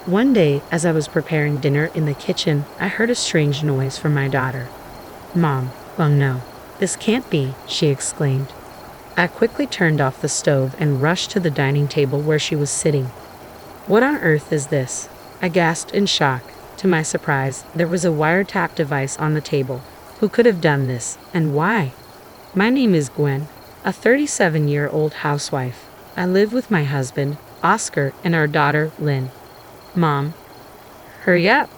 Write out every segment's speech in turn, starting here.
One day, as I was preparing dinner in the kitchen, I heard a strange noise from my daughter. "Mom, oh no, this can't be," she exclaimed. I quickly turned off the stove and rushed to the dining table where she was sitting. "What on earth is this?" I gasped in shock. To my surprise, there was a wiretap device on the table. Who could have done this, and why? "My name is Gwen, a 37-year-old housewife. I live with my husband, Oscar, and our daughter, Lynn." "Mom, hurry up,"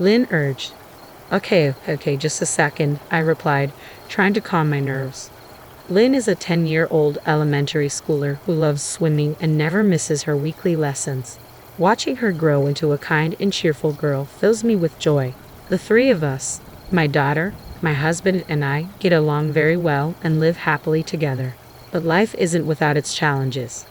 Lynn urged. Okay, just a second," I replied, trying to calm my nerves. Lynn is a 10-year-old elementary schooler who loves swimming and never misses her weekly lessons. Watching her grow into a kind and cheerful girl fills me with joy. The three of us, my daughter, my husband, and I, get along very well and live happily together. But life isn't without its challenges.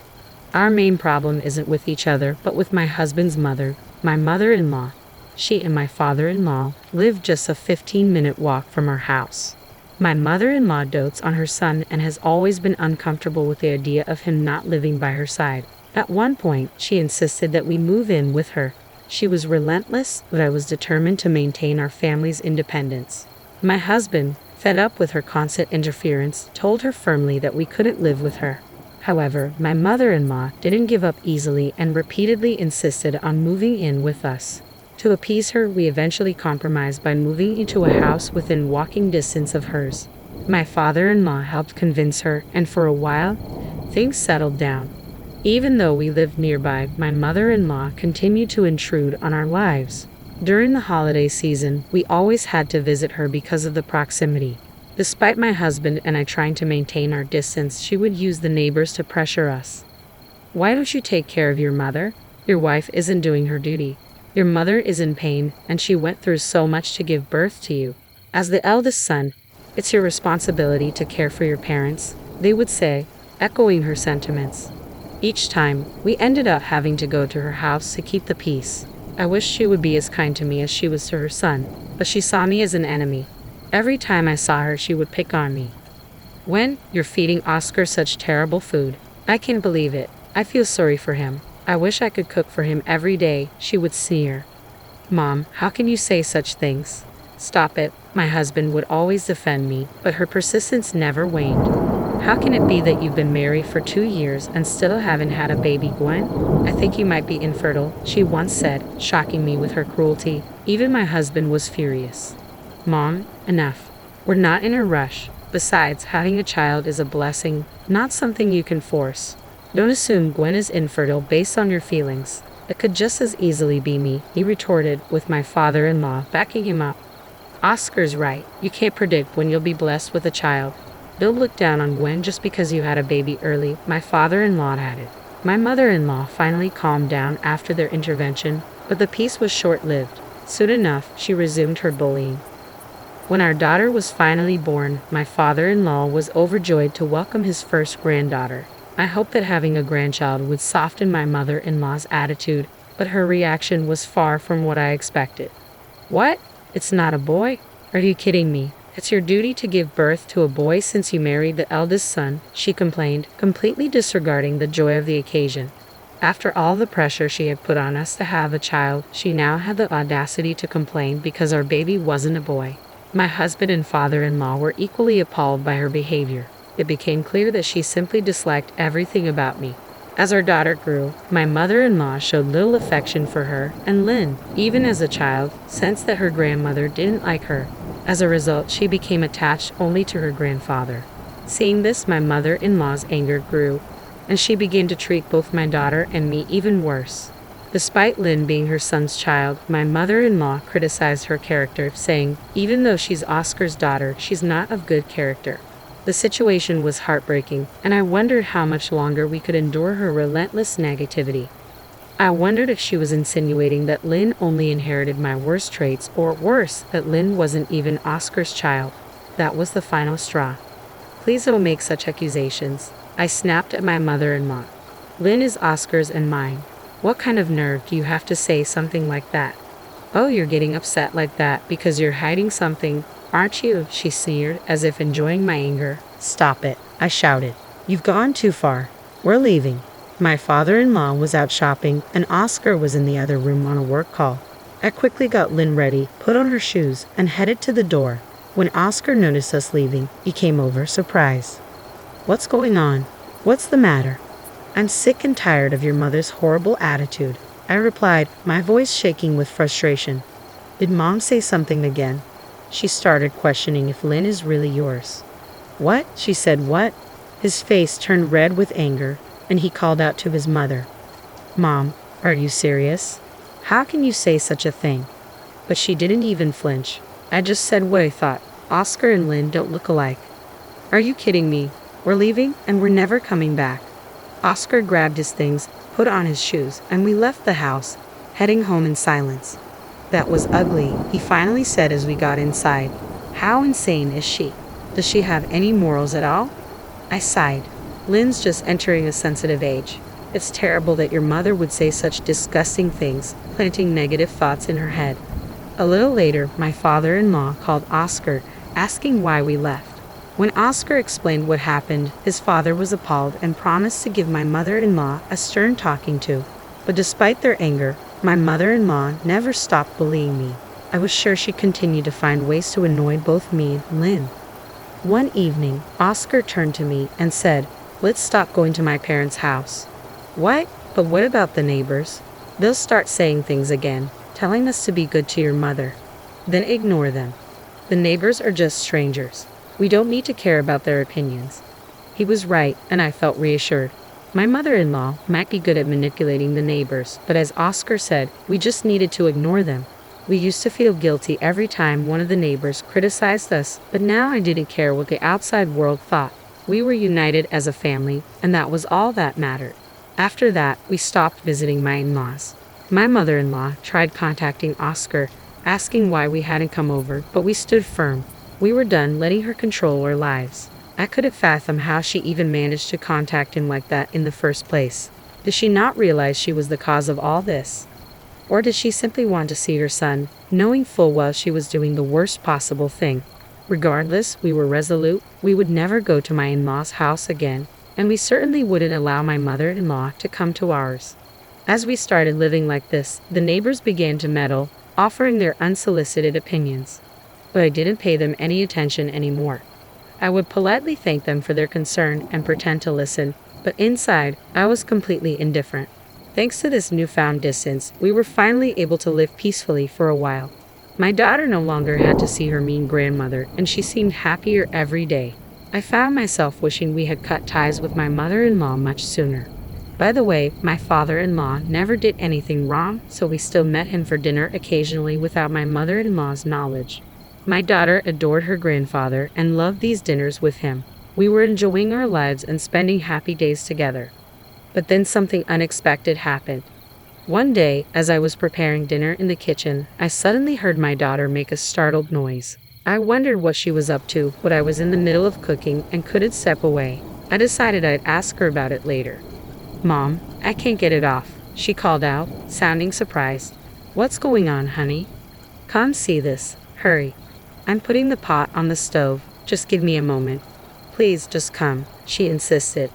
Our main problem isn't with each other, but with my husband's mother, my mother-in-law. She and my father-in-law live just a 15-minute walk from our house. My mother-in-law dotes on her son and has always been uncomfortable with the idea of him not living by her side. At one point, she insisted that we move in with her. She was relentless, but I was determined to maintain our family's independence. My husband, fed up with her constant interference, told her firmly that we couldn't live with her. However, my mother-in-law didn't give up easily and repeatedly insisted on moving in with us. To appease her, we eventually compromised by moving into a house within walking distance of hers. My father-in-law helped convince her, and for a while, things settled down. Even though we lived nearby, my mother-in-law continued to intrude on our lives. During the holiday season, we always had to visit her because of the proximity. Despite my husband and I trying to maintain our distance, she would use the neighbors to pressure us. "Why don't you take care of your mother? Your wife isn't doing her duty. Your mother is in pain, and she went through so much to give birth to you. As the eldest son, it's your responsibility to care for your parents," they would say, echoing her sentiments. Each time, we ended up having to go to her house to keep the peace. I wished she would be as kind to me as she was to her son, but she saw me as an enemy. Every time I saw her, she would pick on me. "When you're feeding Oscar such terrible food, I can't believe it. I feel sorry for him. I wish I could cook for him every day," she would sneer. "Mom, how can you say such things?" "Stop it." My husband would always defend me, but her persistence never waned. "How can it be that you've been married for 2 years and still haven't had a baby, Gwen? I think you might be infertile," she once said, shocking me with her cruelty. Even my husband was furious. "Mom, enough. We're not in a rush. Besides, having a child is a blessing, not something you can force. Don't assume Gwen is infertile based on your feelings. It could just as easily be me," he retorted, with my father-in-law backing him up. "Oscar's right. You can't predict when you'll be blessed with a child. Don't look down on Gwen just because you had a baby early," my father-in-law added. My mother-in-law finally calmed down after their intervention, but the peace was short-lived. Soon enough, she resumed her bullying. When our daughter was finally born, my father-in-law was overjoyed to welcome his first granddaughter. I hoped that having a grandchild would soften my mother-in-law's attitude, but her reaction was far from what I expected. "What? It's not a boy? Are you kidding me? It's your duty to give birth to a boy since you married the eldest son," she complained, completely disregarding the joy of the occasion. After all the pressure she had put on us to have a child, she now had the audacity to complain because our baby wasn't a boy. My husband and father-in-law were equally appalled by her behavior. It became clear that she simply disliked everything about me. As our daughter grew, my mother-in-law showed little affection for her, and Lynn, even as a child, sensed that her grandmother didn't like her. As a result, she became attached only to her grandfather. Seeing this, my mother-in-law's anger grew, and she began to treat both my daughter and me even worse. Despite Lynn being her son's child, my mother-in-law criticized her character, saying, "Even though she's Oscar's daughter, she's not of good character." The situation was heartbreaking, and I wondered how much longer we could endure her relentless negativity. I wondered if she was insinuating that Lynn only inherited my worst traits, or worse, that Lynn wasn't even Oscar's child. That was the final straw. "Please don't make such accusations," I snapped at my mother-in-law. "Lynn is Oscar's and mine. What kind of nerve do you have to say something like that?" "Oh, you're getting upset like that because you're hiding something, aren't you?" she sneered, as if enjoying my anger. "Stop it," I shouted. "You've gone too far. We're leaving." My father-in-law was out shopping, and Oscar was in the other room on a work call. I quickly got Lynn ready, put on her shoes, and headed to the door. When Oscar noticed us leaving, he came over, surprised. "What's going on? What's the matter?" "I'm sick and tired of your mother's horrible attitude," I replied, my voice shaking with frustration. "Did Mom say something again?" She started questioning if Lynn is really yours. "What?" She said, "What?" His face turned red with anger, and he called out to his mother. "Mom, are you serious? How can you say such a thing?" But she didn't even flinch. I just said what I thought. "Oscar and Lynn don't look alike." "Are you kidding me? We're leaving, and we're never coming back." Oscar grabbed his things, put on his shoes, and we left the house, heading home in silence. "That was ugly," he finally said as we got inside. "How insane is she? Does she have any morals at all?" I sighed. "Lynn's just entering a sensitive age. It's terrible that your mother would say such disgusting things, planting negative thoughts in her head." A little later, my father-in-law called Oscar, asking why we left. When Oscar explained what happened, his father was appalled and promised to give my mother-in-law a stern talking to. But despite their anger, my mother-in-law never stopped bullying me. I was sure she'd continue to find ways to annoy both me and Lynn. One evening, Oscar turned to me and said, "Let's stop going to my parents' house." "What? But what about the neighbors? They'll start saying things again, telling us to be good to your mother." "Then ignore them. The neighbors are just strangers. We don't need to care about their opinions." He was right, and I felt reassured. My mother-in-law might be good at manipulating the neighbors, but as Oscar said, we just needed to ignore them. We used to feel guilty every time one of the neighbors criticized us, but now I didn't care what the outside world thought. We were united as a family, and that was all that mattered. After that, we stopped visiting my in-laws. My mother-in-law tried contacting Oscar, asking why we hadn't come over, but we stood firm. We were done letting her control our lives. I couldn't fathom how she even managed to contact him like that in the first place. Did she not realize she was the cause of all this? Or did she simply want to see her son, knowing full well she was doing the worst possible thing? Regardless, we were resolute. We would never go to my in-laws' house again, and we certainly wouldn't allow my mother-in-law to come to ours. As we started living like this, the neighbors began to meddle, offering their unsolicited opinions. But I didn't pay them any attention anymore. I would politely thank them for their concern and pretend to listen, but inside, I was completely indifferent. Thanks to this newfound distance, we were finally able to live peacefully for a while. My daughter no longer had to see her mean grandmother, and she seemed happier every day. I found myself wishing we had cut ties with my mother-in-law much sooner. By the way, my father-in-law never did anything wrong, so we still met him for dinner occasionally without my mother-in-law's knowledge. My daughter adored her grandfather and loved these dinners with him. We were enjoying our lives and spending happy days together. But then something unexpected happened. One day, as I was preparing dinner in the kitchen, I suddenly heard my daughter make a startled noise. I wondered what she was up to, but I was in the middle of cooking and couldn't step away. I decided I'd ask her about it later. "Mom, I can't get it off," she called out, sounding surprised. "What's going on, honey? Come see this. Hurry. I'm putting the pot on the stove. Just give me a moment." "Please, just come," she insisted.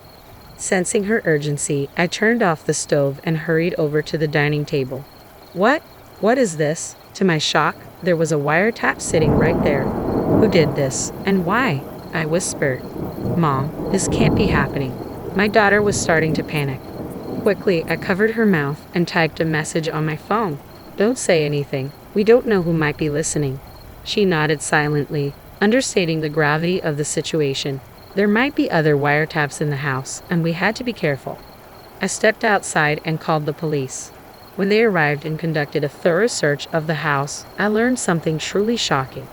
Sensing her urgency, I turned off the stove and hurried over to the dining table. What? What is this?" To my shock, there was a wiretap sitting right there. "Who did this? And why?" I whispered. "Mom, this can't be happening." My daughter was starting to panic. Quickly, I covered her mouth and typed a message on my phone. "Don't say anything. We don't know who might be listening." She nodded silently, understating the gravity of the situation. There might be other wiretaps in the house, and we had to be careful. I stepped outside and called the police. When they arrived and conducted a thorough search of the house, I learned something truly shocking.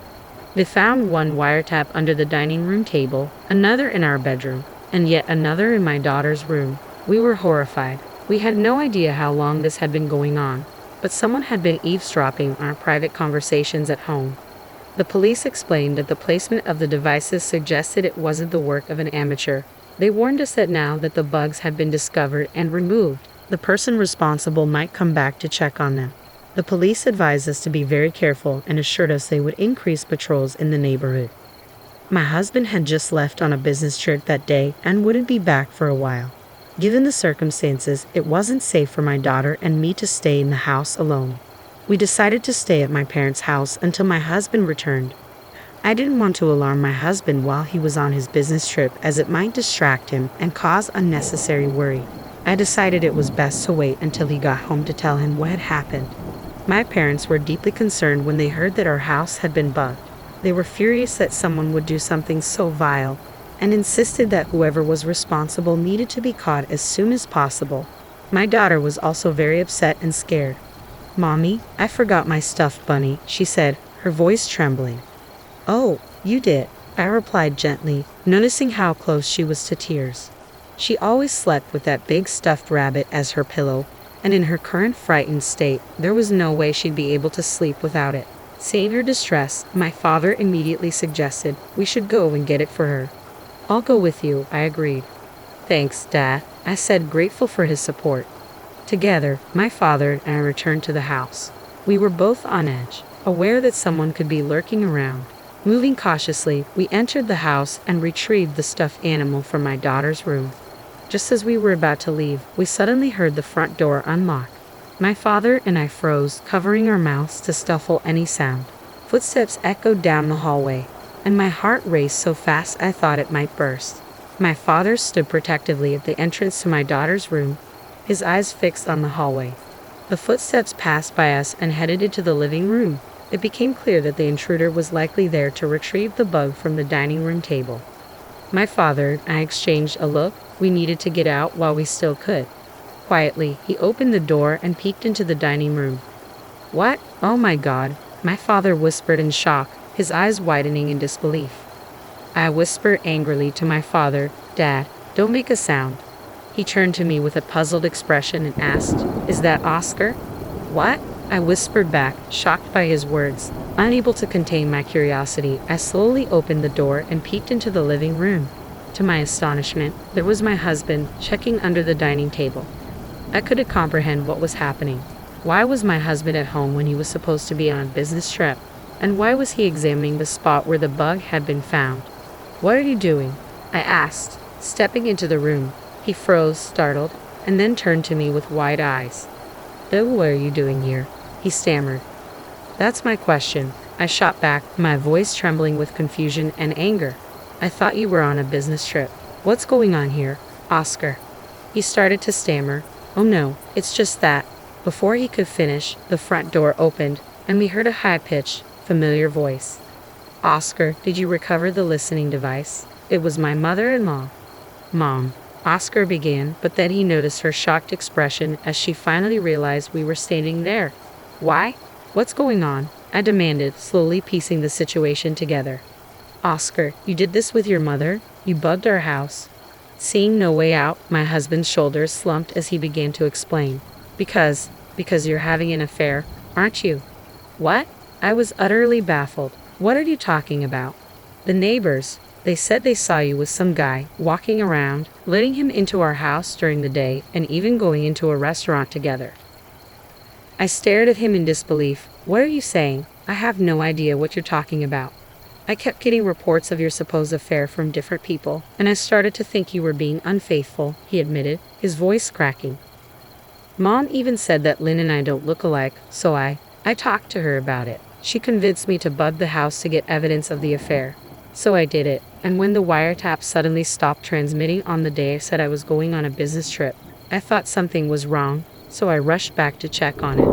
They found one wiretap under the dining room table, another in our bedroom, and yet another in my daughter's room. We were horrified. We had no idea how long this had been going on, but someone had been eavesdropping on our private conversations at home. The police explained that the placement of the devices suggested it wasn't the work of an amateur. They warned us that now that the bugs had been discovered and removed, the person responsible might come back to check on them. The police advised us to be very careful and assured us they would increase patrols in the neighborhood. My husband had just left on a business trip that day and wouldn't be back for a while. Given the circumstances, it wasn't safe for my daughter and me to stay in the house alone. We decided to stay at my parents' house until my husband returned. I didn't want to alarm my husband while he was on his business trip, as it might distract him and cause unnecessary worry. I decided it was best to wait until he got home to tell him what had happened. My parents were deeply concerned when they heard that our house had been bugged. They were furious that someone would do something so vile, and insisted that whoever was responsible needed to be caught as soon as possible. My daughter was also very upset and scared. "Mommy, I forgot my stuffed bunny," she said, her voice trembling. "Oh, you did," I replied gently, noticing how close she was to tears. She always slept with that big stuffed rabbit as her pillow, and in her current frightened state, there was no way she'd be able to sleep without it. Seeing her distress, my father immediately suggested we should go and get it for her. "I'll go with you," I agreed. "Thanks, Dad," I said, grateful for his support. Together, my father and I returned to the house. We were both on edge, aware that someone could be lurking around. Moving cautiously, we entered the house and retrieved the stuffed animal from my daughter's room. Just as we were about to leave, we suddenly heard the front door unlock. My father and I froze, covering our mouths to stifle any sound. Footsteps echoed down the hallway, and my heart raced so fast I thought it might burst. My father stood protectively at the entrance to my daughter's room, his eyes fixed on the hallway. The footsteps passed by us and headed into the living room. It became clear that the intruder was likely there to retrieve the bug from the dining room table. My father and I exchanged a look. We needed to get out while we still could. Quietly, he opened the door and peeked into the dining room. "What? Oh my God," my father whispered in shock, his eyes widening in disbelief. I whispered angrily to my father, "Dad, don't make a sound." He turned to me with a puzzled expression and asked, "Is that Oscar?" "What?" I whispered back, shocked by his words. Unable to contain my curiosity, I slowly opened the door and peeked into the living room. To my astonishment, there was my husband checking under the dining table. I couldn't comprehend what was happening. Why was my husband at home when he was supposed to be on a business trip? And why was he examining the spot where the bug had been found? "What are you doing?" I asked, stepping into the room. He froze, startled, and then turned to me with wide eyes. "What are you doing here?" he stammered. "That's my question," I shot back, my voice trembling with confusion and anger. "I thought you were on a business trip. What's going on here, Oscar?" He started to stammer. "Oh no, it's just that." Before he could finish, the front door opened, and we heard a high-pitched, familiar voice. "Oscar, did you recover the listening device?" It was my mother-in-law. "Mom," Oscar began, but then he noticed her shocked expression as she finally realized we were standing there. "Why? What's going on?" I demanded, slowly piecing the situation together. "Oscar, you did this with your mother? You bugged our house?" Seeing no way out, my husband's shoulders slumped as he began to explain. Because you're having an affair, aren't you?" "What?" I was utterly baffled. "What are you talking about?" "The neighbors. They said they saw you with some guy, walking around, letting him into our house during the day, and even going into a restaurant together." I stared at him in disbelief. "What are you saying? I have no idea what you're talking about. I kept getting reports of your supposed affair from different people, and I started to think you were being unfaithful," he admitted, his voice cracking. "Mom even said that Lynn and I don't look alike, so I talked to her about it. She convinced me to bug the house to get evidence of the affair. So I did it, and when the wiretap suddenly stopped transmitting on the day I said I was going on a business trip, I thought something was wrong, so I rushed back to check on it."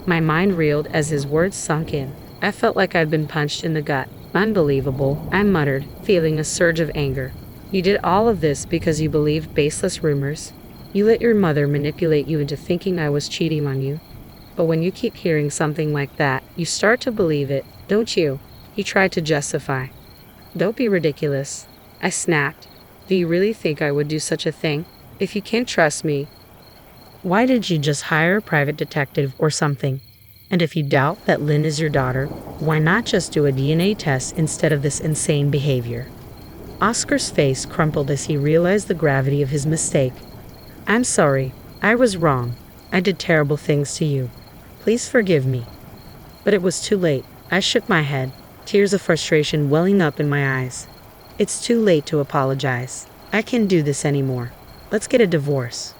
My mind reeled as his words sunk in. I felt like I'd been punched in the gut. "Unbelievable," I muttered, feeling a surge of anger. "You did all of this because you believed baseless rumors? You let your mother manipulate you into thinking I was cheating on you? But when you keep hearing something like that, you start to believe it, don't you?" He tried to justify. "Don't be ridiculous," I snapped. "Do you really think I would do such a thing? If you can't trust me, why did you just hire a private detective or something? And if you doubt that Lynn is your daughter, why not just do a DNA test instead of this insane behavior?" Oscar's face crumpled as he realized the gravity of his mistake. "I'm sorry. I was wrong. I did terrible things to you. Please forgive me." But it was too late. I shook my head, tears of frustration welling up in my eyes. "It's too late to apologize. I can't do this anymore. Let's get a divorce."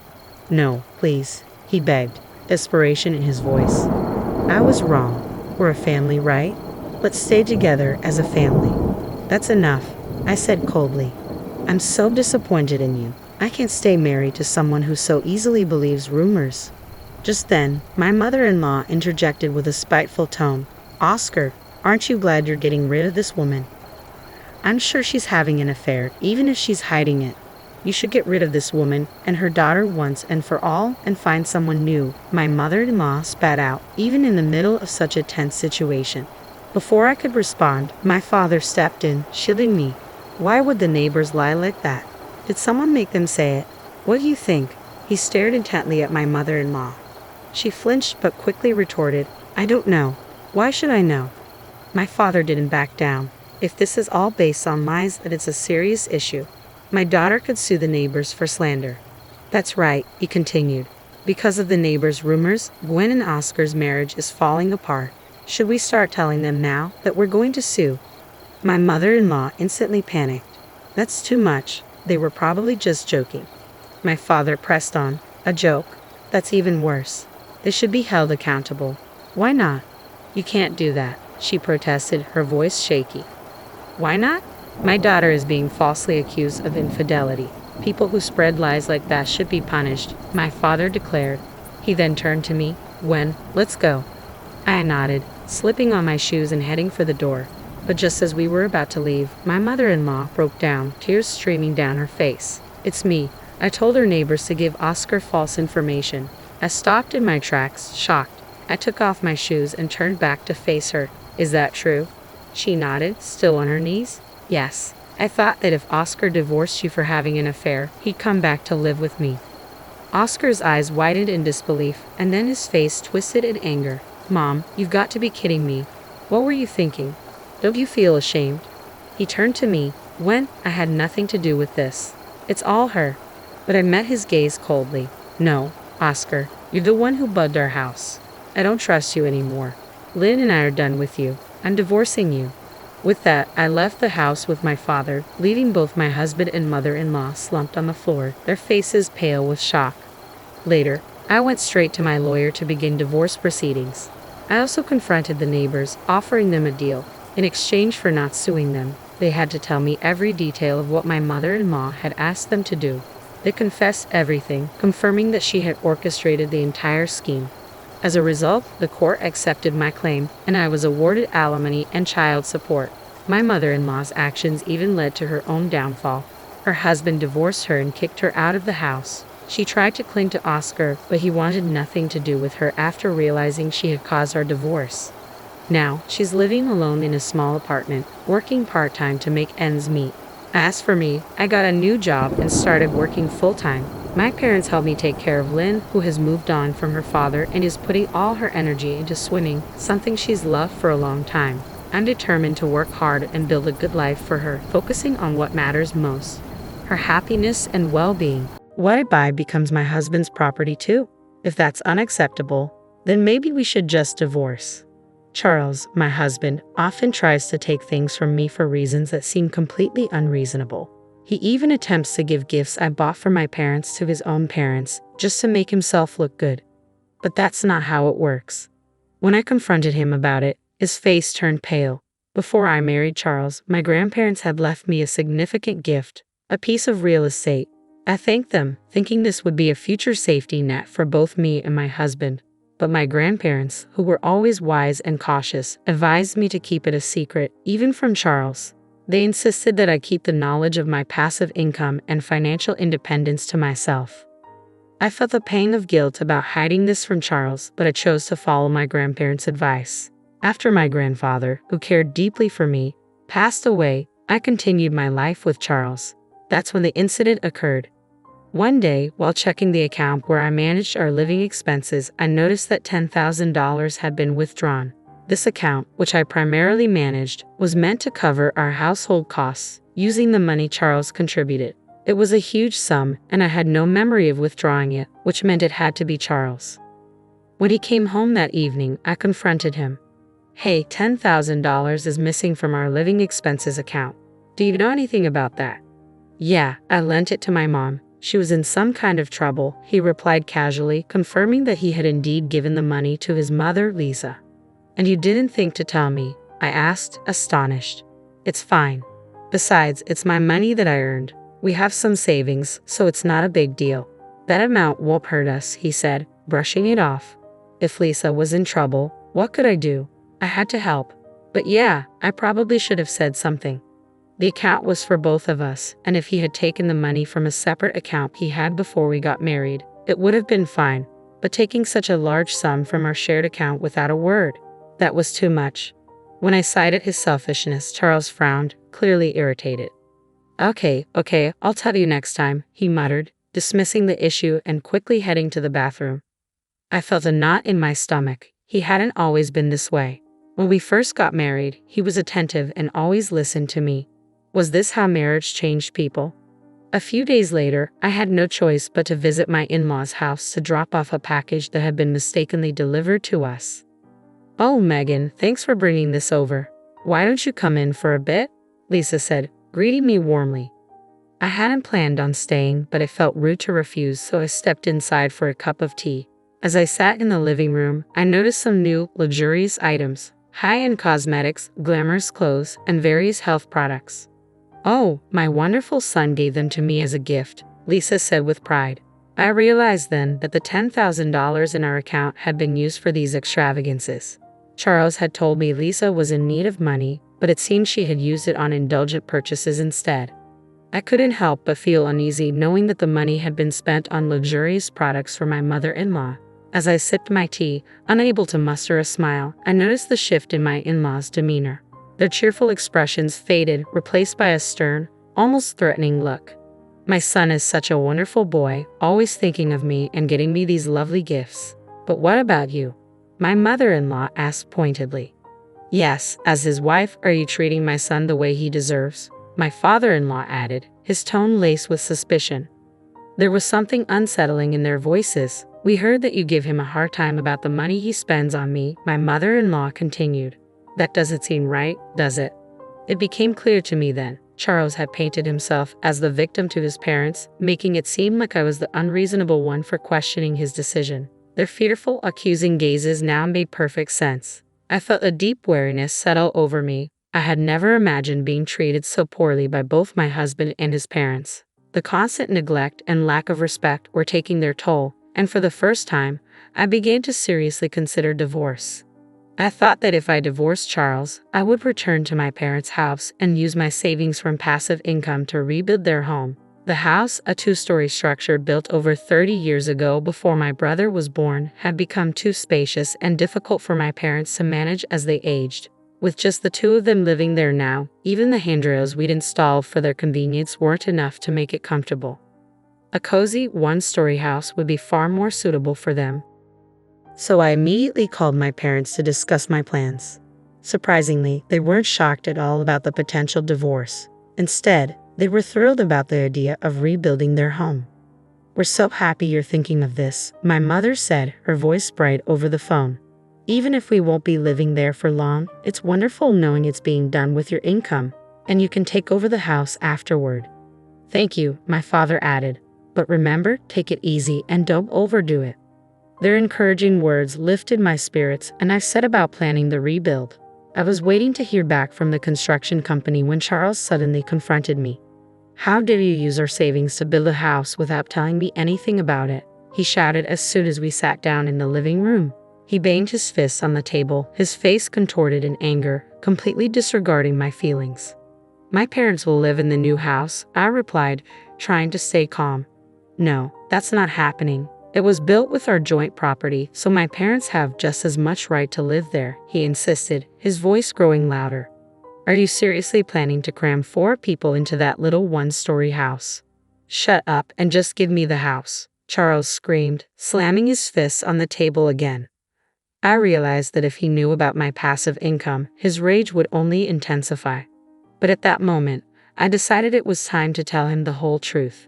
"No, please," he begged, desperation in his voice. "I was wrong. We're a family, right? Let's stay together as a family." "That's enough," I said coldly. "I'm so disappointed in you. I can't stay married to someone who so easily believes rumors." Just then, my mother-in-law interjected with a spiteful tone. "Oscar, aren't you glad you're getting rid of this woman? I'm sure she's having an affair, even if she's hiding it. You should get rid of this woman and her daughter once and for all and find someone new," my mother-in-law spat out, even in the middle of such a tense situation. Before I could respond, my father stepped in, shielding me. "Why would the neighbors lie like that? Did someone make them say it? What do you think?" He stared intently at my mother-in-law. She flinched but quickly retorted, "I don't know. Why should I know?" My father didn't back down. "If this is all based on lies, then it's a serious issue. My daughter could sue the neighbors for slander." "That's right," he continued. "Because of the neighbors' rumors, Gwen and Oscar's marriage is falling apart. Should we start telling them now that we're going to sue?" My mother-in-law instantly panicked. "That's too much. They were probably just joking." My father pressed on. "A joke? That's even worse. They should be held accountable." "Why not?" "You can't do that," she protested, her voice shaky. "Why not?" "My daughter is being falsely accused of infidelity. People who spread lies like that should be punished," my father declared. He then turned to me. "Gwen, let's go." I nodded, slipping on my shoes and heading for the door. But just as we were about to leave, my mother-in-law broke down, tears streaming down her face. "It's me. I told her neighbors to give Oscar false information." I stopped in my tracks, shocked. I took off my shoes and turned back to face her. "Is that true?" She nodded, still on her knees. "Yes. I thought that if Oscar divorced you for having an affair, he'd come back to live with me." Oscar's eyes widened in disbelief, and then his face twisted in anger. "Mom, you've got to be kidding me. What were you thinking? Don't you feel ashamed?" He turned to me. "Gwen, I had nothing to do with this. It's all her." But I met his gaze coldly. "No, Oscar, you're the one who bugged our house. I don't trust you anymore. Lynn and I are done with you. I'm divorcing you." With that, I left the house with my father, leaving both my husband and mother-in-law slumped on the floor, their faces pale with shock. Later, I went straight to my lawyer to begin divorce proceedings. I also confronted the neighbors, offering them a deal. In exchange for not suing them, they had to tell me every detail of what my mother-in-law had asked them to do. They confessed everything, confirming that she had orchestrated the entire scheme. As a result, the court accepted my claim, and I was awarded alimony and child support. My mother-in-law's actions even led to her own downfall. Her husband divorced her and kicked her out of the house. She tried to cling to Oscar, but he wanted nothing to do with her after realizing she had caused our divorce. Now, she's living alone in a small apartment, working part-time to make ends meet. As for me, I got a new job and started working full-time. My parents helped me take care of Lynn, who has moved on from her father and is putting all her energy into swimming, something she's loved for a long time. I'm determined to work hard and build a good life for her, focusing on what matters most: her happiness and well-being. What I buy becomes my husband's property too. If that's unacceptable, then maybe we should just divorce. Charles, my husband, often tries to take things from me for reasons that seem completely unreasonable. He even attempts to give gifts I bought for my parents to his own parents, just to make himself look good. But that's not how it works. When I confronted him about it, his face turned pale. Before I married Charles, my grandparents had left me a significant gift, a piece of real estate. I thanked them, thinking this would be a future safety net for both me and my husband. But my grandparents, who were always wise and cautious, advised me to keep it a secret, even from Charles. They insisted that I keep the knowledge of my passive income and financial independence to myself. I felt the pain of guilt about hiding this from Charles, but I chose to follow my grandparents' advice. After my grandfather, who cared deeply for me, passed away, I continued my life with Charles. That's when the incident occurred. One day, while checking the account where I managed our living expenses, I noticed that $10,000 had been withdrawn. This account, which I primarily managed, was meant to cover our household costs, using the money Charles contributed. It was a huge sum, and I had no memory of withdrawing it, which meant it had to be Charles. When he came home that evening, I confronted him. "Hey, $10,000 is missing from our living expenses account. Do you know anything about that?" "Yeah, I lent it to my mom. She was in some kind of trouble, he replied casually, confirming that he had indeed given the money to his mother, Lisa. And you didn't think to tell me? I asked, astonished. It's fine. Besides, it's my money that I earned. We have some savings, so it's not a big deal. That amount won't hurt us, he said, brushing it off. If Lisa was in trouble, what could I do? I had to help. But yeah, I probably should have said something. The account was for both of us, and if he had taken the money from a separate account he had before we got married, it would have been fine. But taking such a large sum from our shared account without a word, that was too much. When I cited his selfishness, Charles frowned, clearly irritated. Okay, I'll tell you next time, he muttered, dismissing the issue and quickly heading to the bathroom. I felt a knot in my stomach. He hadn't always been this way. When we first got married, he was attentive and always listened to me. Was this how marriage changed people? A few days later, I had no choice but to visit my in-laws' house to drop off a package that had been mistakenly delivered to us. Oh, Megan, thanks for bringing this over. Why don't you come in for a bit? Lisa said, greeting me warmly. I hadn't planned on staying, but it felt rude to refuse, so I stepped inside for a cup of tea. As I sat in the living room, I noticed some new, luxurious items, high-end cosmetics, glamorous clothes, and various health products. Oh, my wonderful son gave them to me as a gift, Lisa said with pride. I realized then that the $10,000 in our account had been used for these extravagances. Charles had told me Lisa was in need of money, but it seemed she had used it on indulgent purchases instead. I couldn't help but feel uneasy knowing that the money had been spent on luxurious products for my mother-in-law. As I sipped my tea, unable to muster a smile, I noticed the shift in my in-laws' demeanor. Their cheerful expressions faded, replaced by a stern, almost threatening look. My son is such a wonderful boy, always thinking of me and getting me these lovely gifts. But what about you? My mother-in-law asked pointedly. Yes, as his wife, are you treating my son the way he deserves? My father-in-law added, his tone laced with suspicion. There was something unsettling in their voices. We heard that you give him a hard time about the money he spends on me, my mother-in-law continued. That doesn't seem right, does it? It became clear to me then. Charles had painted himself as the victim to his parents, making it seem like I was the unreasonable one for questioning his decision. Their fearful, accusing gazes now made perfect sense. I felt a deep weariness settle over me. I had never imagined being treated so poorly by both my husband and his parents. The constant neglect and lack of respect were taking their toll, and for the first time, I began to seriously consider divorce. I thought that if I divorced Charles, I would return to my parents' house and use my savings from passive income to rebuild their home. The house, a two-story structure built over 30 years ago before my brother was born, had become too spacious and difficult for my parents to manage as they aged. With just the two of them living there now, even the handrails we'd installed for their convenience weren't enough to make it comfortable. A cozy, one-story house would be far more suitable for them. So I immediately called my parents to discuss my plans. Surprisingly, they weren't shocked at all about the potential divorce. Instead, they were thrilled about the idea of rebuilding their home. We're so happy you're thinking of this, my mother said, her voice bright over the phone. Even if we won't be living there for long, it's wonderful knowing it's being done with your income, and you can take over the house afterward. Thank you, my father added. But remember, take it easy and don't overdo it. Their encouraging words lifted my spirits, and I set about planning the rebuild. I was waiting to hear back from the construction company when Charles suddenly confronted me. How dare you use our savings to build a house without telling me anything about it? He shouted as soon as we sat down in the living room. He banged his fists on the table, his face contorted in anger, completely disregarding my feelings. My parents will live in the new house, I replied, trying to stay calm. No, that's not happening. It was built with our joint property, so my parents have just as much right to live there, he insisted, his voice growing louder. Are you seriously planning to cram 4 people into that little one-story house? Shut up and just give me the house, Charles screamed, slamming his fists on the table again. I realized that if he knew about my passive income, his rage would only intensify. But at that moment, I decided it was time to tell him the whole truth.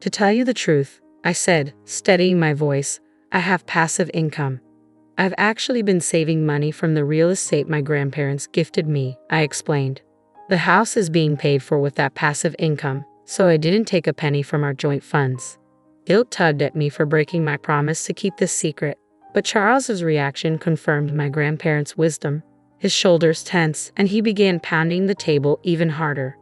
To tell you the truth, I said, steadying my voice, I have passive income. I've actually been saving money from the real estate my grandparents gifted me, I explained. The house is being paid for with that passive income, so I didn't take a penny from our joint funds. Guilt tugged at me for breaking my promise to keep this secret, but Charles's reaction confirmed my grandparents' wisdom. His shoulders tensed, and he began pounding the table even harder.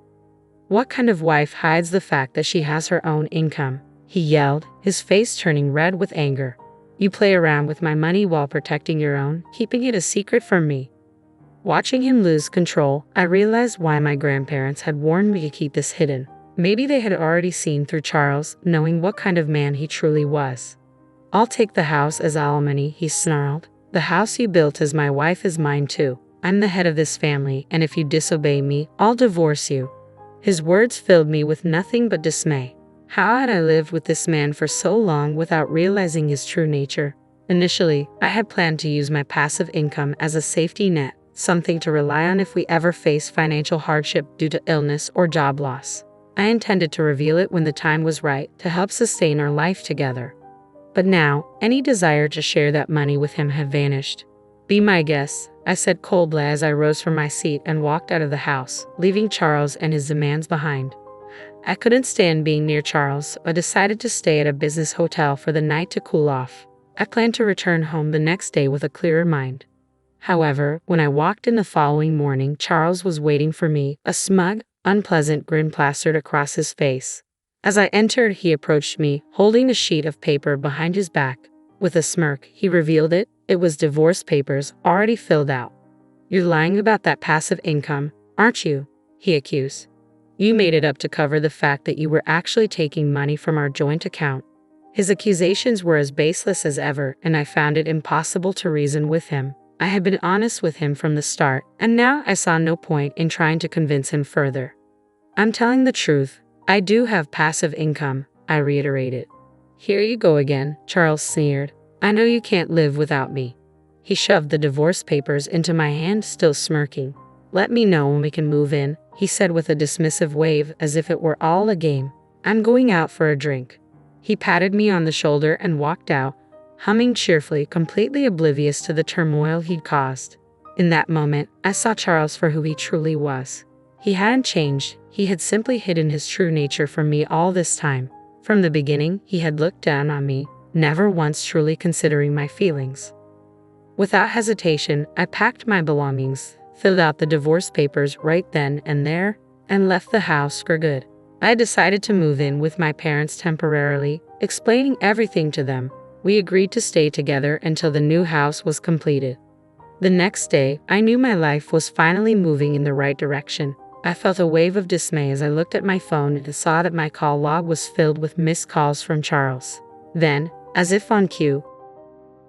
"What kind of wife hides the fact that she has her own income?" he yelled, his face turning red with anger. "You play around with my money while protecting your own, keeping it a secret from me." Watching him lose control, I realized why my grandparents had warned me to keep this hidden. Maybe they had already seen through Charles, knowing what kind of man he truly was. "I'll take the house as alimony," he snarled. "The house you built as my wife is mine too. I'm the head of this family, and if you disobey me, I'll divorce you." His words filled me with nothing but dismay. How had I lived with this man for so long without realizing his true nature? Initially, I had planned to use my passive income as a safety net, something to rely on if we ever face financial hardship due to illness or job loss. I intended to reveal it when the time was right to help sustain our life together. But now, any desire to share that money with him had vanished. "Be my guest," I said coldly as I rose from my seat and walked out of the house, leaving Charles and his demands behind. I couldn't stand being near Charles, but decided to stay at a business hotel for the night to cool off. I planned to return home the next day with a clearer mind. However, when I walked in the following morning, Charles was waiting for me, a smug, unpleasant grin plastered across his face. As I entered, he approached me, holding a sheet of paper behind his back. With a smirk, he revealed it. It was divorce papers, already filled out. "You're lying about that passive income, aren't you?" he accused. "You made it up to cover the fact that you were actually taking money from our joint account." His accusations were as baseless as ever, and I found it impossible to reason with him. I had been honest with him from the start, and now I saw no point in trying to convince him further. "I'm telling the truth. I do have passive income," I reiterated. "Here you go again," Charles sneered. "I know you can't live without me." He shoved the divorce papers into my hand, still smirking. "Let me know when we can move in," he said with a dismissive wave, as if it were all a game. "I'm going out for a drink." He patted me on the shoulder and walked out, humming cheerfully, completely oblivious to the turmoil he'd caused. In that moment, I saw Charles for who he truly was. He hadn't changed. He had simply hidden his true nature from me all this time. From the beginning, he had looked down on me, never once truly considering my feelings. Without hesitation, I packed my belongings, filled out the divorce papers right then and there, and left the house for good. I decided to move in with my parents temporarily, explaining everything to them. We agreed to stay together until the new house was completed. The next day, I knew my life was finally moving in the right direction. I felt a wave of dismay as I looked at my phone and saw that my call log was filled with missed calls from Charles. Then, as if on cue,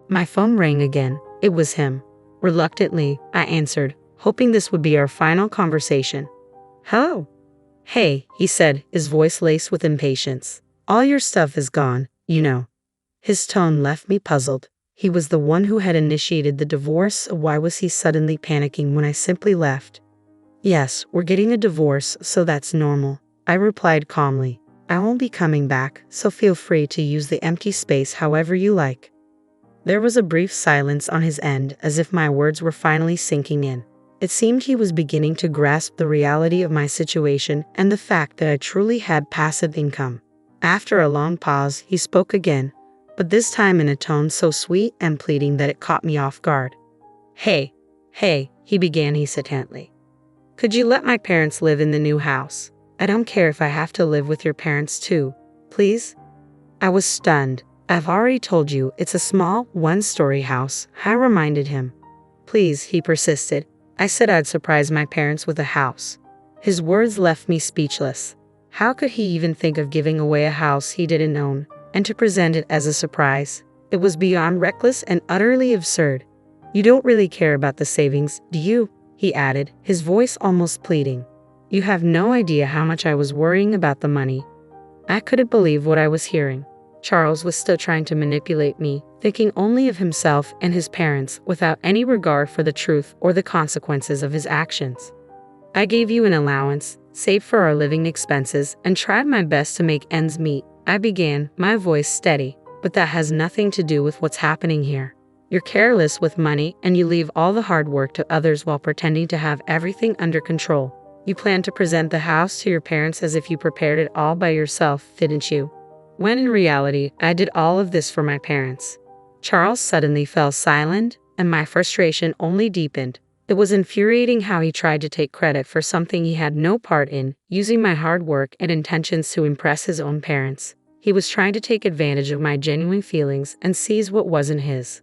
my phone rang again. It was him. Reluctantly, I answered, hoping this would be our final conversation. "Hello." "Hey," he said, his voice laced with impatience. "All your stuff is gone, you know." His tone left me puzzled. He was the one who had initiated the divorce, so why was he suddenly panicking when I simply left? "Yes, we're getting a divorce, so that's normal," I replied calmly. "I won't be coming back, so feel free to use the empty space however you like." There was a brief silence on his end, as if my words were finally sinking in. It seemed he was beginning to grasp the reality of my situation and the fact that I truly had passive income. After a long pause, he spoke again, but this time in a tone so sweet and pleading that it caught me off guard. Hey, he began hesitantly. "Could you let my parents live in the new house? I don't care if I have to live with your parents too, please?" I was stunned. "I've already told you it's a small, one-story house," I reminded him. "Please," he persisted. "I said I'd surprise my parents with a house." His words left me speechless. How could he even think of giving away a house he didn't own, and to present it as a surprise? It was beyond reckless and utterly absurd. "You don't really care about the savings, do you?" he added, his voice almost pleading. "You have no idea how much I was worrying about the money." I couldn't believe what I was hearing. Charles was still trying to manipulate me, thinking only of himself and his parents without any regard for the truth or the consequences of his actions. "I gave you an allowance, saved for our living expenses, and tried my best to make ends meet," I began, my voice steady. "But that has nothing to do with what's happening here. You're careless with money and you leave all the hard work to others while pretending to have everything under control." You planned to present the house to your parents as if you prepared it all by yourself, didn't you? When in reality, I did all of this for my parents." Charles suddenly fell silent, and my frustration only deepened. It was infuriating how he tried to take credit for something he had no part in, using my hard work and intentions to impress his own parents. He was trying to take advantage of my genuine feelings and seize what wasn't his.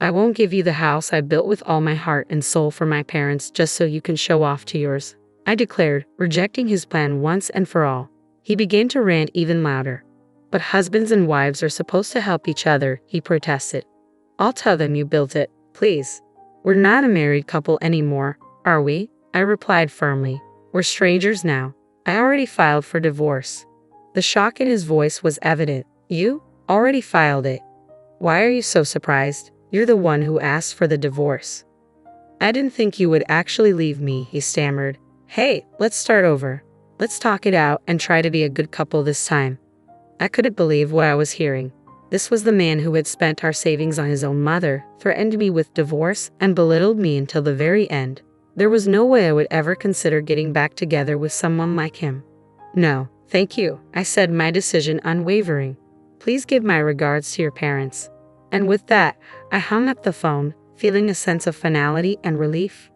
"I won't give you the house I built with all my heart and soul for my parents just so you can show off to yours," I declared, rejecting his plan once and for all. He began to rant even louder. "But husbands and wives are supposed to help each other," he protested. "I'll tell them you built it, please. We're not a married couple anymore, are we?" I replied firmly. "We're strangers now. I already filed for divorce." The shock in his voice was evident. "You? Already filed it? Why are you so surprised? You're the one who asked for the divorce." "I didn't think you would actually leave me," he stammered. "Hey, let's start over. Let's talk it out and try to be a good couple this time." I couldn't believe what I was hearing. This was the man who had spent our savings on his own mother, threatened me with divorce, and belittled me until the very end. There was no way I would ever consider getting back together with someone like him. "No, thank you," I said, my decision unwavering. "Please give my regards to your parents." And with that, I hung up the phone, feeling a sense of finality and relief.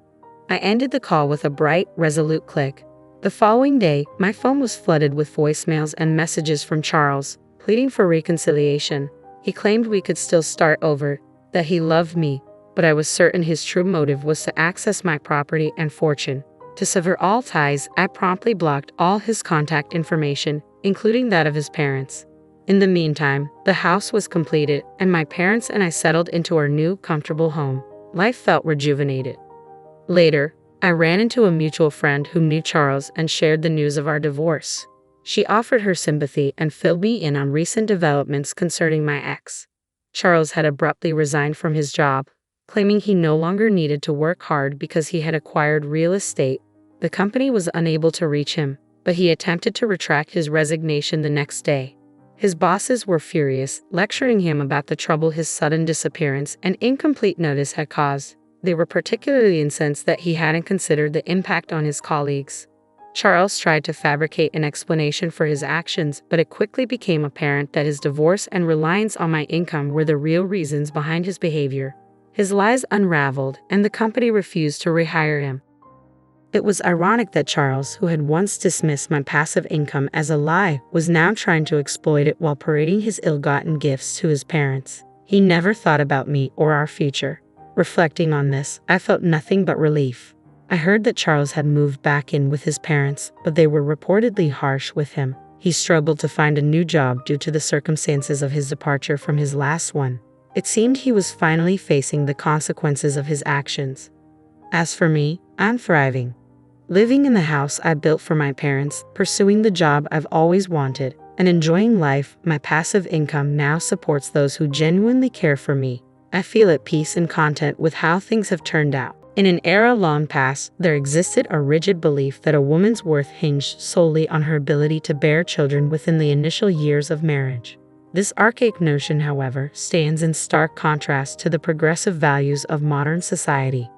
I ended the call with a bright, resolute click. The following day, my phone was flooded with voicemails and messages from Charles, pleading for reconciliation. He claimed we could still start over, that he loved me, but I was certain his true motive was to access my property and fortune. To sever all ties, I promptly blocked all his contact information, including that of his parents. In the meantime, the house was completed, and my parents and I settled into our new, comfortable home. Life felt rejuvenated. Later, I ran into a mutual friend who knew Charles and shared the news of our divorce. She offered her sympathy and filled me in on recent developments concerning my ex. Charles had abruptly resigned from his job, claiming he no longer needed to work hard because he had acquired real estate. The company was unable to reach him, but he attempted to retract his resignation the next day. His bosses were furious, lecturing him about the trouble his sudden disappearance and incomplete notice had caused. They were particularly incensed that he hadn't considered the impact on his colleagues. Charles tried to fabricate an explanation for his actions, but it quickly became apparent that his divorce and reliance on my income were the real reasons behind his behavior. His lies unraveled, and the company refused to rehire him. It was ironic that Charles, who had once dismissed my passive income as a lie, was now trying to exploit it while parading his ill-gotten gifts to his parents. He never thought about me or our future. Reflecting on this, I felt nothing but relief. I heard that Charles had moved back in with his parents, but they were reportedly harsh with him. He struggled to find a new job due to the circumstances of his departure from his last one. It seemed he was finally facing the consequences of his actions. As for me, I'm thriving. Living in the house I built for my parents, pursuing the job I've always wanted, and enjoying life. My passive income now supports those who genuinely care for me. I feel at peace and content with how things have turned out. In an era long past, there existed a rigid belief that a woman's worth hinged solely on her ability to bear children within the initial years of marriage. This archaic notion, however, stands in stark contrast to the progressive values of modern society.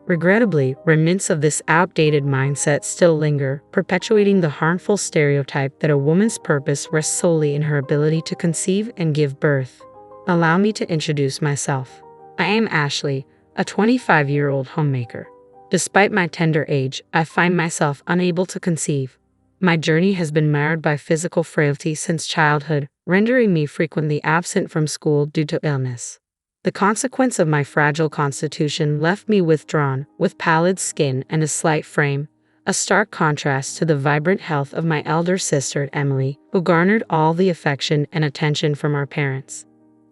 Regrettably, remnants of this outdated mindset still linger, perpetuating the harmful stereotype that a woman's purpose rests solely in her ability to conceive and give birth. Allow me to introduce myself. I am Ashley, a 25-year-old homemaker. Despite my tender age, I find myself unable to conceive. My journey has been marred by physical frailty since childhood, rendering me frequently absent from school due to illness. The consequence of my fragile constitution left me withdrawn, with pallid skin and a slight frame, a stark contrast to the vibrant health of my elder sister, Emily, who garnered all the affection and attention from our parents.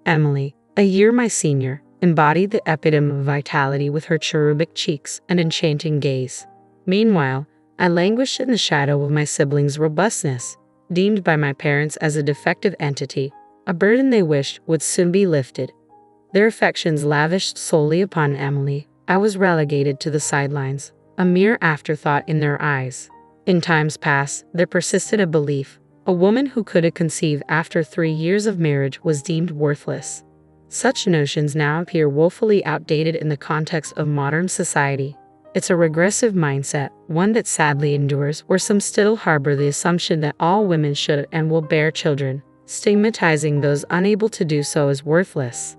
Emily, a year my senior, embodied the epitome of vitality with her cherubic cheeks and enchanting gaze. Meanwhile, I languished in the shadow of my siblings' robustness, deemed by my parents as a defective entity, a burden they wished would soon be lifted. Their affections lavished solely upon Emily, I was relegated to the sidelines, a mere afterthought in their eyes. In times past, there persisted a belief: a woman who couldn't conceive after 3 years of marriage was deemed worthless. Such notions now appear woefully outdated in the context of modern society. It's a regressive mindset, one that sadly endures, where some still harbor the assumption that all women should and will bear children, stigmatizing those unable to do so as worthless.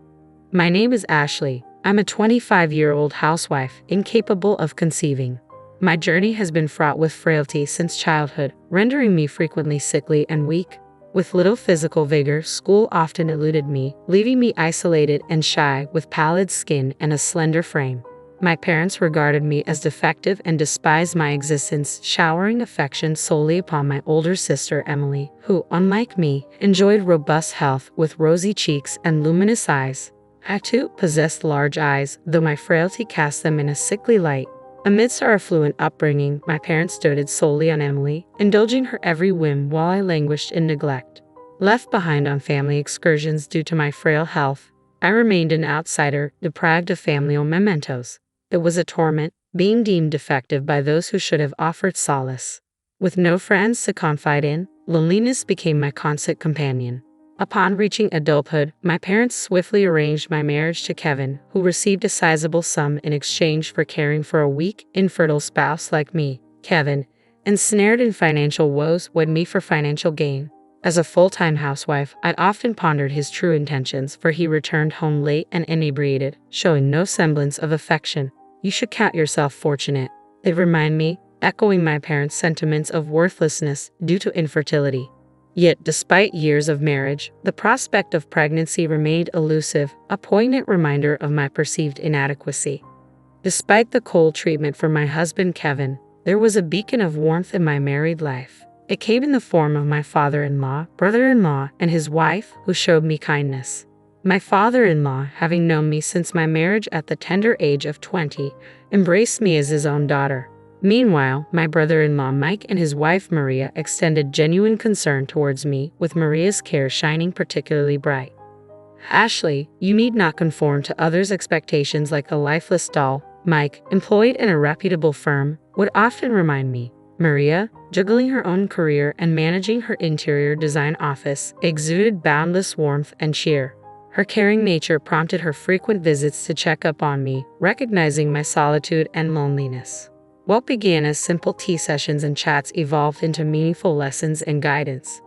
My name is Ashley. I'm a 25-year-old housewife, incapable of conceiving. My journey has been fraught with frailty since childhood, rendering me frequently sickly and weak. With little physical vigor, school often eluded me, leaving me isolated and shy with pallid skin and a slender frame. My parents regarded me as defective and despised my existence, showering affection solely upon my older sister Emily, who, unlike me, enjoyed robust health with rosy cheeks and luminous eyes. I too possessed large eyes, though my frailty cast them in a sickly light. Amidst our affluent upbringing, my parents doted solely on Emily, indulging her every whim while I languished in neglect. Left behind on family excursions due to my frail health, I remained an outsider, deprived of familial mementos. It was a torment, being deemed defective by those who should have offered solace. With no friends to confide in, loneliness became my constant companion. Upon reaching adulthood, my parents swiftly arranged my marriage to Kevin, who received a sizable sum in exchange for caring for a weak, infertile spouse like me. Kevin, ensnared in financial woes, wed me for financial gain. As a full-time housewife, I'd often pondered his true intentions, for he returned home late and inebriated, showing no semblance of affection. You should count yourself fortunate, they'd remind me, echoing my parents' sentiments of worthlessness due to infertility. Yet, despite years of marriage, the prospect of pregnancy remained elusive, a poignant reminder of my perceived inadequacy. Despite the cold treatment from my husband Kevin, there was a beacon of warmth in my married life. It came in the form of my father-in-law, brother-in-law, and his wife, who showed me kindness. My father-in-law, having known me since my marriage at the tender age of 20, embraced me as his own daughter. Meanwhile, my brother-in-law Mike and his wife Maria extended genuine concern towards me, with Maria's care shining particularly bright. Ashley, you need not conform to others' expectations like a lifeless doll, Mike, employed in a reputable firm, would often remind me. Maria, juggling her own career and managing her interior design office, exuded boundless warmth and cheer. Her caring nature prompted her frequent visits to check up on me, recognizing my solitude and loneliness. What began as simple tea sessions and chats evolved into meaningful lessons and guidance.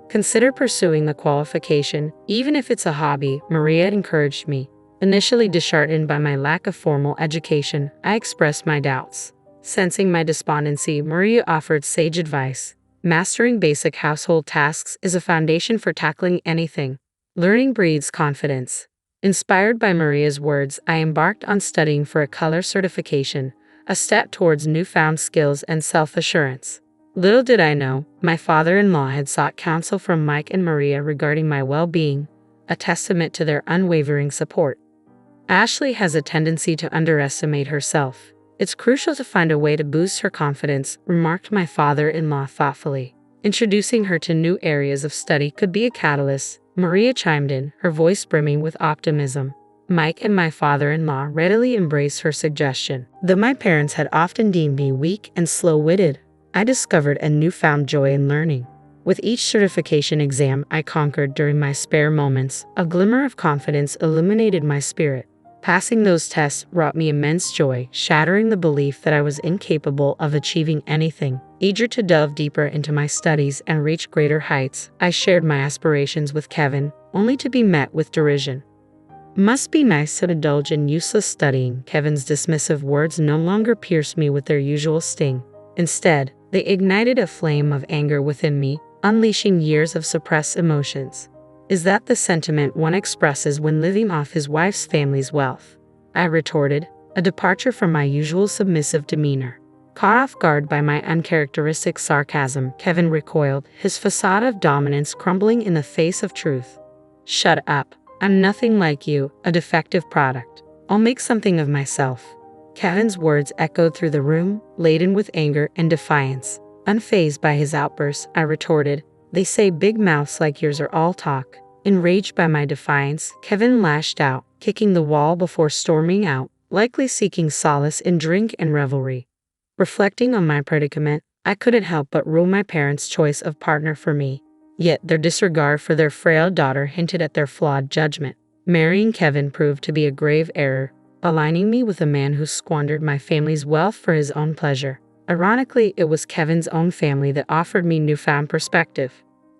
Consider pursuing the qualification, even if it's a hobby, Maria encouraged me. Initially disheartened by my lack of formal education, I expressed my doubts. Sensing my despondency, Maria offered sage advice. Mastering basic household tasks is a foundation for tackling anything. Learning breeds confidence. Inspired by Maria's words, I embarked on studying for a color certification, a step towards newfound skills and self-assurance. Little did I know, my father-in-law had sought counsel from Mike and Maria regarding my well-being, a testament to their unwavering support. Ashley has a tendency to underestimate herself. It's crucial to find a way to boost her confidence, remarked my father-in-law thoughtfully. Introducing her to new areas of study could be a catalyst, Maria chimed in, her voice brimming with optimism. Mike and my father-in-law readily embraced her suggestion. Though my parents had often deemed me weak and slow-witted, I discovered a newfound joy in learning. With each certification exam I conquered during my spare moments, a glimmer of confidence illuminated my spirit. Passing those tests brought me immense joy, shattering the belief that I was incapable of achieving anything. Eager to delve deeper into my studies and reach greater heights, I shared my aspirations with Kevin, only to be met with derision. Must be nice to indulge in useless studying. Kevin's dismissive words no longer pierced me with their usual sting. Instead, they ignited a flame of anger within me, unleashing years of suppressed emotions. Is that the sentiment one expresses when living off his wife's family's wealth? I retorted, a departure from my usual submissive demeanor. Caught off guard by my uncharacteristic sarcasm, Kevin recoiled, his facade of dominance crumbling in the face of truth. Shut up. I'm nothing like you, a defective product. I'll make something of myself. Kevin's words echoed through the room, laden with anger and defiance. Unfazed by his outburst, I retorted, they say big mouths like yours are all talk. Enraged by my defiance, Kevin lashed out, kicking the wall before storming out, likely seeking solace in drink and revelry. Reflecting on my predicament, I couldn't help but rule my parents' choice of partner for me. Yet their disregard for their frail daughter hinted at their flawed judgment. Marrying Kevin proved to be a grave error. aligning me with a man who squandered my family's wealth for his own pleasure. Ironically, it was Kevin's own family that offered me newfound perspective.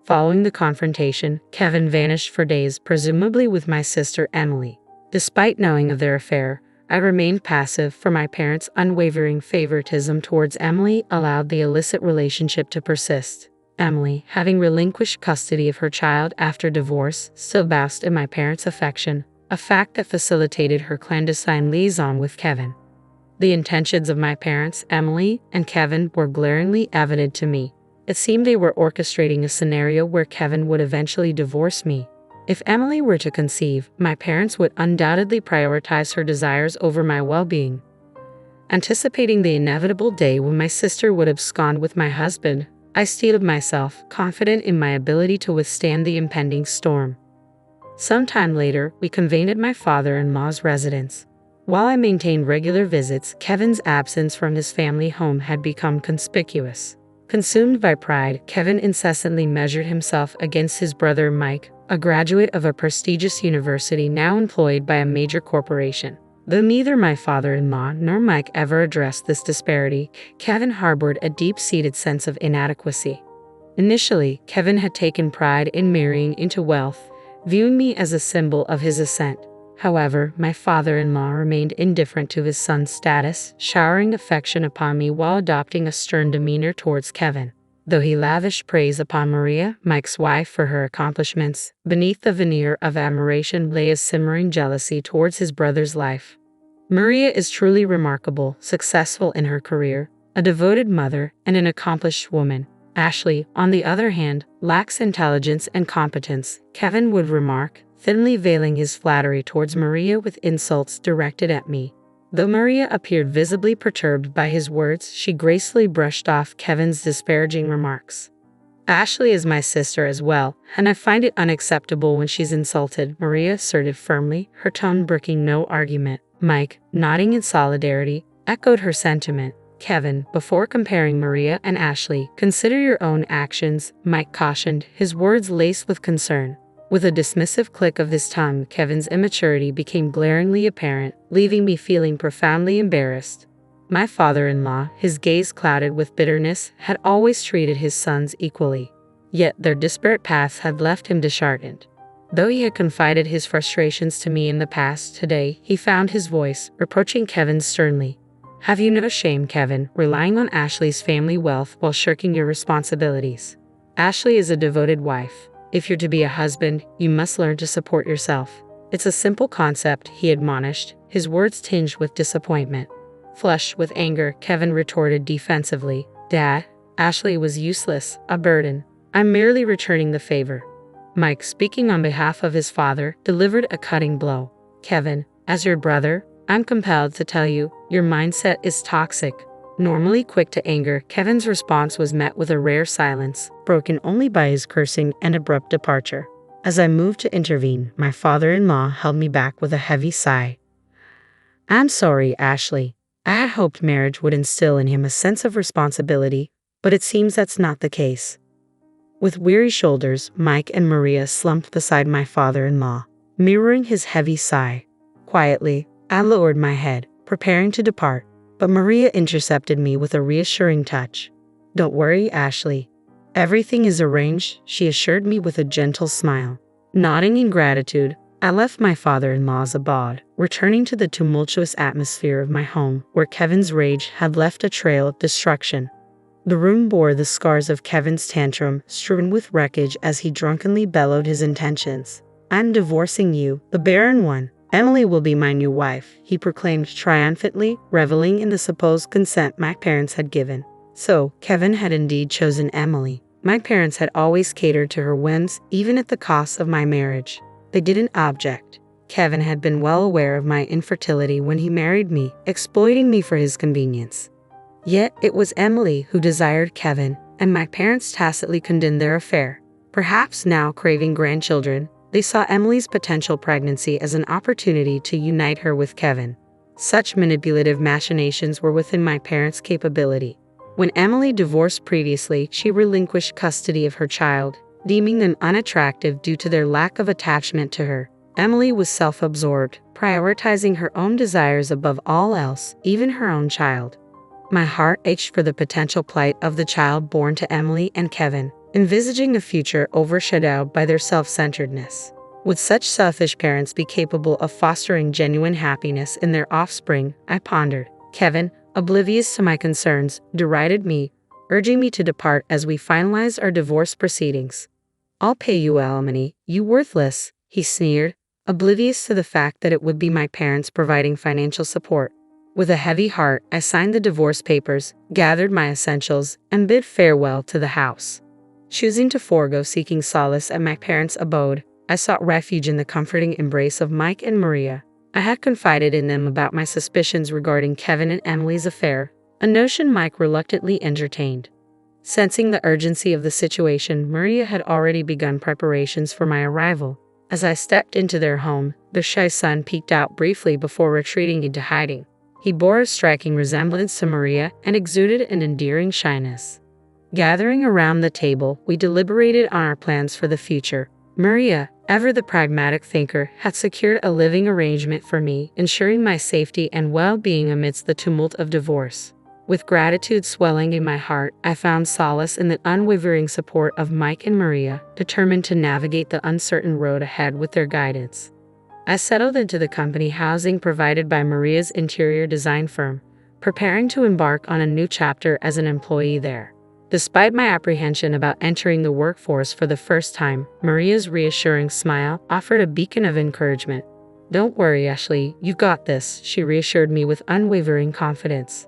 Following the confrontation, Kevin vanished for days, presumably with my sister Emily. Despite knowing of their affair, I remained passive, for my parents' unwavering favoritism towards Emily allowed the illicit relationship to persist. Emily, having relinquished custody of her child after divorce, still basked in my parents' affection, a fact that facilitated her clandestine liaison with Kevin. The intentions of my parents, Emily and Kevin, were glaringly evident to me. It seemed they were orchestrating a scenario where Kevin would eventually divorce me. If Emily were to conceive, my parents would undoubtedly prioritize her desires over my well-being. Anticipating the inevitable day when my sister would abscond with my husband, I steeled myself, confident in my ability to withstand the impending storm. Sometime later, we convened at my father-in-law's residence. While I maintained regular visits, Kevin's absence from his family home had become conspicuous. Consumed by pride, Kevin incessantly measured himself against his brother Mike, a graduate of a prestigious university now employed by a major corporation. Though neither my father-in-law nor Mike ever addressed this disparity, Kevin harbored a deep-seated sense of inadequacy. Initially, Kevin had taken pride in marrying into wealth, viewing me as a symbol of his ascent. However, my father-in-law remained indifferent to his son's status, showering affection upon me while adopting a stern demeanor towards Kevin. Though he lavished praise upon Maria, Mike's wife, for her accomplishments, beneath the veneer of admiration lay a simmering jealousy towards his brother's life. Maria is truly remarkable, successful in her career, a devoted mother, and an accomplished woman. Ashley, on the other hand, lacks intelligence and competence, Kevin would remark, thinly veiling his flattery towards Maria with insults directed at me. Though Maria appeared visibly perturbed by his words, she gracefully brushed off Kevin's disparaging remarks. Ashley is my sister as well, and I find it unacceptable when she's insulted, Maria asserted firmly, her tone brooking no argument. Mike, nodding in solidarity, echoed her sentiment. Kevin, before comparing Maria and Ashley, consider your own actions, Mike cautioned, his words laced with concern. With a dismissive click of his tongue, Kevin's immaturity became glaringly apparent, leaving me feeling profoundly embarrassed. My father-in-law, his gaze clouded with bitterness, had always treated his sons equally. Yet their disparate paths had left him disheartened. Though he had confided his frustrations to me in the past, today he found his voice, reproaching Kevin sternly. Have you no shame, Kevin, relying on Ashley's family wealth while shirking your responsibilities? Ashley is a devoted wife. If you're to be a husband, you must learn to support yourself. It's a simple concept, he admonished, his words tinged with disappointment. Flushed with anger, Kevin retorted defensively, Dad, Ashley was useless, a burden. I'm merely returning the favor. Mike, speaking on behalf of his father, delivered a cutting blow. Kevin, as your brother, I'm compelled to tell you, your mindset is toxic. Normally quick to anger, Kevin's response was met with a rare silence, broken only by his cursing and abrupt departure. As I moved to intervene, my father-in-law held me back with a heavy sigh. I'm sorry, Ashley. I had hoped marriage would instill in him a sense of responsibility, but it seems that's not the case. With weary shoulders, Mike and Maria slumped beside my father-in-law, mirroring his heavy sigh. Quietly, I lowered my head, preparing to depart. But Maria intercepted me with a reassuring touch. Don't worry, Ashley. Everything is arranged, she assured me with a gentle smile. Nodding in gratitude, I left my father-in-law's abode, returning to the tumultuous atmosphere of my home, where Kevin's rage had left a trail of destruction. The room bore the scars of Kevin's tantrum, strewn with wreckage as he drunkenly bellowed his intentions. I'm divorcing you, the barren one. Emily will be my new wife, he proclaimed triumphantly, reveling in the supposed consent my parents had given. So, Kevin had indeed chosen Emily. My parents had always catered to her whims, even at the cost of my marriage. They didn't object. Kevin had been well aware of my infertility when he married me, exploiting me for his convenience. Yet, it was Emily who desired Kevin, and my parents tacitly condoned their affair. Perhaps now craving grandchildren, they saw Emily's potential pregnancy as an opportunity to unite her with Kevin. Such manipulative machinations were within my parents' capability. When Emily divorced previously, she relinquished custody of her child, deeming them unattractive due to their lack of attachment to her. Emily was self-absorbed, prioritizing her own desires above all else, even her own child. My heart ached for the potential plight of the child born to Emily and Kevin, envisaging a future overshadowed by their self-centeredness. Would such selfish parents be capable of fostering genuine happiness in their offspring? I pondered. Kevin, oblivious to my concerns, derided me, urging me to depart as we finalized our divorce proceedings. "I'll pay you alimony, you worthless," he sneered, oblivious to the fact that it would be my parents providing financial support. With a heavy heart, I signed the divorce papers, gathered my essentials, and bid farewell to the house. Choosing to forego seeking solace at my parents' abode, I sought refuge in the comforting embrace of Mike and Maria. I had confided in them about my suspicions regarding Kevin and Emily's affair, a notion Mike reluctantly entertained. Sensing the urgency of the situation, Maria had already begun preparations for my arrival. As I stepped into their home, their shy son peeked out briefly before retreating into hiding. He bore a striking resemblance to Maria and exuded an endearing shyness. Gathering around the table, we deliberated on our plans for the future. Maria, ever the pragmatic thinker, had secured a living arrangement for me, ensuring my safety and well-being amidst the tumult of divorce. With gratitude swelling in my heart, I found solace in the unwavering support of Mike and Maria, determined to navigate the uncertain road ahead with their guidance. I settled into the company housing provided by Maria's interior design firm, preparing to embark on a new chapter as an employee there. Despite my apprehension about entering the workforce for the first time, Maria's reassuring smile offered a beacon of encouragement. "Don't worry, Ashley, you got this," she reassured me with unwavering confidence.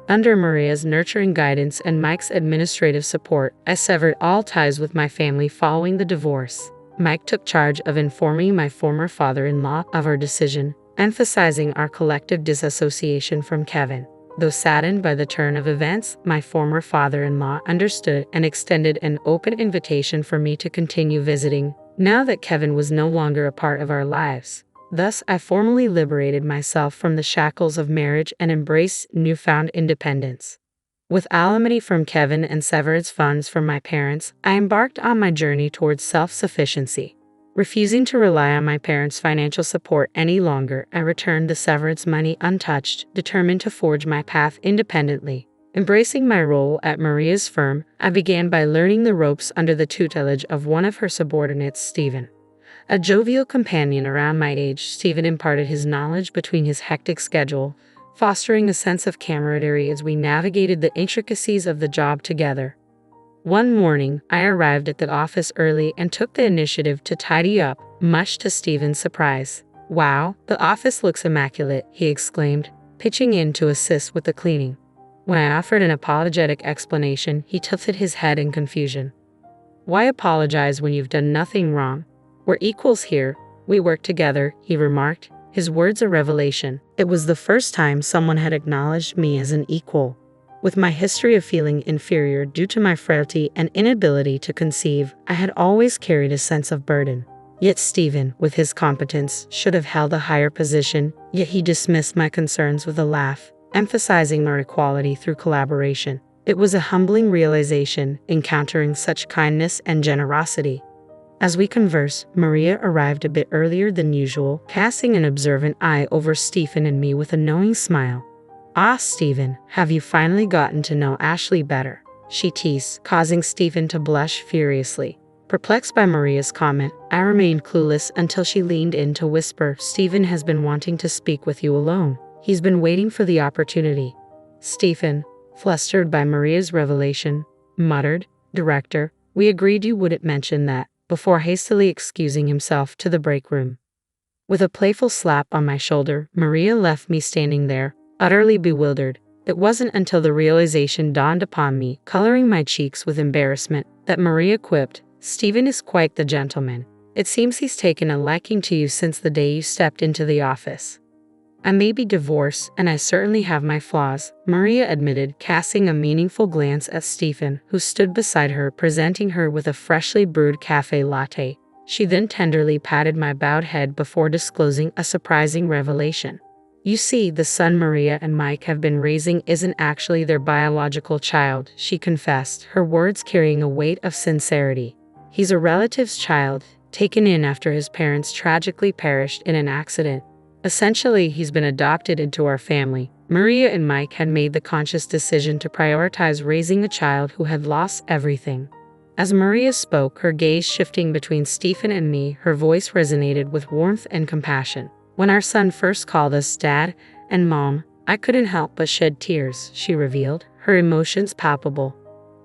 Under Maria's nurturing guidance and Mike's administrative support, I severed all ties with my family following the divorce. Mike took charge of informing my former father-in-law of our decision, emphasizing our collective disassociation from Kevin. Though saddened by the turn of events, my former father-in-law understood and extended an open invitation for me to continue visiting, now that Kevin was no longer a part of our lives. Thus, I formally liberated myself from the shackles of marriage and embraced newfound independence. With alimony from Kevin and severance funds from my parents, I embarked on my journey towards self-sufficiency. Refusing to rely on my parents' financial support any longer, I returned the severance money untouched, determined to forge my path independently. Embracing my role at Maria's firm, I began by learning the ropes under the tutelage of one of her subordinates, Stephen. A jovial companion around my age, Stephen imparted his knowledge between his hectic schedule, fostering a sense of camaraderie as we navigated the intricacies of the job together. One morning, I arrived at the office early and took the initiative to tidy up, much to Stephen's surprise. "Wow, the office looks immaculate," he exclaimed, pitching in to assist with the cleaning. When I offered an apologetic explanation, he tilted his head in confusion. "Why apologize when you've done nothing wrong? We're equals here. We work together," he remarked, his words a revelation. It was the first time someone had acknowledged me as an equal. With my history of feeling inferior due to my frailty and inability to conceive, I had always carried a sense of burden. Yet Stephen, with his competence, should have held a higher position, yet he dismissed my concerns with a laugh, emphasizing our equality through collaboration. It was a humbling realization, encountering such kindness and generosity. As we conversed, Maria arrived a bit earlier than usual, casting an observant eye over Stephen and me with a knowing smile. "Ah, Stephen, have you finally gotten to know Ashley better?" she teased, causing Stephen to blush furiously. Perplexed by Maria's comment, I remained clueless until she leaned in to whisper, "Stephen has been wanting to speak with you alone. He's been waiting for the opportunity." Stephen, flustered by Maria's revelation, muttered, "Director, we agreed you wouldn't mention that," before hastily excusing himself to the break room. With a playful slap on my shoulder, Maria left me standing there, utterly bewildered. It wasn't until the realization dawned upon me, coloring my cheeks with embarrassment, that Maria quipped, "Stephen is quite the gentleman. It seems he's taken a liking to you since the day you stepped into the office." "I may be divorced, and I certainly have my flaws," Maria admitted, casting a meaningful glance at Stephen, who stood beside her, presenting her with a freshly brewed cafe latte. She then tenderly patted my bowed head before disclosing a surprising revelation. "You see, the son Maria and Mike have been raising isn't actually their biological child," she confessed, her words carrying a weight of sincerity. "He's a relative's child, taken in after his parents tragically perished in an accident. Essentially, he's been adopted into our family. Maria and Mike had made the conscious decision to prioritize raising a child who had lost everything. As Maria spoke, her gaze shifting between Stephen and me, her voice resonated with warmth and compassion. When our son first called us Dad and Mom, I couldn't help but shed tears, she revealed, her emotions palpable.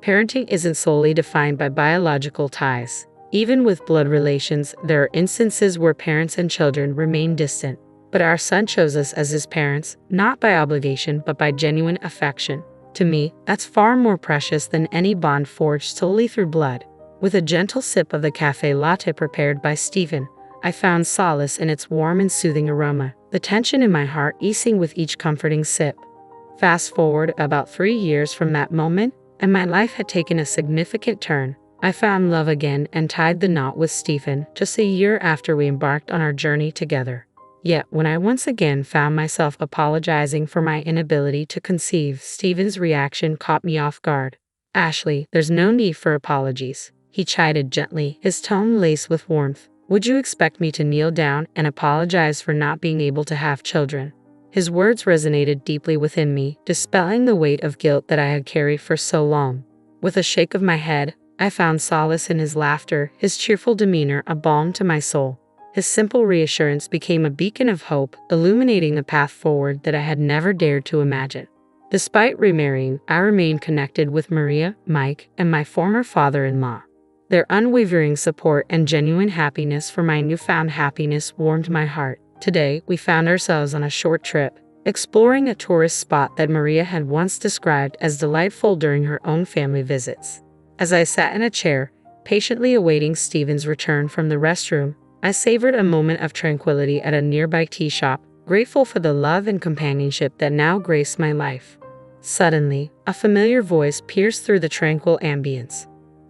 Parenting isn't solely defined by biological ties. Even with blood relations, there are instances where parents and children remain distant. But our son chose us as his parents, not by obligation but by genuine affection. To me, that's far more precious than any bond forged solely through blood. With a gentle sip of the cafe latte prepared by Stephen, I found solace in its warm and soothing aroma, the tension in my heart easing with each comforting sip. Fast forward about 3 years from that moment, and my life had taken a significant turn. I found love again and tied the knot with Stephen just a year after we embarked on our journey together. Yet, when I once again found myself apologizing for my inability to conceive, Stephen's reaction caught me off guard. "Ashley, there's no need for apologies," he chided gently, his tone laced with warmth. "Would you expect me to kneel down and apologize for not being able to have children?" His words resonated deeply within me, dispelling the weight of guilt that I had carried for so long. With a shake of my head, I found solace in his laughter, his cheerful demeanor a balm to my soul. His simple reassurance became a beacon of hope, illuminating the path forward that I had never dared to imagine. Despite remarrying, I remained connected with Maria, Mike, and my former father-in-law. Their unwavering support and genuine happiness for my newfound happiness warmed my heart. Today, we found ourselves on a short trip, exploring a tourist spot that Maria had once described as delightful during her own family visits. As I sat in a chair, patiently awaiting Stephen's return from the restroom, I savored a moment of tranquility at a nearby tea shop, grateful for the love and companionship that now graced my life. Suddenly, a familiar voice pierced through the tranquil ambience.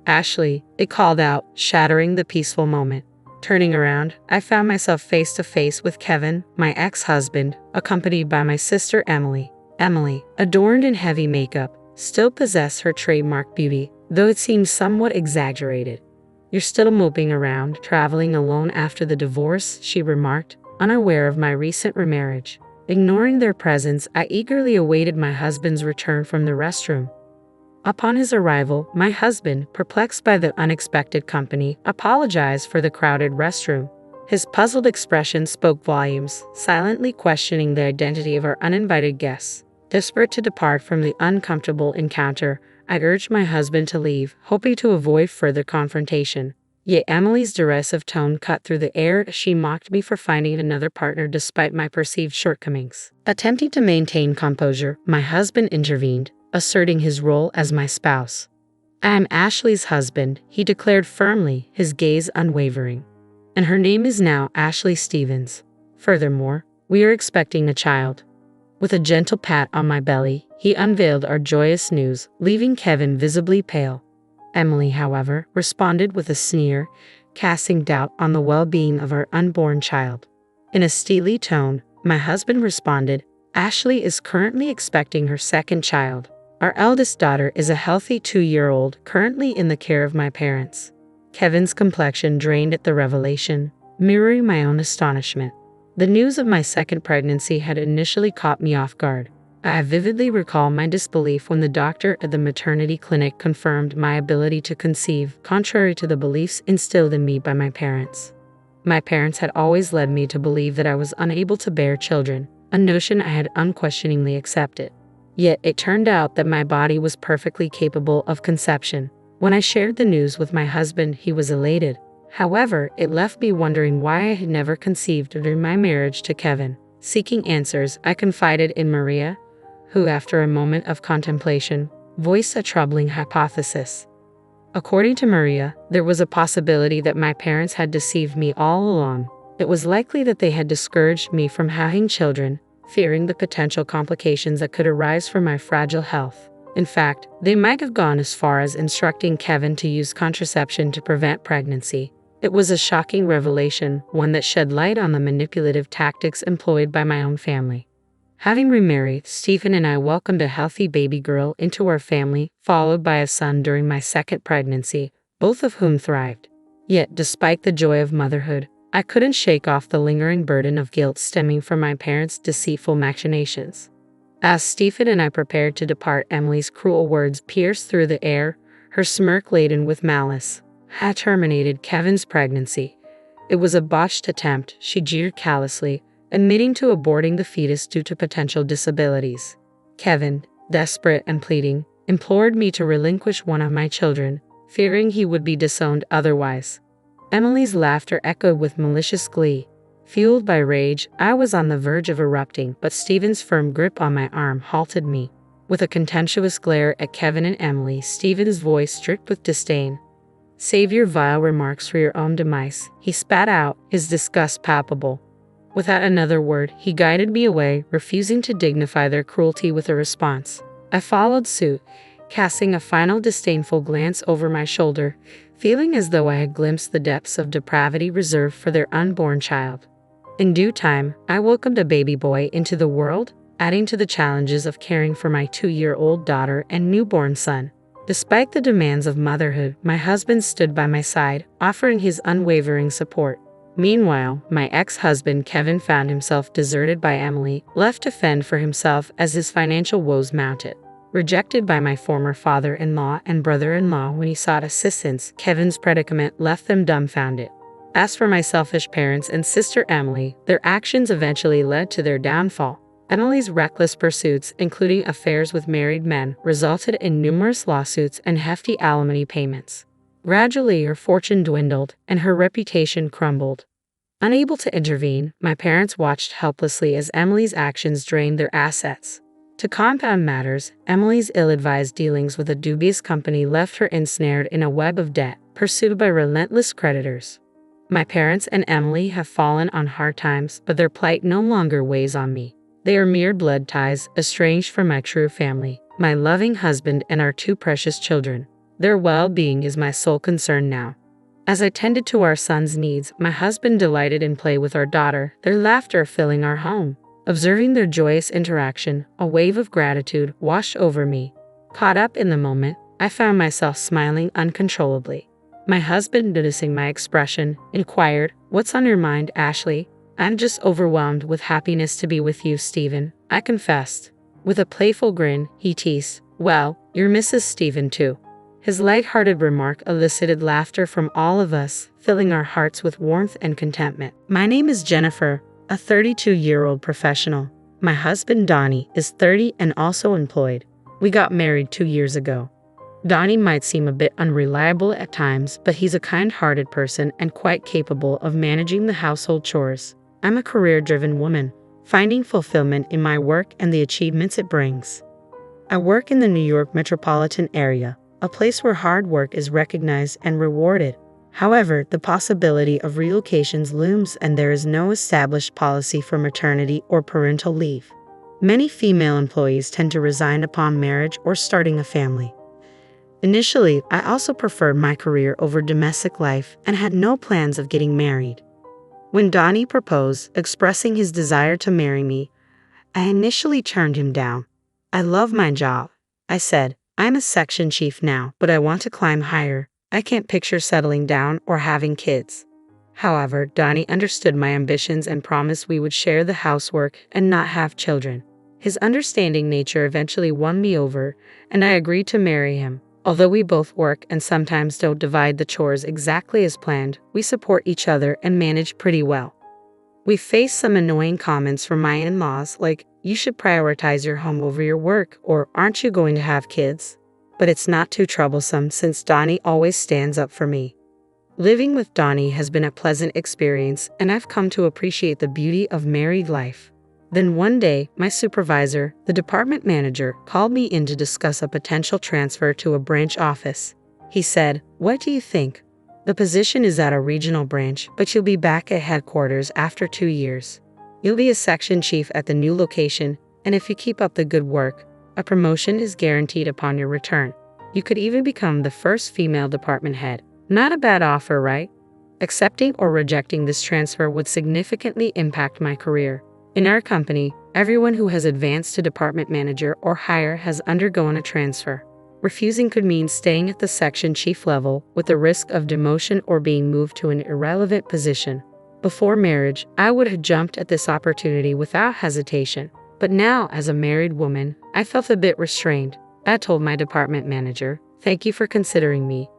"Ashley," it called out, shattering the peaceful moment. Turning around, I found myself face to face with Kevin, my ex-husband, accompanied by my sister Emily. Emily, adorned in heavy makeup, still possessed her trademark beauty, though it seemed somewhat exaggerated. "You're still moping around, traveling alone after the divorce," she remarked, unaware of my recent remarriage. Ignoring their presence, I eagerly awaited my husband's return from the restroom. Upon his arrival, my husband, perplexed by the unexpected company, apologized for the crowded restroom. His puzzled expression spoke volumes, silently questioning the identity of our uninvited guests. Desperate to depart from the uncomfortable encounter, I urged my husband to leave, hoping to avoid further confrontation. Yet Emily's derisive tone cut through the air as she mocked me for finding another partner despite my perceived shortcomings. Attempting to maintain composure, my husband intervened, asserting his role as my spouse. "I am Ashley's husband," he declared firmly, his gaze unwavering. "And her name is now Ashley Stevens. Furthermore, we are expecting a child." With a gentle pat on my belly, he unveiled our joyous news, leaving Kevin visibly pale. Emily, however, responded with a sneer, casting doubt on the well-being of our unborn child. In a steely tone, my husband responded, "Ashley is currently expecting her second child. Our eldest daughter is a healthy 2-year-old currently in the care of my parents." Kevin's complexion drained at the revelation, mirroring my own astonishment. The news of my second pregnancy had initially caught me off guard. I vividly recall my disbelief when the doctor at the maternity clinic confirmed my ability to conceive, contrary to the beliefs instilled in me by my parents. My parents had always led me to believe that I was unable to bear children, a notion I had unquestioningly accepted. Yet it turned out that my body was perfectly capable of conception. When I shared the news with my husband, he was elated. However, it left me wondering why I had never conceived during my marriage to Kevin. Seeking answers, I confided in Maria, who, after a moment of contemplation, voiced a troubling hypothesis. According to Maria, there was a possibility that my parents had deceived me all along. It was likely that they had discouraged me from having children, fearing the potential complications that could arise from my fragile health. In fact, they might have gone as far as instructing Kevin to use contraception to prevent pregnancy. It was a shocking revelation, one that shed light on the manipulative tactics employed by my own family. Having remarried, Stephen and I welcomed a healthy baby girl into our family, followed by a son during my second pregnancy, both of whom thrived. Yet, despite the joy of motherhood, I couldn't shake off the lingering burden of guilt stemming from my parents' deceitful machinations. As Stephen and I prepared to depart, Emily's cruel words pierced through the air, her smirk laden with malice. Had terminated Kevin's pregnancy. It was a botched attempt, she jeered callously, admitting to aborting the fetus due to potential disabilities. Kevin, desperate and pleading, implored me to relinquish one of my children, fearing he would be disowned otherwise. Emily's laughter echoed with malicious glee. Fueled by rage, I was on the verge of erupting, but Stephen's firm grip on my arm halted me. With a contemptuous glare at Kevin and Emily, Stephen's voice dripped with disdain. "Save your vile remarks for your own demise," he spat out, his disgust palpable. Without another word, he guided me away, refusing to dignify their cruelty with a response. I followed suit, casting a final disdainful glance over my shoulder, feeling as though I had glimpsed the depths of depravity reserved for their unborn child. In due time, I welcomed a baby boy into the world, adding to the challenges of caring for my 2-year-old daughter and newborn son. Despite the demands of motherhood, my husband stood by my side, offering his unwavering support. Meanwhile, my ex-husband Kevin found himself deserted by Emily, left to fend for himself as his financial woes mounted. Rejected by my former father-in-law and brother-in-law when he sought assistance, Kevin's predicament left them dumbfounded. As for my selfish parents and sister Emily, their actions eventually led to their downfall. Emily's reckless pursuits, including affairs with married men, resulted in numerous lawsuits and hefty alimony payments. Gradually, her fortune dwindled, and her reputation crumbled. Unable to intervene, my parents watched helplessly as Emily's actions drained their assets. To compound matters, Emily's ill-advised dealings with a dubious company left her ensnared in a web of debt, pursued by relentless creditors. My parents and Emily have fallen on hard times, but their plight no longer weighs on me. They are mere blood ties, estranged from my true family, my loving husband and our 2 precious children. Their well-being is my sole concern now. As I tended to our son's needs, my husband delighted in play with our daughter, their laughter filling our home. Observing their joyous interaction, a wave of gratitude washed over me. Caught up in the moment, I found myself smiling uncontrollably. My husband, noticing my expression, inquired, "What's on your mind, Ashley?" "I'm just overwhelmed with happiness to be with you, Stephen," I confessed. With a playful grin, he teased, "Well, you're Mrs. Stephen too." His light-hearted remark elicited laughter from all of us, filling our hearts with warmth and contentment. My name is Jennifer, a 32-year-old professional. My husband, Donnie, is 30 and also employed. We got married 2 years ago. Donnie might seem a bit unreliable at times, but he's a kind-hearted person and quite capable of managing the household chores. I'm a career-driven woman, finding fulfillment in my work and the achievements it brings. I work in the New York metropolitan area, a place where hard work is recognized and rewarded. However, the possibility of relocations looms and there is no established policy for maternity or parental leave. Many female employees tend to resign upon marriage or starting a family. Initially, I also preferred my career over domestic life and had no plans of getting married. When Donnie proposed, expressing his desire to marry me, I initially turned him down. "I love my job," I said. "I'm a section chief now, but I want to climb higher. I can't picture settling down or having kids." However, Donnie understood my ambitions and promised we would share the housework and not have children. His understanding nature eventually won me over, and I agreed to marry him. Although we both work and sometimes don't divide the chores exactly as planned, we support each other and manage pretty well. We face some annoying comments from my in-laws like, "You should prioritize your home over your work," or "Aren't you going to have kids?" But it's not too troublesome since Donnie always stands up for me. Living with Donnie has been a pleasant experience, and I've come to appreciate the beauty of married life. Then one day, my supervisor, the department manager, called me in to discuss a potential transfer to a branch office. He said, "What do you think? The position is at a regional branch, but you'll be back at headquarters after 2 years. You'll be a section chief at the new location, and if you keep up the good work, a promotion is guaranteed upon your return. You could even become the first female department head. Not a bad offer, right?" Accepting or rejecting this transfer would significantly impact my career. In our company, everyone who has advanced to department manager or higher has undergone a transfer. Refusing could mean staying at the section chief level with the risk of demotion or being moved to an irrelevant position. Before marriage, I would have jumped at this opportunity without hesitation. But now, as a married woman, I felt a bit restrained. I told my department manager, "Thank you for considering me.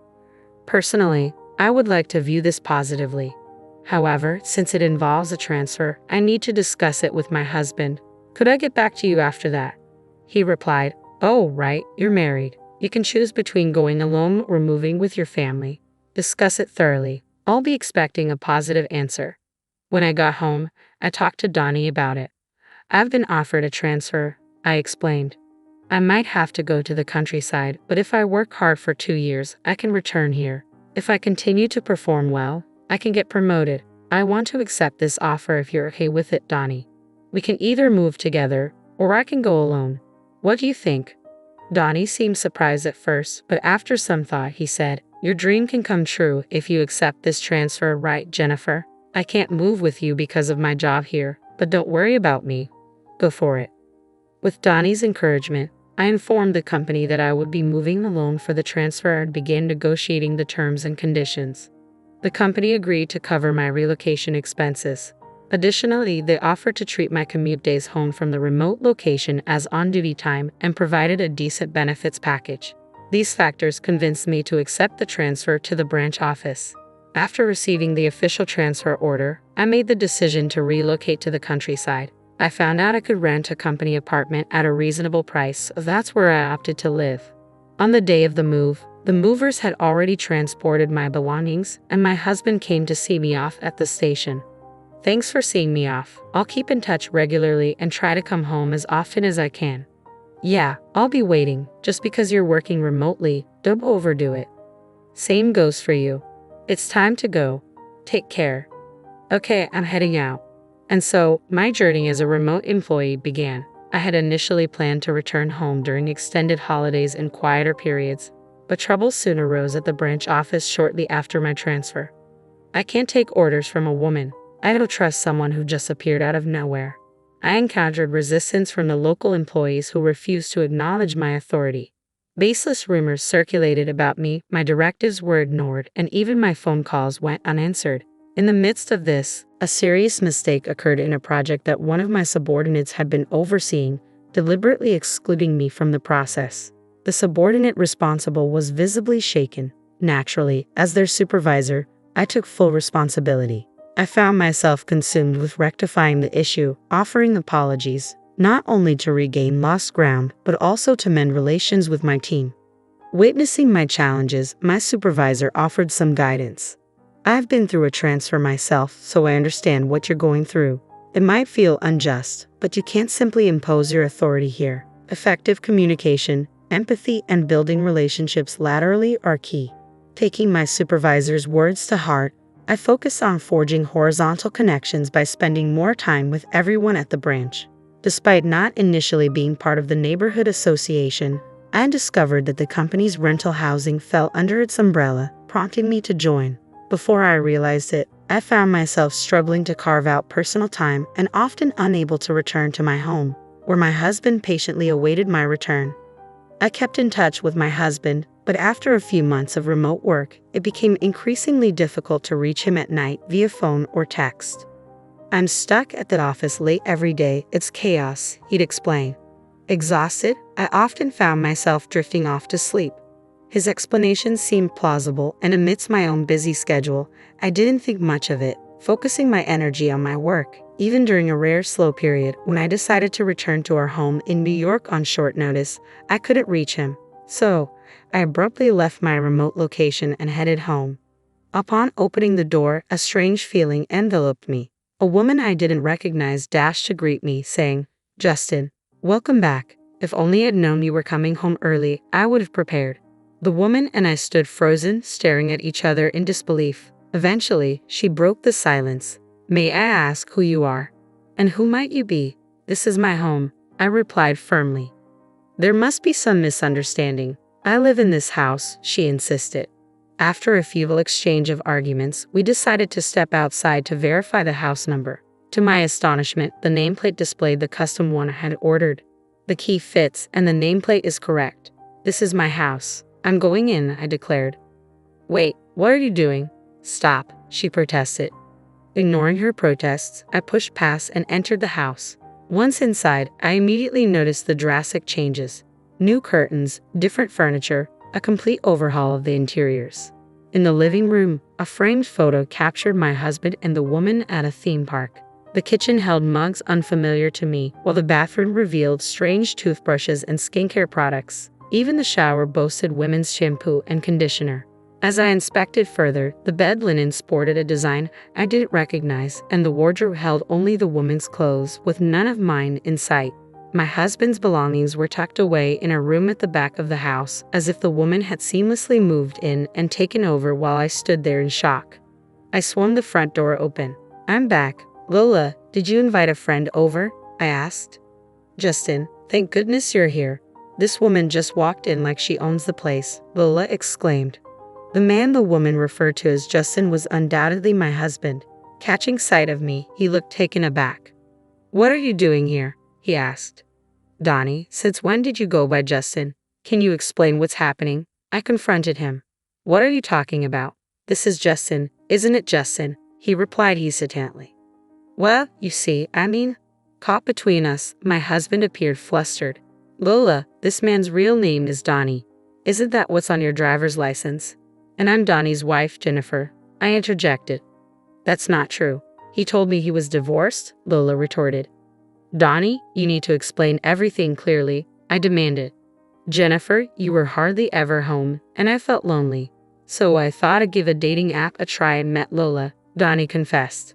Personally, I would like to view this positively. However, since it involves a transfer, I need to discuss it with my husband. Could I get back to you after that?" He replied, "Oh, right, you're married. You can choose between going alone or moving with your family. Discuss it thoroughly. I'll be expecting a positive answer." When I got home, I talked to Donnie about it. "I've been offered a transfer," I explained. "I might have to go to the countryside, but if I work hard for 2 years, I can return here. If I continue to perform well, I can get promoted. I want to accept this offer if you're okay with it, Donnie. We can either move together, or I can go alone. What do you think?" Donnie seemed surprised at first, but after some thought, he said, "Your dream can come true if you accept this transfer, right, Jennifer? I can't move with you because of my job here, but don't worry about me. Go for it." With Donnie's encouragement, I informed the company that I would be moving alone for the transfer and began negotiating the terms and conditions. The company agreed to cover my relocation expenses. Additionally, they offered to treat my commute days home from the remote location as on-duty time and provided a decent benefits package. These factors convinced me to accept the transfer to the branch office. After receiving the official transfer order, I made the decision to relocate to the countryside. I found out I could rent a company apartment at a reasonable price, so that's where I opted to live. On the day of the move, the movers had already transported my belongings, and my husband came to see me off at the station. "Thanks for seeing me off. I'll keep in touch regularly and try to come home as often as I can." "Yeah, I'll be waiting. Just because you're working remotely, don't overdo it." "Same goes for you. It's time to go. Take care." "Okay, I'm heading out." And so, my journey as a remote employee began. I had initially planned to return home during extended holidays and quieter periods, but trouble soon arose at the branch office shortly after my transfer. I can't take orders from a woman. I don't trust someone who just appeared out of nowhere. I encountered resistance from the local employees who refused to acknowledge my authority. Baseless rumors circulated about me, my directives were ignored, and even my phone calls went unanswered. In the midst of this, a serious mistake occurred in a project that one of my subordinates had been overseeing, deliberately excluding me from the process. The subordinate responsible was visibly shaken. Naturally, as their supervisor, I took full responsibility. I found myself consumed with rectifying the issue, offering apologies, not only to regain lost ground, but also to mend relations with my team. Witnessing my challenges, my supervisor offered some guidance. "I've been through a transfer myself, so I understand what you're going through. It might feel unjust, but you can't simply impose your authority here. Effective communication, empathy, and building relationships laterally are key." Taking my supervisor's words to heart, I focused on forging horizontal connections by spending more time with everyone at the branch. Despite not initially being part of the neighborhood association, I discovered that the company's rental housing fell under its umbrella, prompting me to join. Before I realized it, I found myself struggling to carve out personal time and often unable to return to my home, where my husband patiently awaited my return. I kept in touch with my husband, but after a few months of remote work, it became increasingly difficult to reach him at night via phone or text. "I'm stuck at the office late every day. It's chaos," he'd explain. Exhausted, I often found myself drifting off to sleep. His explanations seemed plausible, and amidst my own busy schedule, I didn't think much of it, focusing my energy on my work. Even during a rare slow period, when I decided to return to our home in New York on short notice, I couldn't reach him. So, I abruptly left my remote location and headed home. Upon opening the door, a strange feeling enveloped me. A woman I didn't recognize dashed to greet me, saying, "Justin, welcome back. If only I'd known you were coming home early, I would have prepared." The woman and I stood frozen, staring at each other in disbelief. Eventually, she broke the silence. "May I ask who you are? And who might you be?" "This is my home," I replied firmly. "There must be some misunderstanding. I live in this house," she insisted. After a feeble exchange of arguments, we decided to step outside to verify the house number. To my astonishment, the nameplate displayed the custom one I had ordered. The key fits, and the nameplate is correct. This is my house. I'm going in, I declared. Wait, what are you doing? Stop, she protested. Ignoring her protests, I pushed past and entered the house. Once inside, I immediately noticed the drastic changes. New curtains, different furniture, a complete overhaul of the interiors. In the living room, a framed photo captured my husband and the woman at a theme park. The kitchen held mugs unfamiliar to me, while the bathroom revealed strange toothbrushes and skincare products. Even the shower boasted women's shampoo and conditioner. As I inspected further, the bed linen sported a design I didn't recognize, and the wardrobe held only the woman's clothes, with none of mine in sight. My husband's belongings were tucked away in a room at the back of the house, as if the woman had seamlessly moved in and taken over while I stood there in shock. I swung the front door open. I'm back. Lola, did you invite a friend over? I asked. Justin, thank goodness you're here. This woman just walked in like she owns the place, Lola exclaimed. The man the woman referred to as Justin was undoubtedly my husband. Catching sight of me, he looked taken aback. What are you doing here? He asked. Donnie, since when did you go by Justin? Can you explain what's happening? I confronted him. What are you talking about? This is Justin, isn't it Justin? He replied hesitantly. Well, you see, caught between us, my husband appeared flustered. Lola, this man's real name is Donnie. Isn't that what's on your driver's license? And I'm Donnie's wife, Jennifer. I interjected. That's not true. He told me he was divorced, Lola retorted. Donnie, you need to explain everything clearly, I demanded. Jennifer, you were hardly ever home, and I felt lonely. So I thought I'd give a dating app a try and met Lola, Donnie confessed.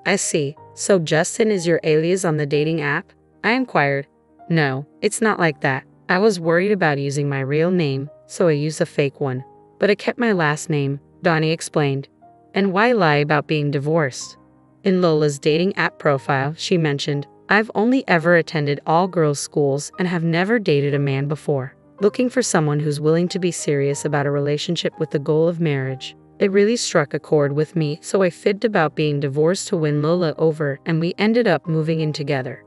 I see. So Justin is your alias on the dating app? I inquired. No, it's not like that. I was worried about using my real name, so I used a fake one. But I kept my last name, Donnie explained. And why lie about being divorced? In Lola's dating app profile, she mentioned, I've only ever attended all-girls schools and have never dated a man before. Looking for someone who's willing to be serious about a relationship with the goal of marriage. It really struck a chord with me, so I fibbed about being divorced to win Lola over, and we ended up moving in together.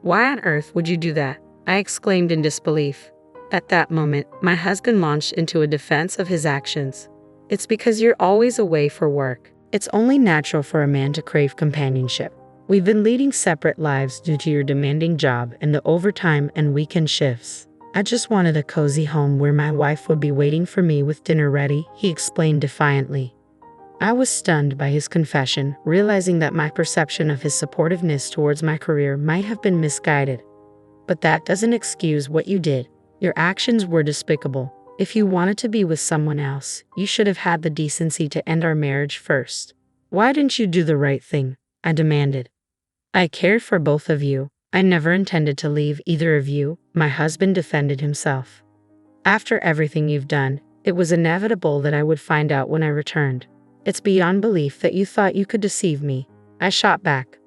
Why on earth would you do that? I exclaimed in disbelief. At that moment, my husband launched into a defense of his actions. It's because you're always away for work. It's only natural for a man to crave companionship. We've been leading separate lives due to your demanding job and the overtime and weekend shifts. I just wanted a cozy home where my wife would be waiting for me with dinner ready, he explained defiantly. I was stunned by his confession, realizing that my perception of his supportiveness towards my career might have been misguided. But that doesn't excuse what you did. Your actions were despicable. If you wanted to be with someone else, you should have had the decency to end our marriage first. Why didn't you do the right thing? I demanded. I cared for both of you. I never intended to leave either of you, my husband defended himself. After everything you've done, it was inevitable that I would find out when I returned. It's beyond belief that you thought you could deceive me. I shot back.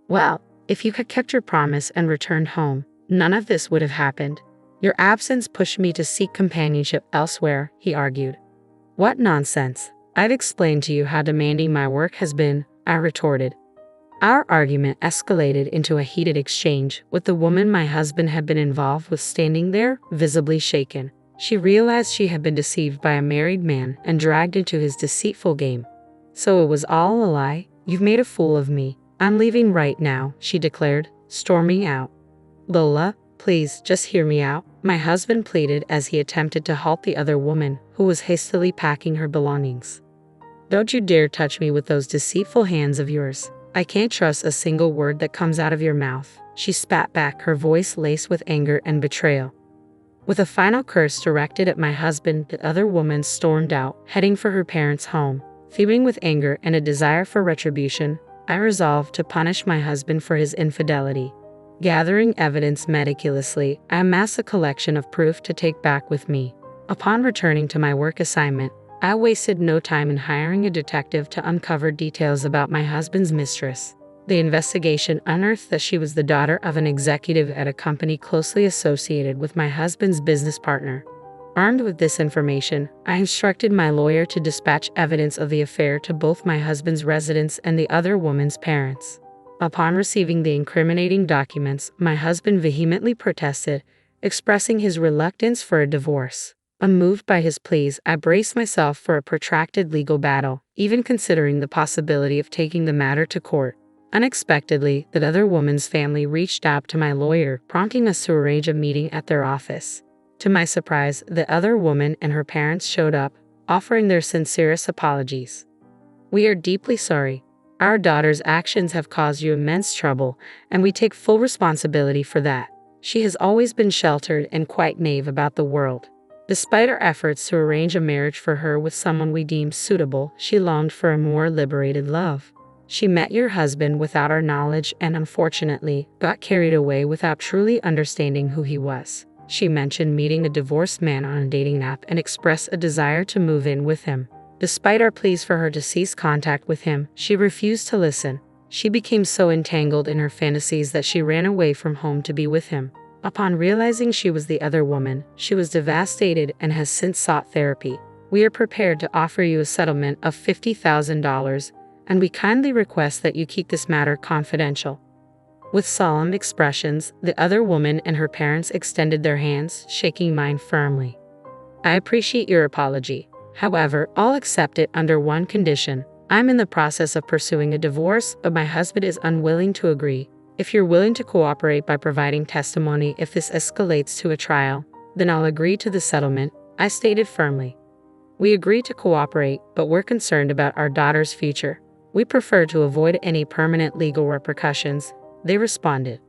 Well, if you had kept your promise and returned home, none of this would have happened. Your absence pushed me to seek companionship elsewhere, he argued. What nonsense. I've explained to you how demanding my work has been, I retorted. Our argument escalated into a heated exchange, with the woman my husband had been involved with standing there, visibly shaken. She realized she had been deceived by a married man and dragged into his deceitful game. So it was all a lie? You've made a fool of me. I'm leaving right now, she declared, storming out. Lola, please, just hear me out, my husband pleaded as he attempted to halt the other woman, who was hastily packing her belongings. Don't you dare touch me with those deceitful hands of yours. I can't trust a single word that comes out of your mouth, she spat back, her voice laced with anger and betrayal. With a final curse directed at my husband, the other woman stormed out, heading for her parents' home. Fuming with anger and a desire for retribution, I resolved to punish my husband for his infidelity. Gathering evidence meticulously, I amassed a collection of proof to take back with me. Upon returning to my work assignment, I wasted no time in hiring a detective to uncover details about my husband's mistress. The investigation unearthed that she was the daughter of an executive at a company closely associated with my husband's business partner. Armed with this information, I instructed my lawyer to dispatch evidence of the affair to both my husband's residence and the other woman's parents. Upon receiving the incriminating documents, my husband vehemently protested, expressing his reluctance for a divorce. Unmoved by his pleas, I braced myself for a protracted legal battle, even considering the possibility of taking the matter to court. Unexpectedly, the other woman's family reached out to my lawyer, prompting us to arrange a meeting at their office. To my surprise, the other woman and her parents showed up, offering their sincerest apologies. "We are deeply sorry. Our daughter's actions have caused you immense trouble, and we take full responsibility for that. She has always been sheltered and quite naive about the world. Despite our efforts to arrange a marriage for her with someone we deemed suitable, she longed for a more liberated love. She met your husband without our knowledge and unfortunately got carried away without truly understanding who he was. She mentioned meeting a divorced man on a dating app and expressed a desire to move in with him. Despite our pleas for her to cease contact with him, she refused to listen. She became so entangled in her fantasies that she ran away from home to be with him. Upon realizing she was the other woman, she was devastated and has since sought therapy. We are prepared to offer you a settlement of $50,000, and we kindly request that you keep this matter confidential." With solemn expressions, the other woman and her parents extended their hands, shaking mine firmly. "I appreciate your apology. However, I'll accept it under one condition. I'm in the process of pursuing a divorce, but my husband is unwilling to agree. If you're willing to cooperate by providing testimony if this escalates to a trial, then I'll agree to the settlement," I stated firmly. "We agree to cooperate, but we're concerned about our daughter's future. We prefer to avoid any permanent legal repercussions," they responded.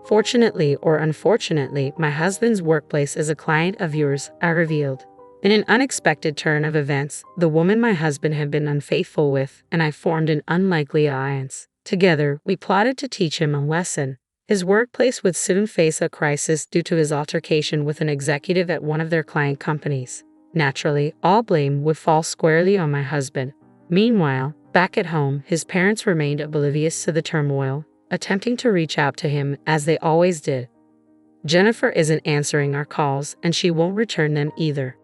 "Fortunately or unfortunately, my husband's workplace is a client of yours," I revealed. In an unexpected turn of events, the woman my husband had been unfaithful with and I formed an unlikely alliance. Together, we plotted to teach him a lesson. His workplace would soon face a crisis due to his altercation with an executive at one of their client companies. Naturally, all blame would fall squarely on my husband. Meanwhile, back at home, his parents remained oblivious to the turmoil, attempting to reach out to him as they always did. "Jennifer isn't answering our calls, and she won't return them either.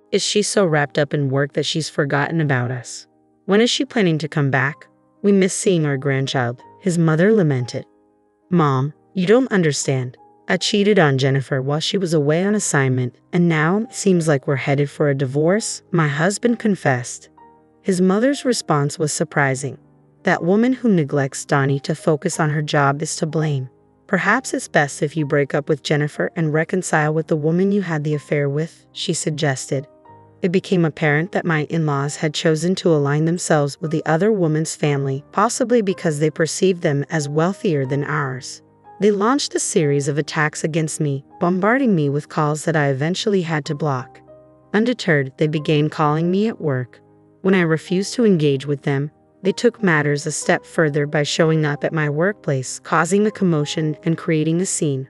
Is she so wrapped up in work that she's forgotten about us? When is she planning to come back? We miss seeing our grandchild," his mother lamented. "Mom, you don't understand. I cheated on Jennifer while she was away on assignment, and now it seems like we're headed for a divorce," my husband confessed. His mother's response was surprising. "That woman who neglects Donnie to focus on her job is to blame. Perhaps it's best if you break up with Jennifer and reconcile with the woman you had the affair with," she suggested. It became apparent that my in-laws had chosen to align themselves with the other woman's family, possibly because they perceived them as wealthier than ours. They launched a series of attacks against me, bombarding me with calls that I eventually had to block. Undeterred, they began calling me at work. When I refused to engage with them, they took matters a step further by showing up at my workplace, causing a commotion and creating a scene.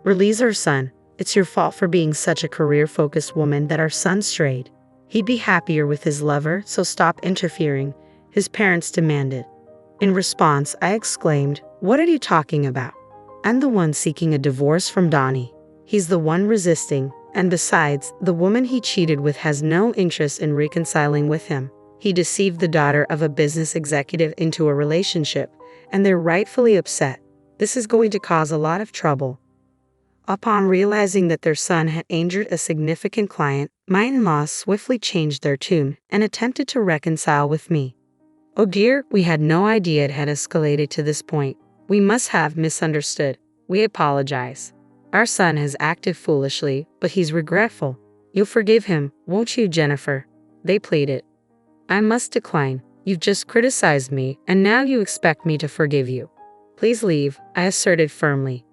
"Release our son. It's your fault for being such a career-focused woman that our son strayed. He'd be happier with his lover, so stop interfering," his parents demanded. In response, I exclaimed, "What are you talking about? I'm the one seeking a divorce from Donnie. He's the one resisting, and besides, the woman he cheated with has no interest in reconciling with him. He deceived the daughter of a business executive into a relationship, and they're rightfully upset. This is going to cause a lot of trouble." Upon realizing that their son had injured a significant client, my in-laws swiftly changed their tune and attempted to reconcile with me. "Oh dear, we had no idea it had escalated to this point. We must have misunderstood. We apologize. Our son has acted foolishly, but he's regretful. You'll forgive him, won't you, Jennifer?" they pleaded. "I must decline. You've just criticized me, and now you expect me to forgive you. Please leave," I asserted firmly.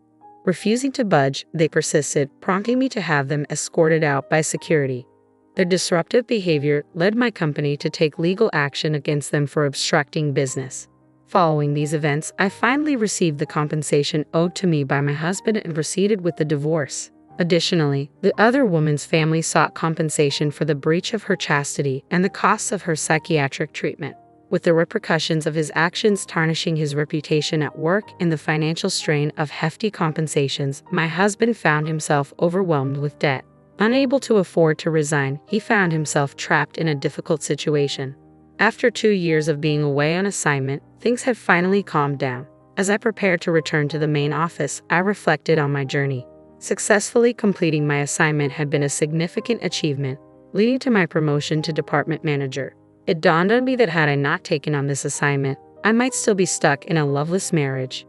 Refusing to budge, they persisted, prompting me to have them escorted out by security. Their disruptive behavior led my company to take legal action against them for obstructing business. Following these events, I finally received the compensation owed to me by my husband and proceeded with the divorce. Additionally, the other woman's family sought compensation for the breach of her chastity and the costs of her psychiatric treatment. With the repercussions of his actions tarnishing his reputation at work and the financial strain of hefty compensations, my husband found himself overwhelmed with debt. Unable to afford to resign, he found himself trapped in a difficult situation. After 2 years of being away on assignment, things had finally calmed down. As I prepared to return to the main office, I reflected on my journey. Successfully completing my assignment had been a significant achievement, leading to my promotion to department manager. It dawned on me that had I not taken on this assignment, I might still be stuck in a loveless marriage.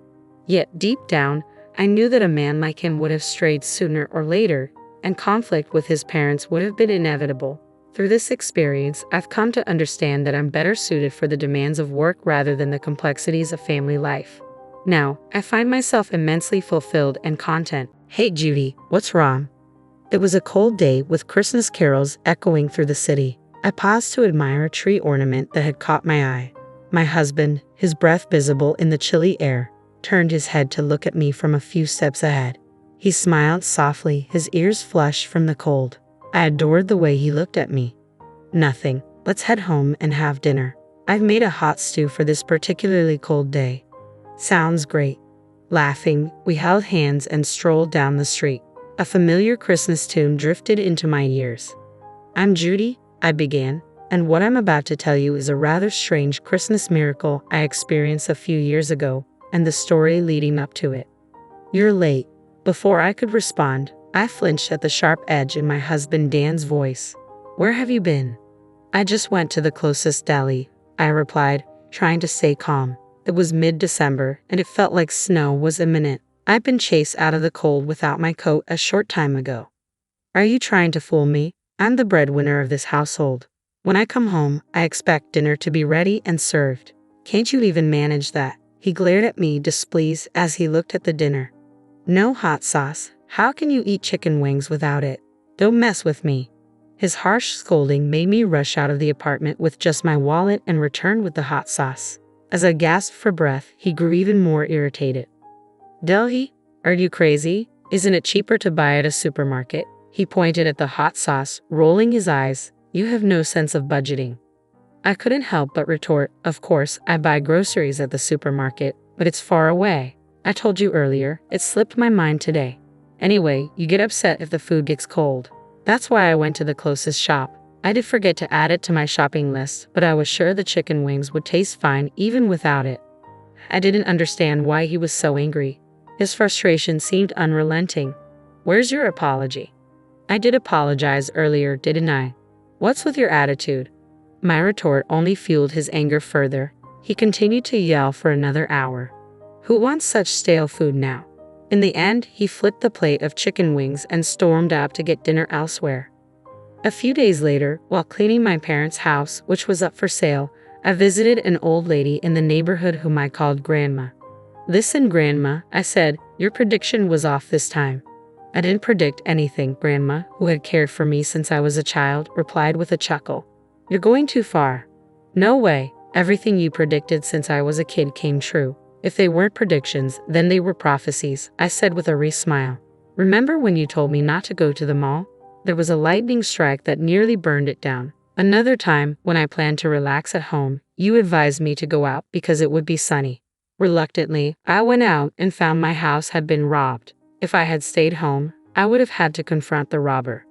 Yet deep down, I knew that a man like him would have strayed sooner or later, and conflict with his parents would have been inevitable. Through this experience, I've come to understand that I'm better suited for the demands of work rather than the complexities of family life. Now, I find myself immensely fulfilled and content. Hey Judy, what's wrong? It was a cold day with Christmas carols echoing through the city. I paused to admire a tree ornament that had caught my eye. My husband, his breath visible in the chilly air, turned his head to look at me from a few steps ahead. He smiled softly, his ears flushed from the cold. I adored the way he looked at me. Nothing. Let's head home and have dinner. I've made a hot stew for this particularly cold day. Sounds great. Laughing, we held hands and strolled down the street. A familiar Christmas tune drifted into my ears. I'm Judy, I began, and what I'm about to tell you is a rather strange Christmas miracle I experienced a few years ago, and the story leading up to it. You're late. Before I could respond, I flinched at the sharp edge in my husband Dan's voice. Where have you been? I just went to the closest deli, I replied, trying to stay calm. It was mid-December, and it felt like snow was imminent. I'd been chased out of the cold without my coat a short time ago. Are you trying to fool me? I'm the breadwinner of this household. When I come home, I expect dinner to be ready and served. Can't you even manage that? He glared at me displeased as he looked at the dinner. No hot sauce. How can you eat chicken wings without it? Don't mess with me. His harsh scolding made me rush out of the apartment with just my wallet and return with the hot sauce. As I gasped for breath, he grew even more irritated. Delhi, are you crazy? Isn't it cheaper to buy at a supermarket? He pointed at the hot sauce, rolling his eyes. You have no sense of budgeting. I couldn't help but retort, of course, I buy groceries at the supermarket, but it's far away. I told you earlier, it slipped my mind today. Anyway, you get upset if the food gets cold. That's why I went to the closest shop. I did forget to add it to my shopping list, but I was sure the chicken wings would taste fine even without it. I didn't understand why he was so angry. His frustration seemed unrelenting. Where's your apology? I did apologize earlier, didn't I? What's with your attitude? My retort only fueled his anger further. He continued to yell for another hour. Who wants such stale food now? In the end, he flipped the plate of chicken wings and stormed out to get dinner elsewhere. A few days later, while cleaning my parents' house, which was up for sale, I visited an old lady in the neighborhood whom I called Grandma. Listen, Grandma, I said, your prediction was off this time. I didn't predict anything, Grandma, who had cared for me since I was a child, replied with a chuckle. You're going too far. No way. Everything you predicted since I was a kid came true. If they weren't predictions, then they were prophecies, I said with a wry smile. Remember when you told me not to go to the mall? There was a lightning strike that nearly burned it down. Another time, when I planned to relax at home, you advised me to go out because it would be sunny. Reluctantly, I went out and found my house had been robbed. If I had stayed home, I would have had to confront the robber.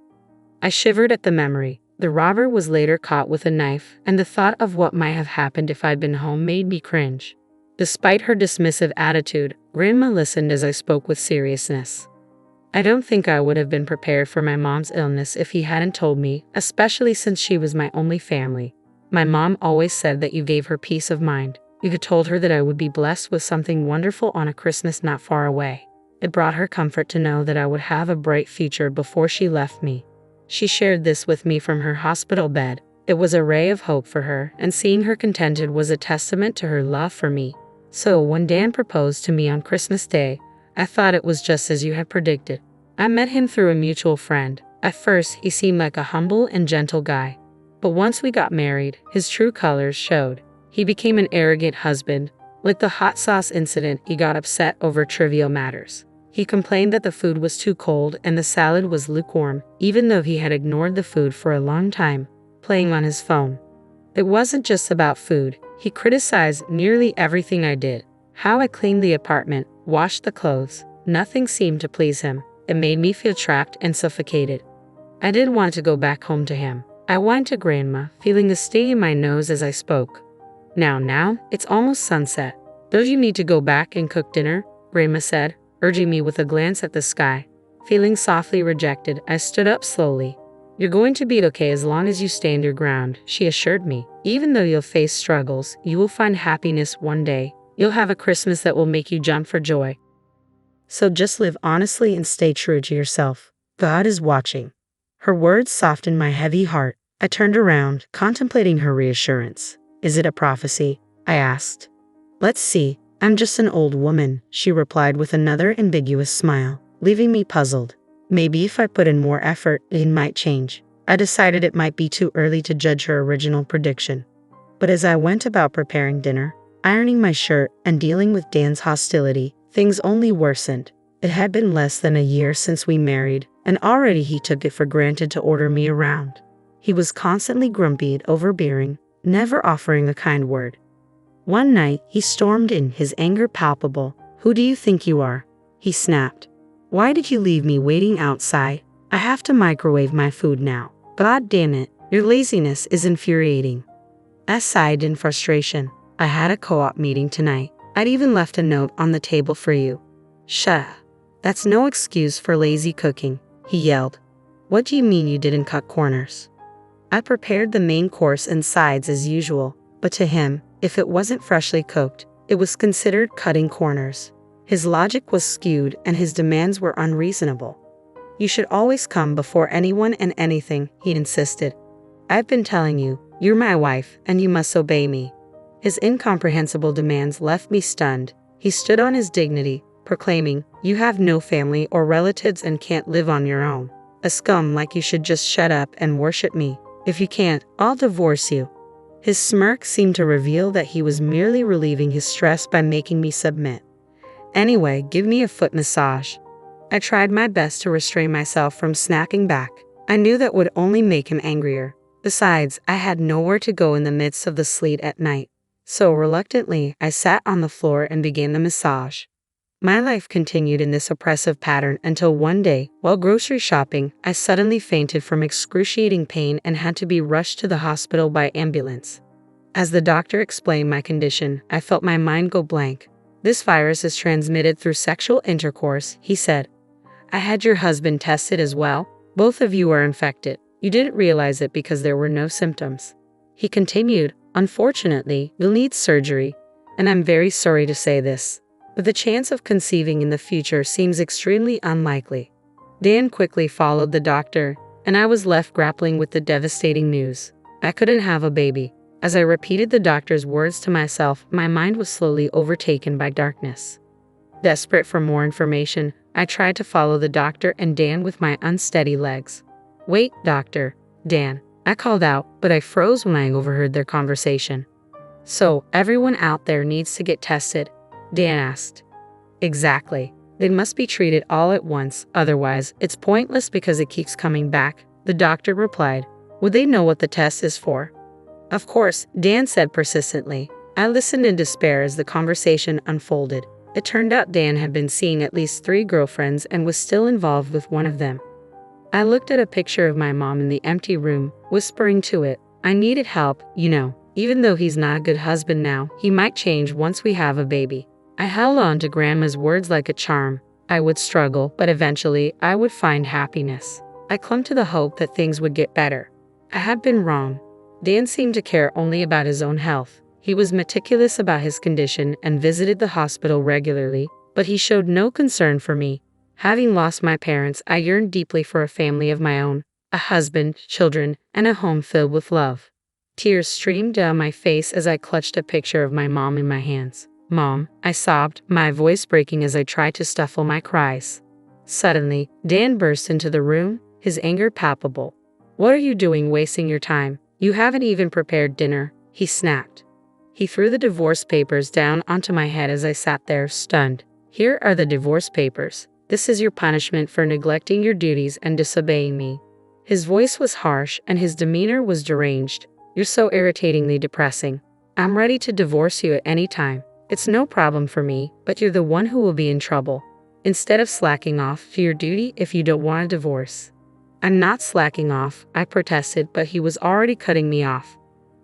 I shivered at the memory. The robber was later caught with a knife, and the thought of what might have happened if I'd been home made me cringe. Despite her dismissive attitude, Grandma listened as I spoke with seriousness. I don't think I would have been prepared for my mom's illness if he hadn't told me, especially since she was my only family. My mom always said that you gave her peace of mind. You had told her that I would be blessed with something wonderful on a Christmas not far away. It brought her comfort to know that I would have a bright future before she left me. She shared this with me from her hospital bed. It was a ray of hope for her, and seeing her contented was a testament to her love for me. So when Dan proposed to me on Christmas Day, I thought it was just as you had predicted. I met him through a mutual friend. At first, he seemed like a humble and gentle guy. But once we got married, his true colors showed. He became an arrogant husband. Like the hot sauce incident, he got upset over trivial matters. He complained that the food was too cold and the salad was lukewarm, even though he had ignored the food for a long time, playing on his phone. It wasn't just about food. He criticized nearly everything I did. How I cleaned the apartment, washed the clothes. Nothing seemed to please him. It made me feel trapped and suffocated. I didn't want to go back home to him. I went to Grandma, feeling a sting in my nose as I spoke. Now, it's almost sunset. Don't you need to go back and cook dinner? Grandma said, urging me with a glance at the sky. Feeling softly rejected, I stood up slowly. "You're going to be okay as long as you stand your ground," she assured me. "Even though you'll face struggles, you will find happiness one day. You'll have a Christmas that will make you jump for joy. So just live honestly and stay true to yourself. God is watching." Her words softened my heavy heart. I turned around, contemplating her reassurance. "Is it a prophecy?" I asked. "Let's see. I'm just an old woman," she replied with another ambiguous smile, leaving me puzzled. Maybe if I put in more effort, it might change. I decided it might be too early to judge her original prediction. But as I went about preparing dinner, ironing my shirt, and dealing with Dan's hostility, things only worsened. It had been less than a year since we married, and already he took it for granted to order me around. He was constantly grumpy and overbearing, never offering a kind word. One night, he stormed in, his anger palpable. "Who do you think you are?" he snapped. "Why did you leave me waiting outside? I have to microwave my food now. God damn it, your laziness is infuriating." I sighed in frustration. "I had a co-op meeting tonight. I'd even left a note on the table for you." "Shut up. That's no excuse for lazy cooking," he yelled. "What do you mean you didn't cut corners?" I prepared the main course and sides as usual, but to him, if it wasn't freshly cooked, it was considered cutting corners. His logic was skewed and his demands were unreasonable. "You should always come before anyone and anything," he insisted. "I've been telling you, you're my wife and you must obey me." His incomprehensible demands left me stunned. He stood on his dignity, proclaiming, "You have no family or relatives and can't live on your own. A scum like you should just shut up and worship me. If you can't, I'll divorce you." His smirk seemed to reveal that he was merely relieving his stress by making me submit. "Anyway, give me a foot massage." I tried my best to restrain myself from snapping back. I knew that would only make him angrier. Besides, I had nowhere to go in the midst of the sleet at night. So reluctantly, I sat on the floor and began the massage. My life continued in this oppressive pattern until one day, while grocery shopping, I suddenly fainted from excruciating pain and had to be rushed to the hospital by ambulance. As the doctor explained my condition, I felt my mind go blank. "This virus is transmitted through sexual intercourse," he said. "I had your husband tested as well. Both of you are infected. You didn't realize it because there were no symptoms." He continued, "Unfortunately, you'll need surgery, and I'm very sorry to say this, but the chance of conceiving in the future seems extremely unlikely." Dan quickly followed the doctor, and I was left grappling with the devastating news. I couldn't have a baby. As I repeated the doctor's words to myself, my mind was slowly overtaken by darkness. Desperate for more information, I tried to follow the doctor and Dan with my unsteady legs. "Wait, doctor, Dan," I called out, but I froze when I overheard their conversation. "So, everyone out there needs to get tested?" Dan asked. "Exactly. They must be treated all at once, otherwise, it's pointless because it keeps coming back," the doctor replied. "Would they know what the test is for?" "Of course," Dan said persistently. I listened in despair as the conversation unfolded. It turned out Dan had been seeing at least 3 girlfriends and was still involved with one of them. I looked at a picture of my mom in the empty room, whispering to it, "I needed help, you know. Even though he's not a good husband now, he might change once we have a baby." I held on to Grandma's words like a charm. I would struggle, but eventually I would find happiness. I clung to the hope that things would get better. I had been wrong. Dan seemed to care only about his own health. He was meticulous about his condition and visited the hospital regularly, but he showed no concern for me. Having lost my parents, I yearned deeply for a family of my own, a husband, children, and a home filled with love. Tears streamed down my face as I clutched a picture of my mom in my hands. "Mom," I sobbed, my voice breaking as I tried to stifle my cries. Suddenly, Dan burst into the room, his anger palpable. "What are you doing wasting your time? You haven't even prepared dinner," he snapped. He threw the divorce papers down onto my head as I sat there, stunned. "Here are the divorce papers. This is your punishment for neglecting your duties and disobeying me." His voice was harsh and his demeanor was deranged. "You're so irritatingly depressing. I'm ready to divorce you at any time. It's no problem for me, but you're the one who will be in trouble. Instead of slacking off to your duty if you don't want a divorce." "I'm not slacking off," I protested, but he was already cutting me off.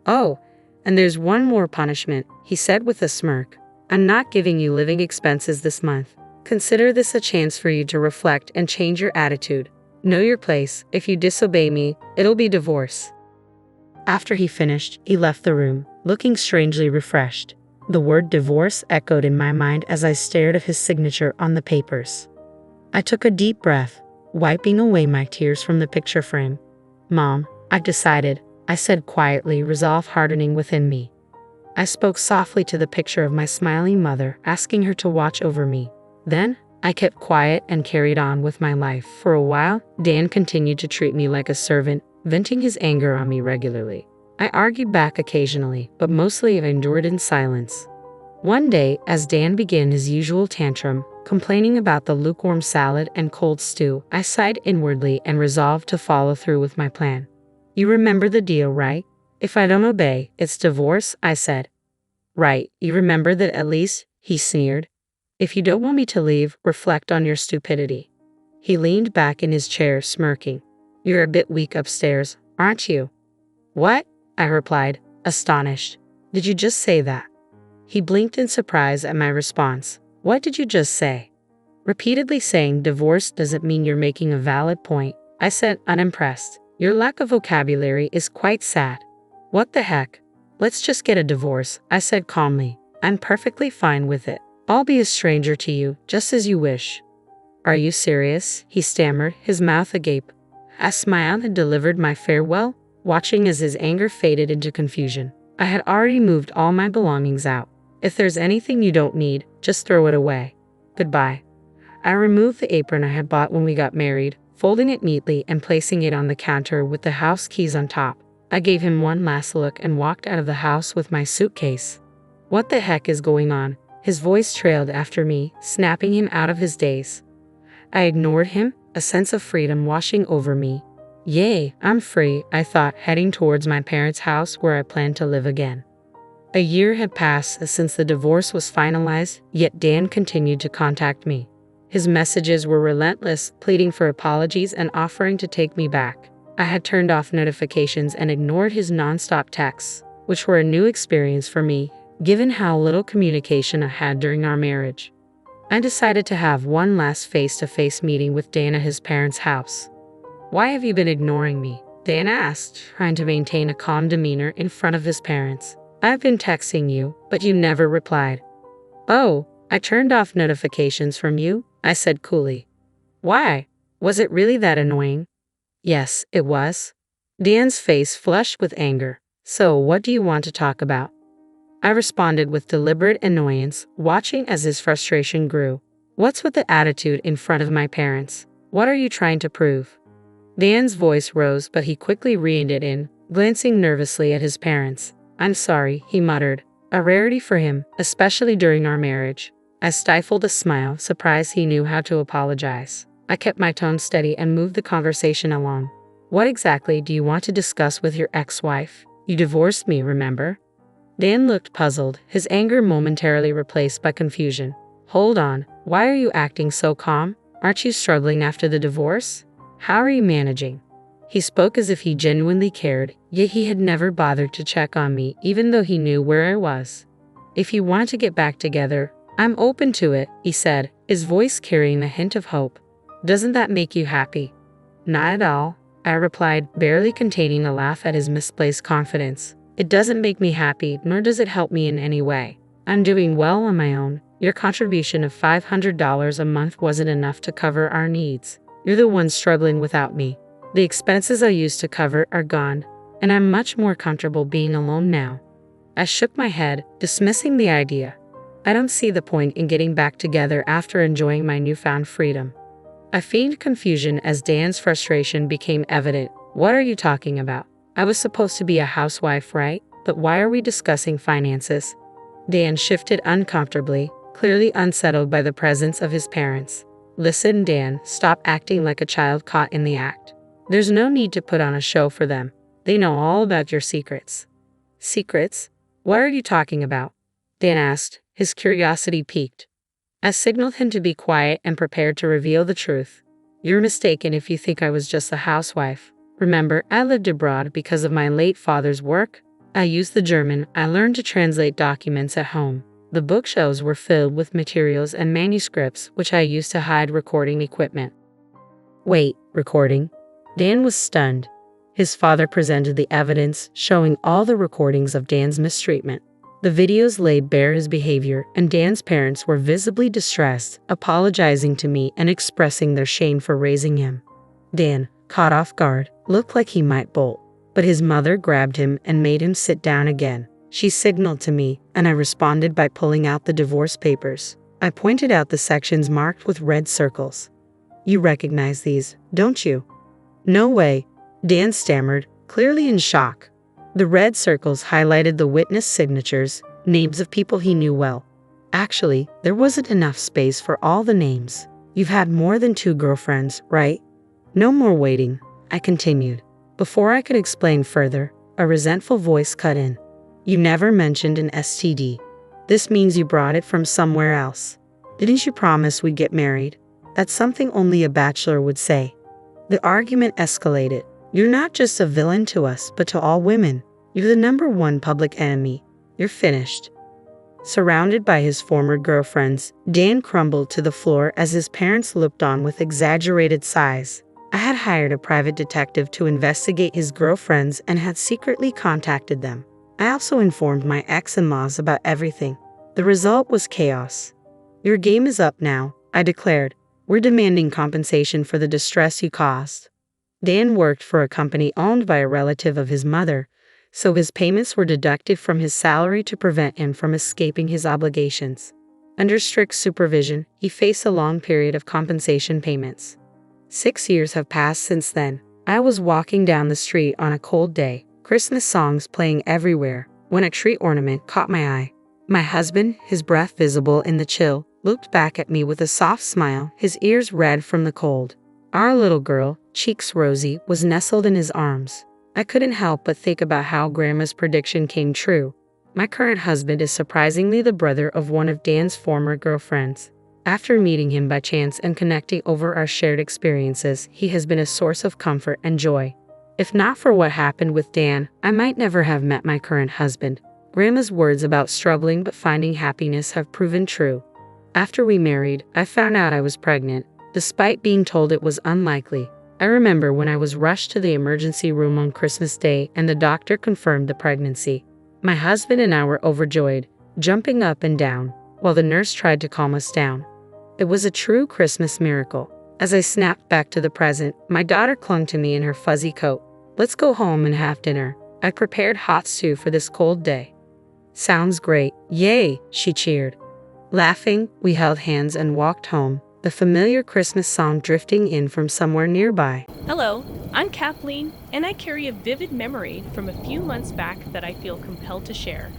"Oh, and there's one more punishment," he said with a smirk. "I'm not giving you living expenses this month. Consider this a chance for you to reflect and change your attitude. Know your place. If you disobey me, it'll be divorce." After he finished, he left the room, looking strangely refreshed. The word divorce echoed in my mind as I stared at his signature on the papers. I took a deep breath, wiping away my tears from the picture frame. "Mom, I've decided," I said quietly, resolve hardening within me. I spoke softly to the picture of my smiling mother, asking her to watch over me. Then, I kept quiet and carried on with my life. For a while, Dan continued to treat me like a servant, venting his anger on me regularly. I argued back occasionally, but mostly I endured in silence. One day, as Dan began his usual tantrum, complaining about the lukewarm salad and cold stew, I sighed inwardly and resolved to follow through with my plan. "You remember the deal, right? If I don't obey, it's divorce," I said. "Right, you remember that at least," he sneered. "If you don't want me to leave, reflect on your stupidity." He leaned back in his chair, smirking. "You're a bit weak upstairs, aren't you?" "What?" I replied, astonished. "Did you just say that?" He blinked in surprise at my response. "What did you just say?" Repeatedly saying divorce doesn't mean you're making a valid point, I said, unimpressed. "Your lack of vocabulary is quite sad." "What the heck? Let's just get a divorce," I said calmly. "I'm perfectly fine with it. I'll be a stranger to you, just as you wish." "Are you serious?" he stammered, his mouth agape. I smiled and delivered my farewell, watching as his anger faded into confusion. I had already moved all my belongings out. "If there's anything you don't need, just throw it away. Goodbye." I removed the apron I had bought when we got married, folding it neatly and placing it on the counter with the house keys on top. I gave him one last look and walked out of the house with my suitcase. "What the heck is going on?" His voice trailed after me, snapping him out of his daze. I ignored him, a sense of freedom washing over me. Yay, I'm free, I thought, heading towards my parents' house where I planned to live again. A year had passed since the divorce was finalized, yet Dan continued to contact me. His messages were relentless, pleading for apologies and offering to take me back. I had turned off notifications and ignored his nonstop texts, which were a new experience for me, given how little communication I had during our marriage. I decided to have one last face-to-face meeting with Dan at his parents' house. "Why have you been ignoring me?" Dan asked, trying to maintain a calm demeanor in front of his parents. "I've been texting you, but you never replied." "Oh, I turned off notifications from you," I said coolly. "Why? Was it really that annoying?" "Yes, it was." Dan's face flushed with anger. "So, what do you want to talk about?" I responded with deliberate annoyance, watching as his frustration grew. "What's with the attitude in front of my parents? What are you trying to prove?" Dan's voice rose, but he quickly reined it in, glancing nervously at his parents. "I'm sorry," he muttered, a rarity for him, especially during our marriage. I stifled a smile, surprised he knew how to apologize. I kept my tone steady and moved the conversation along. "What exactly do you want to discuss with your ex-wife? You divorced me, remember?" Dan looked puzzled, his anger momentarily replaced by confusion. "Hold on, why are you acting so calm? Aren't you struggling after the divorce? How are you managing?" He spoke as if he genuinely cared, yet he had never bothered to check on me, even though he knew where I was. "If you want to get back together, I'm open to it," he said, his voice carrying a hint of hope. "Doesn't that make you happy?" "Not at all," I replied, barely containing a laugh at his misplaced confidence. "It doesn't make me happy, nor does it help me in any way. I'm doing well on my own. Your contribution of $500 a month wasn't enough to cover our needs. You're the one struggling without me. The expenses I used to cover are gone, and I'm much more comfortable being alone now." I shook my head, dismissing the idea. I don't see the point in getting back together after enjoying my newfound freedom. I feigned confusion as Dan's frustration became evident. "What are you talking about? I was supposed to be a housewife, right? But why are we discussing finances?" Dan shifted uncomfortably, clearly unsettled by the presence of his parents. "Listen, Dan, stop acting like a child caught in the act. There's no need to put on a show for them. They know all about your secrets." "Secrets? What are you talking about?" Dan asked, his curiosity piqued. I signaled him to be quiet and prepared to reveal the truth. "You're mistaken if you think I was just a housewife. Remember, I lived abroad because of my late father's work. I used the German I learned to translate documents at home. The bookshelves were filled with materials and manuscripts which I used to hide recording equipment. Wait, recording? Dan was stunned. His father presented the evidence, showing all the recordings of Dan's mistreatment. The videos laid bare his behavior, and Dan's parents were visibly distressed, apologizing to me and expressing their shame for raising him. Dan, caught off guard, looked like he might bolt, but his mother grabbed him and made him sit down again. She signaled to me, and I responded by pulling out the divorce papers. I pointed out the sections marked with red circles. You recognize these, don't you? No way, Dan stammered, clearly in shock. The red circles highlighted the witness signatures, names of people he knew well. Actually, there wasn't enough space for all the names. You've had more than 2 girlfriends, right? No more waiting, I continued. Before I could explain further, a resentful voice cut in. You never mentioned an STD. This means you brought it from somewhere else. Didn't you promise we'd get married? That's something only a bachelor would say. The argument escalated. You're not just a villain to us, but to all women. You're the #1 public enemy. You're finished. Surrounded by his former girlfriends, Dan crumbled to the floor as his parents looked on with exaggerated sighs. I had hired a private detective to investigate his girlfriends and had secretly contacted them. I also informed my ex-in-laws about everything. The result was chaos. Your game is up now, I declared. We're demanding compensation for the distress you caused. Dan worked for a company owned by a relative of his mother, so his payments were deducted from his salary to prevent him from escaping his obligations. Under strict supervision, he faced a long period of compensation payments. 6 years have passed since then. I was walking down the street on a cold day, Christmas songs playing everywhere, when a tree ornament caught my eye. My husband, his breath visible in the chill, looked back at me with a soft smile, his ears red from the cold. Our little girl, cheeks rosy, was nestled in his arms. I couldn't help but think about how Grandma's prediction came true. My current husband is surprisingly the brother of one of Dan's former girlfriends. After meeting him by chance and connecting over our shared experiences, he has been a source of comfort and joy. If not for what happened with Dan, I might never have met my current husband. Grandma's words about struggling but finding happiness have proven true. After we married, I found out I was pregnant, despite being told it was unlikely. I remember when I was rushed to the emergency room on Christmas Day and the doctor confirmed the pregnancy. My husband and I were overjoyed, jumping up and down, while the nurse tried to calm us down. It was a true Christmas miracle. As I snapped back to the present, my daughter clung to me in her fuzzy coat. Let's go home and have dinner. I prepared hot stew for this cold day. Sounds great. Yay, she cheered. Laughing, we held hands and walked home, the familiar Christmas song drifting in from somewhere nearby. Hello, I'm Kathleen, and I carry a vivid memory from a few months back that I feel compelled to share.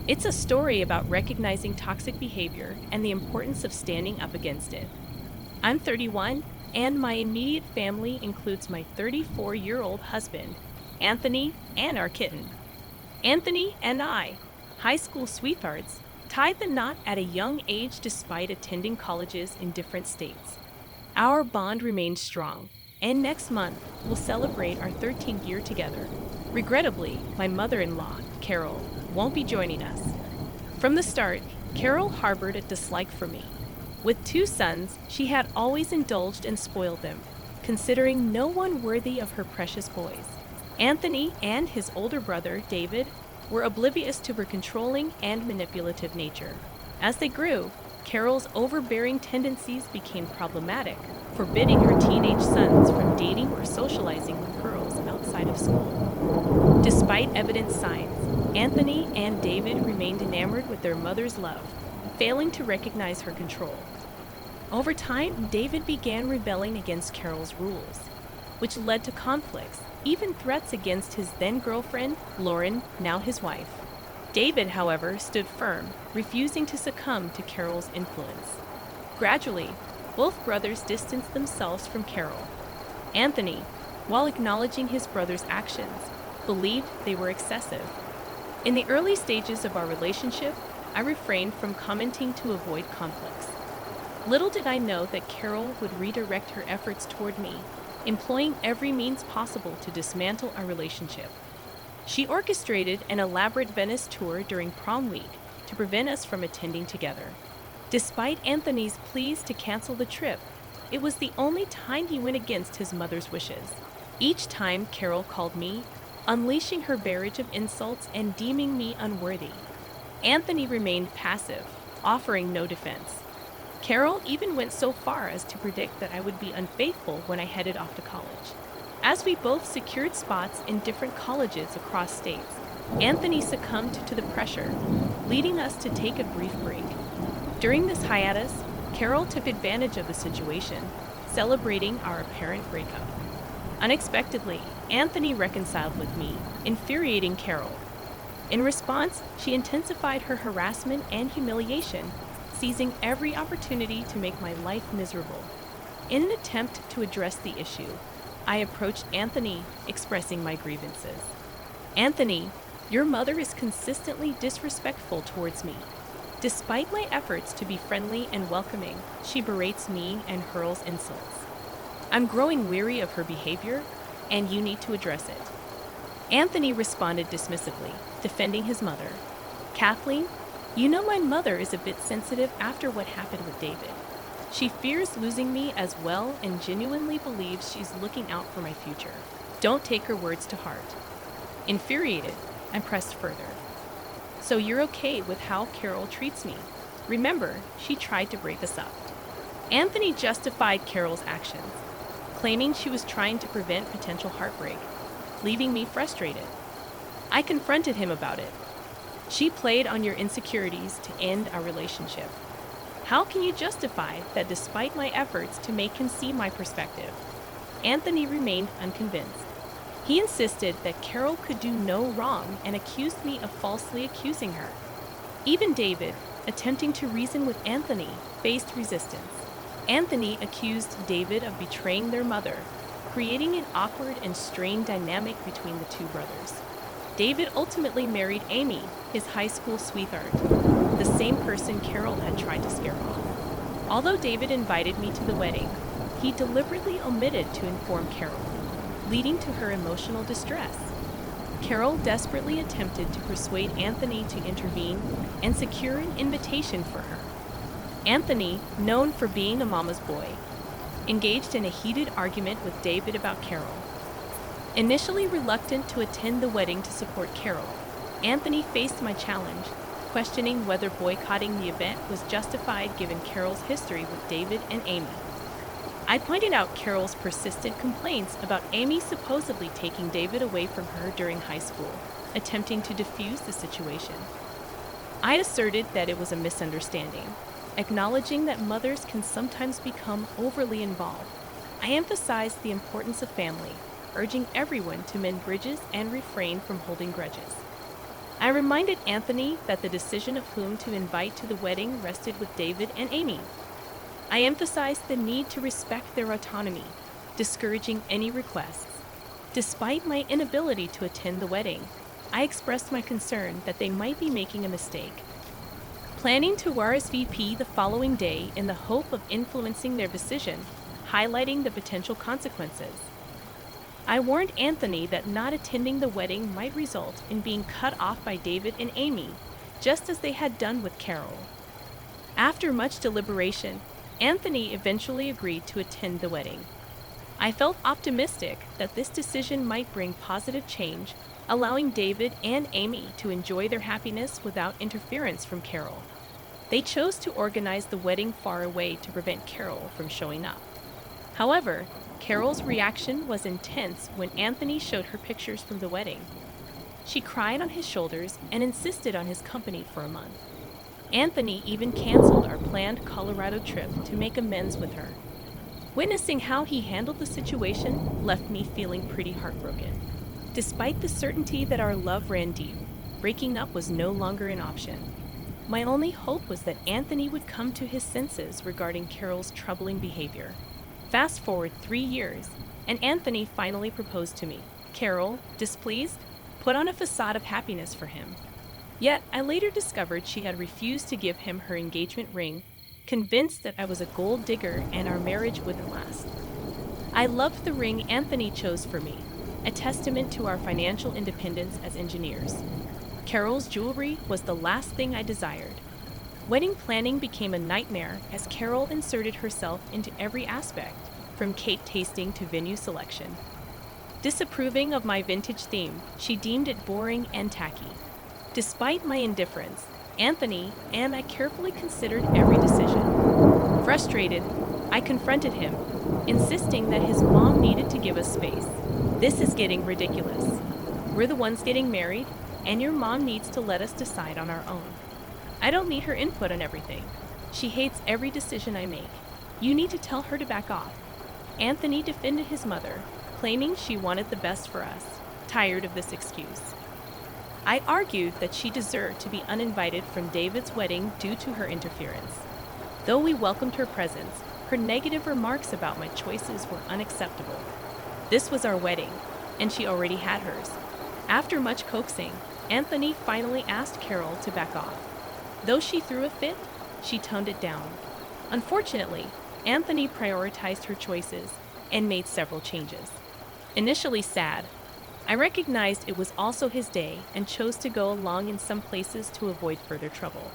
It's a story about recognizing toxic behavior and the importance of standing up against it. I'm 31, and my immediate family includes my 34-year-old husband, Anthony, and our kitten. Anthony and I, high school sweethearts, tied the knot at a young age despite attending colleges in different states. Our bond remains strong, and next month we'll celebrate our 13th year together. Regrettably, my mother-in-law, Carol, won't be joining us. From the start, Carol harbored a dislike for me. With 2 sons, she had always indulged and spoiled them, considering no one worthy of her precious boys. Anthony and his older brother, David, were oblivious to her controlling and manipulative nature. As they grew, Carol's overbearing tendencies became problematic, forbidding her teenage sons from dating or socializing with girls outside of school. Despite evident signs, Anthony and David remained enamored with their mother's love, failing to recognize her control. Over time, David began rebelling against Carol's rules, which led to conflicts, even threats against his then-girlfriend, Lauren, now his wife. David, however, stood firm, refusing to succumb to Carol's influence. Gradually, both brothers distanced themselves from Carol. Anthony, while acknowledging his brother's actions, believed they were excessive. In the early stages of our relationship, I refrained from commenting to avoid conflicts. Little did I know that Carol would redirect her efforts toward me, employing every means possible to dismantle our relationship. She orchestrated an elaborate Venice tour during prom week to to prevent us from attending together. Despite Anthony's pleas to cancel the trip, it was the only time he went against his mother's wishes. Each time Carol called me, unleashing her barrage of insults and deeming me unworthy. Anthony remained passive, offering no defense. Carol even went so far as to predict that I would be unfaithful when I headed off to college. As we both secured spots in different colleges across states, Anthony succumbed to the pressure, leading us to take a brief break. During this hiatus, Carol took advantage of the situation, celebrating our apparent breakup. Unexpectedly, Anthony reconciled with me, infuriating Carol. In response, she intensified her harassment and humiliation, seizing every opportunity to make my life miserable. In an attempt to address the issue, I approached Anthony, expressing my grievances. "Anthony, your mother is consistently disrespectful towards me. Despite my efforts to be friendly and welcoming, she berates me and hurls insults. I'm growing weary of her behavior, and you need to address it." Anthony responded dismissively, defending his mother. "Kathleen, you know my mother is a bit sensitive after what happened with David. She fears losing me as well and genuinely believes she's looking out for my future. Don't take her words to heart." Infuriated, I pressed further. "So you're okay with how Carol treats me? Remember, she tried to break us up." Anthony justified Carol's actions, claiming she was trying to prevent potential heartbreak, leaving me frustrated. I confronted him about it. "She played on your insecurities to end our relationship. How can you justify that despite my efforts to make him see my perspective?" Anthony remained unconvinced. He insisted that Carol could do no wrong and accused me of falsely accusing her. Even David, attempting to reason with Anthony, faced resistance. Anthony accused David of betraying their mother, creating an awkward and strained dynamic between the two brothers. David ultimately married Amy, his high school sweetheart, the same person Carol had tried to scare off. Although David invited me to the wedding, he deliberately omitted to inform Carol, leading to her emotional distress. Carol desperately attempted to persuade Anthony to intervene and secure an invitation for her. Anthony, known for being a mama's boy, engaged in a heated argument with David about Carol. Initially reluctant to attend the wedding to support Carol, Anthony faced my challenge, questioning whether boycotting the event was justified given Carol's history with David and Amy. I pointed out Carol's persistent complaints about Amy supposedly taking David away from her during high school, attempting to defuse the situation. I asserted that it was a misunderstanding, acknowledging that mothers can sometimes become overly involved. I emphasized the importance of family, urging everyone to mend bridges and refrain from holding grudges. I reminded Anthony that the decision of whom to invite to the wedding rested with David and Amy. I emphasized the need to respect their autonomy, discouraging any requests. Despite my inability to attend the wedding, I expressed my concern that they might be making a mistake. Planning to RSVP the following day in the hope of influencing their decision, highlighting the potential consequences. I warned Anthony that not attending the wedding might result in being cut off by David and Amy, just as they had done with Carol. After much deliberation, Anthony eventually agreed to attend the wedding. I felt optimistic that this decision might bring positive change, allowing David and Amy to enjoy their happiness without interference from Carol. They chose to organize the wedding far away to prevent Carol from showing up. However, Carol's reaction was intense when Anthony showed her pictures from the wedding. She cried on his shoulders and insisted on his company for a month. Anthony even canceled our planned Colorado trip to make amends with her. Witnessing how he handled the situation left me feeling pretty heartbroken. Despite the certainty that our love ran deep, breaking up was no longer an option. My only hope was that Anthony would come to his senses regarding Carol's troubling behavior. Fast forward 3 years, and Anthony finally proposed to me. Carol, displeased, put on a facade of happiness for him. Yet, I later discovered she had refused to give him her engagement ring, convinced that I was a gold digger and our marriage wouldn't last. I loved the ring Anthony chose for me, a testament to our financial independence as engineers. Carol's jewelry was the last thing I desired. Wedding planning became a nightmare as Carol inserted herself into every aspect, from cake tasting to venue selection. Disapproving of my vintage theme, she deemed it boring and tacky. Despite my indifference, Anthony and I carefully considered every decision. Frustrated, I confronted him, insisting that his mom needed to give us space. This is getting ridiculous. We're the ones getting married, and your mom needs to let us decide on our own. I don't need her input on everything. She hates every decision I make. You need to tell her to back off. Anthony defended his mother, claiming she wanted the best for us, tired of this excuse. I argued that she deserved to be uninvited from David's wedding due to her interference. Though we welcomed her presence, her negative remarks about my choices were unacceptable. This was our wedding, and she already had hers. After much coaxing, Anthony finally asked Carol to back off. Though she threw a fit, she toned it down. Unfortunately, Anthony prioritized her choices and made several changes. Initially sad, I recognized it was also his day and chose to go along in some places to avoid further trouble.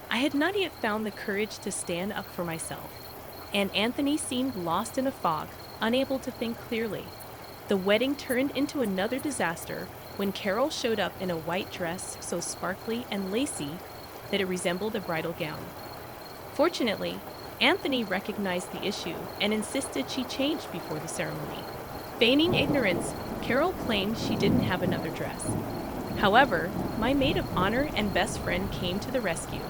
I had not yet found the courage to stand up for myself, and Anthony seemed lost in a fog, unable to think clearly. The wedding turned into another disaster when Carol showed up in a white dress so sparkly and lacy that it resembled a bridal gown. Fortunately, Anthony recognized the issue and insisted she changed before the ceremony. Feigning ignorance, Carol claimed she didn't have another dress. However, my maid of honor and best friend came to the rescue,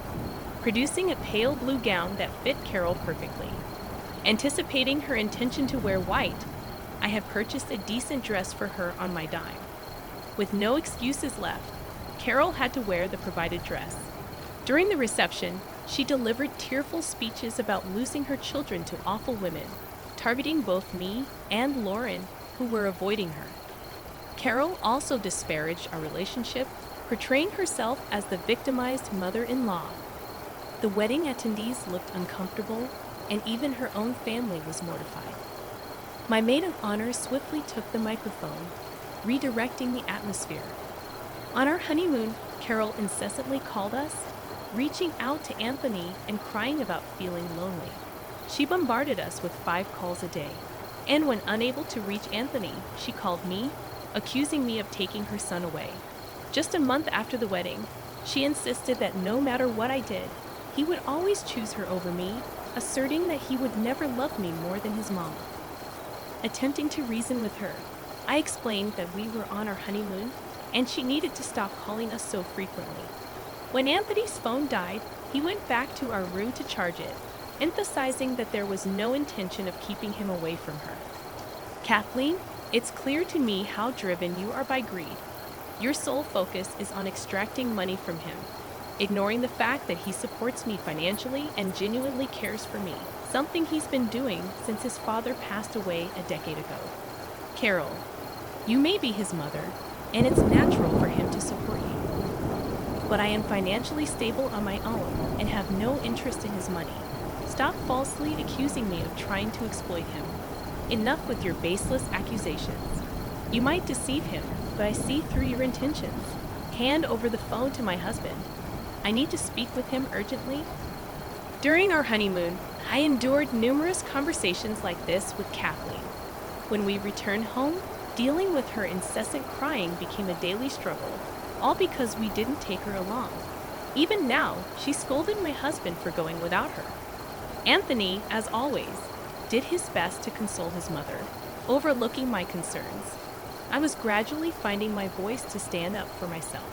producing a pale blue gown that fit Carol perfectly. Anticipating her intention to wear white, I had purchased a decent dress for her on my dime. With no excuses left, Carol had to wear the provided dress. During the reception, she delivered tearful speeches about losing her children to awful women, targeting both me and Lauren, who were avoiding her. Carol also disparaged our relationship, portraying herself as the victimized mother-in-law. The wedding attendees looked uncomfortable, and even her own family was mortified. My maid of honor swiftly took the microphone, redirecting the atmosphere. On our honeymoon, Carol incessantly called us, reaching out to Anthony and crying about feeling lonely. She bombarded us with 5 calls a day, and when unable to reach Anthony, she called me, accusing me of taking her son away. Just a month after the wedding, she insisted that no matter what I did, he would always choose her over me, asserting that he would never love me more than his mom. Attempting to reason with her, I explained that we were on our honeymoon and she needed to stop calling us so frequently. When Anthony's phone died, he went back to our room to charge it, emphasizing that there was no intention of keeping him away from her. Kathleen, it's clear to me how driven you are by greed. Your sole focus is on extracting money from him, ignoring the fact that he supports me financially and genuinely cares for me, something he's been doing since his father passed away a decade ago. Carol, you may be his mother, and it's natural for him to support you. But I am financially stable on my own and have no interest in his money. Stop falsely accusing me of trying to exploit him. Enough with your baseless accusations. You might deceive him, but I see through your intentions. Hand over the phone to my husband. I need to speak with him urgently. During our honeymoon, I endured numerous conversations like this with Kathleen. When we returned home, dealing with her incessant crying became a daily struggle, all because we didn't take her along. Even now, she scolded my husband for going without her. Anthony, as always, did his best to console his mother, overlooking my concerns. I was gradually finding my voice to stand up for myself.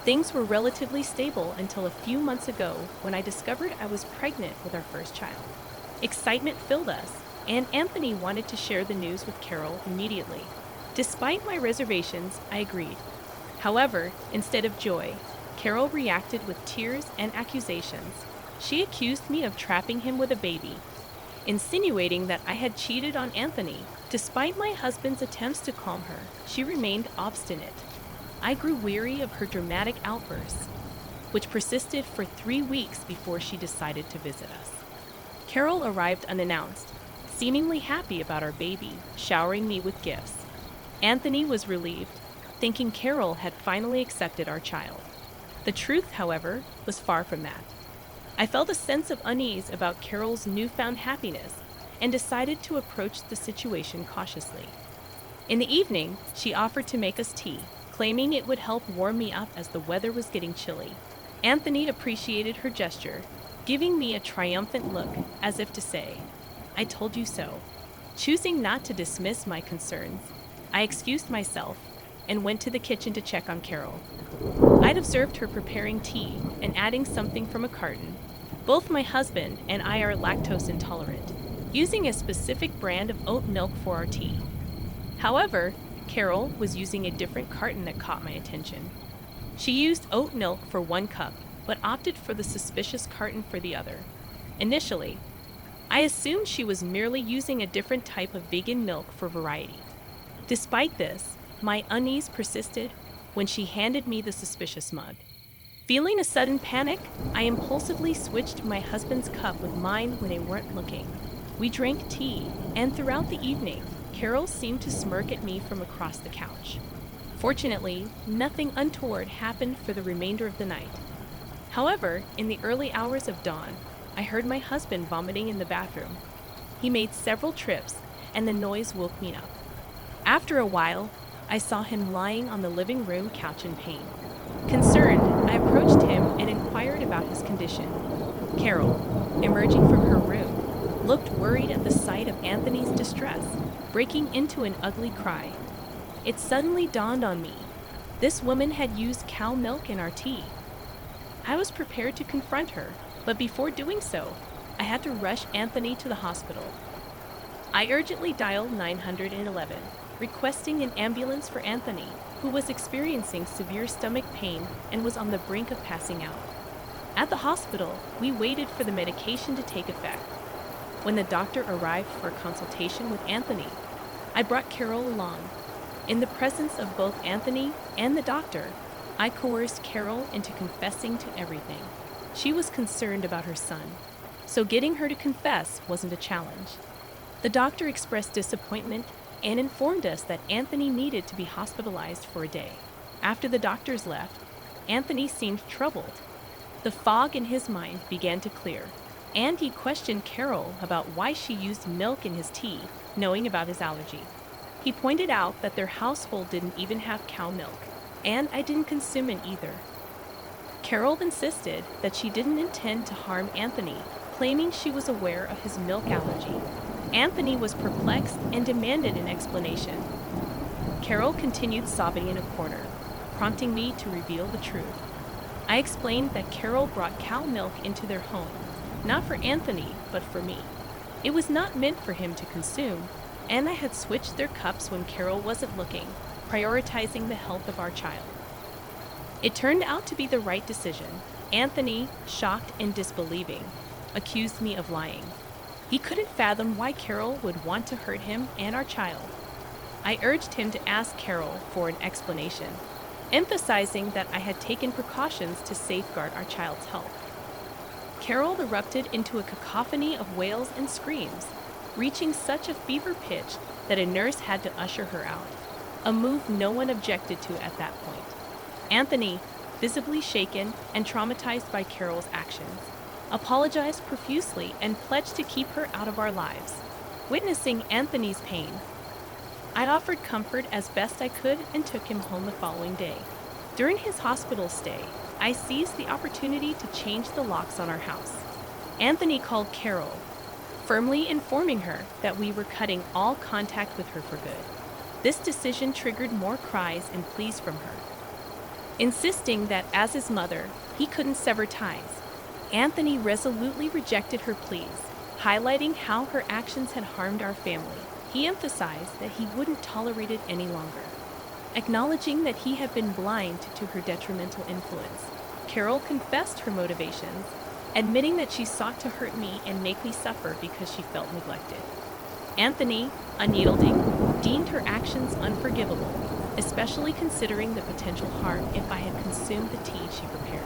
Things were relatively stable until a few months ago when I discovered I was pregnant with our first child. Excitement filled us, and Anthony wanted to share the news with Carol immediately. Despite my reservations, I agreed. However, instead of joy, Carol reacted with tears and accusations. She accused me of trapping him with a baby, insinuating that I had cheated on Anthony. Despite my husband's attempts to calm her, she remained obstinate. I grew weary of her dramatic outbursts, which persisted for 3 weeks before she decided to visit us. Carol arrived unannounced, seemingly happy about our baby, showering me with gifts. Anthony was relieved, thinking Carol had finally accepted our child. The truth, however, was far from that. I felt a sense of unease about Carol's newfound happiness and decided to approach the situation cautiously. In the evening, she offered to make us tea, claiming it would help warm me up as the weather was getting chilly. Anthony appreciated her gesture, giving me a triumphant look as if to say, "I told you so." Choosing not to dismiss my concerns, I excused myself and went to the kitchen to check on Carol. I'd observed her preparing tea and adding something from a carton. Both my husband and I are lactose intolerant, using a specific brand of oat milk for our tea. However, Carol was using a different carton that caught my attention. She used oat milk for 1 cup, but opted for the suspicious carton for the other. Initially, I assumed she was merely using a different type of vegan milk for variety. Despite this, my unease persisted when she handed me the suspicious mug. Feeling a sudden panic, I impulsively switched my husband's cup with mine when they weren't looking. We drank tea, and throughout the evening, Carol seemed to smirk at me from across the couch. Fortunately, nothing untoward happened for the remainder of the night. However, in the early hours of dawn, I heard my husband vomiting in the bathroom. He made several trips, and the noise woke me up. After a while, I saw him lying on the living room couch in pain. Concerned, I approached him and inquired about his condition. Carol, emerging from her room, looked worried at the sight of Anthony's distress, breaking into an ugly cry. It suddenly dawned on me. This woman had used cow milk in our tea. I was prepared to confront her, but before doing so, I had to rush Anthony to the hospital. I urgently dialed 911, requesting an ambulance for Anthony, who was experiencing severe stomach pain and was on the brink of passing out. At the hospital, we waited for the medication to take effect. When the doctor arrived for a consultation with Anthony, I brought Carol along. In the presence of both Anthony and the doctor, I coerced Carol into confessing to everything. She was concerned about her son, so getting her to confess wasn't a challenge. The doctor expressed disappointment and informed us that Anthony needed to be hospitalized for a day. After the doctors left, Anthony seemed troubled. The fog in his mind began to clear, and he questioned Carol about why she used milk in his tea, knowing about his allergy. He pointed out that their household didn't even have cow milk, and I didn't consume it either. Carol insisted that she didn't intend to harm Anthony, claiming she was aware of his milk allergy. Anthony was perplexed and demanded an explanation. Carol continued sobbing in a corner, prompting me to reveal the truth. I explained that Carol brought cow milk into their home, not for Anthony, but for me. It was not meant for him to consume, and I had switched their cups when Carol wasn't looking, prioritizing the health of our child. It turned out to be the right decision. Anthony, shocked and disbelieving, accused me of lying. He couldn't fathom why Carol would want to hurt him and our child. I urged him to ask Carol for an explanation, emphasizing that I had taken precautions to safeguard our child's health. Carol erupted into a cacophony of wails and screams, reaching such a fever pitch that a nurse had to usher her out, a move no one objected to at that point. Anthony, visibly shaken and traumatized by Carol's actions, apologized profusely and pledged to keep her out of our lives. Witnessing Anthony's pain, I offered comfort as best I could and took him home the following day. During his hospital stay, I seized the opportunity to change the locks on our house. Anthony called Carol, firmly informing her that we were cutting all contact with her for good. This decision triggered more cries and pleas from her. Insisting that as his mother, he couldn't sever ties, Anthony resolutely rejected her pleas, highlighting how her actions had harmed our family. He emphasized that he wouldn't tolerate it any longer. Acknowledging that he had been blind to her detrimental influence, Carol confessed her motivations, admitting that she sought to hurt me and make me suffer because she felt neglected. Anthony, unyielding, deemed her actions unforgivable, especially considering the potential harm if I had consumed the tea she prepared.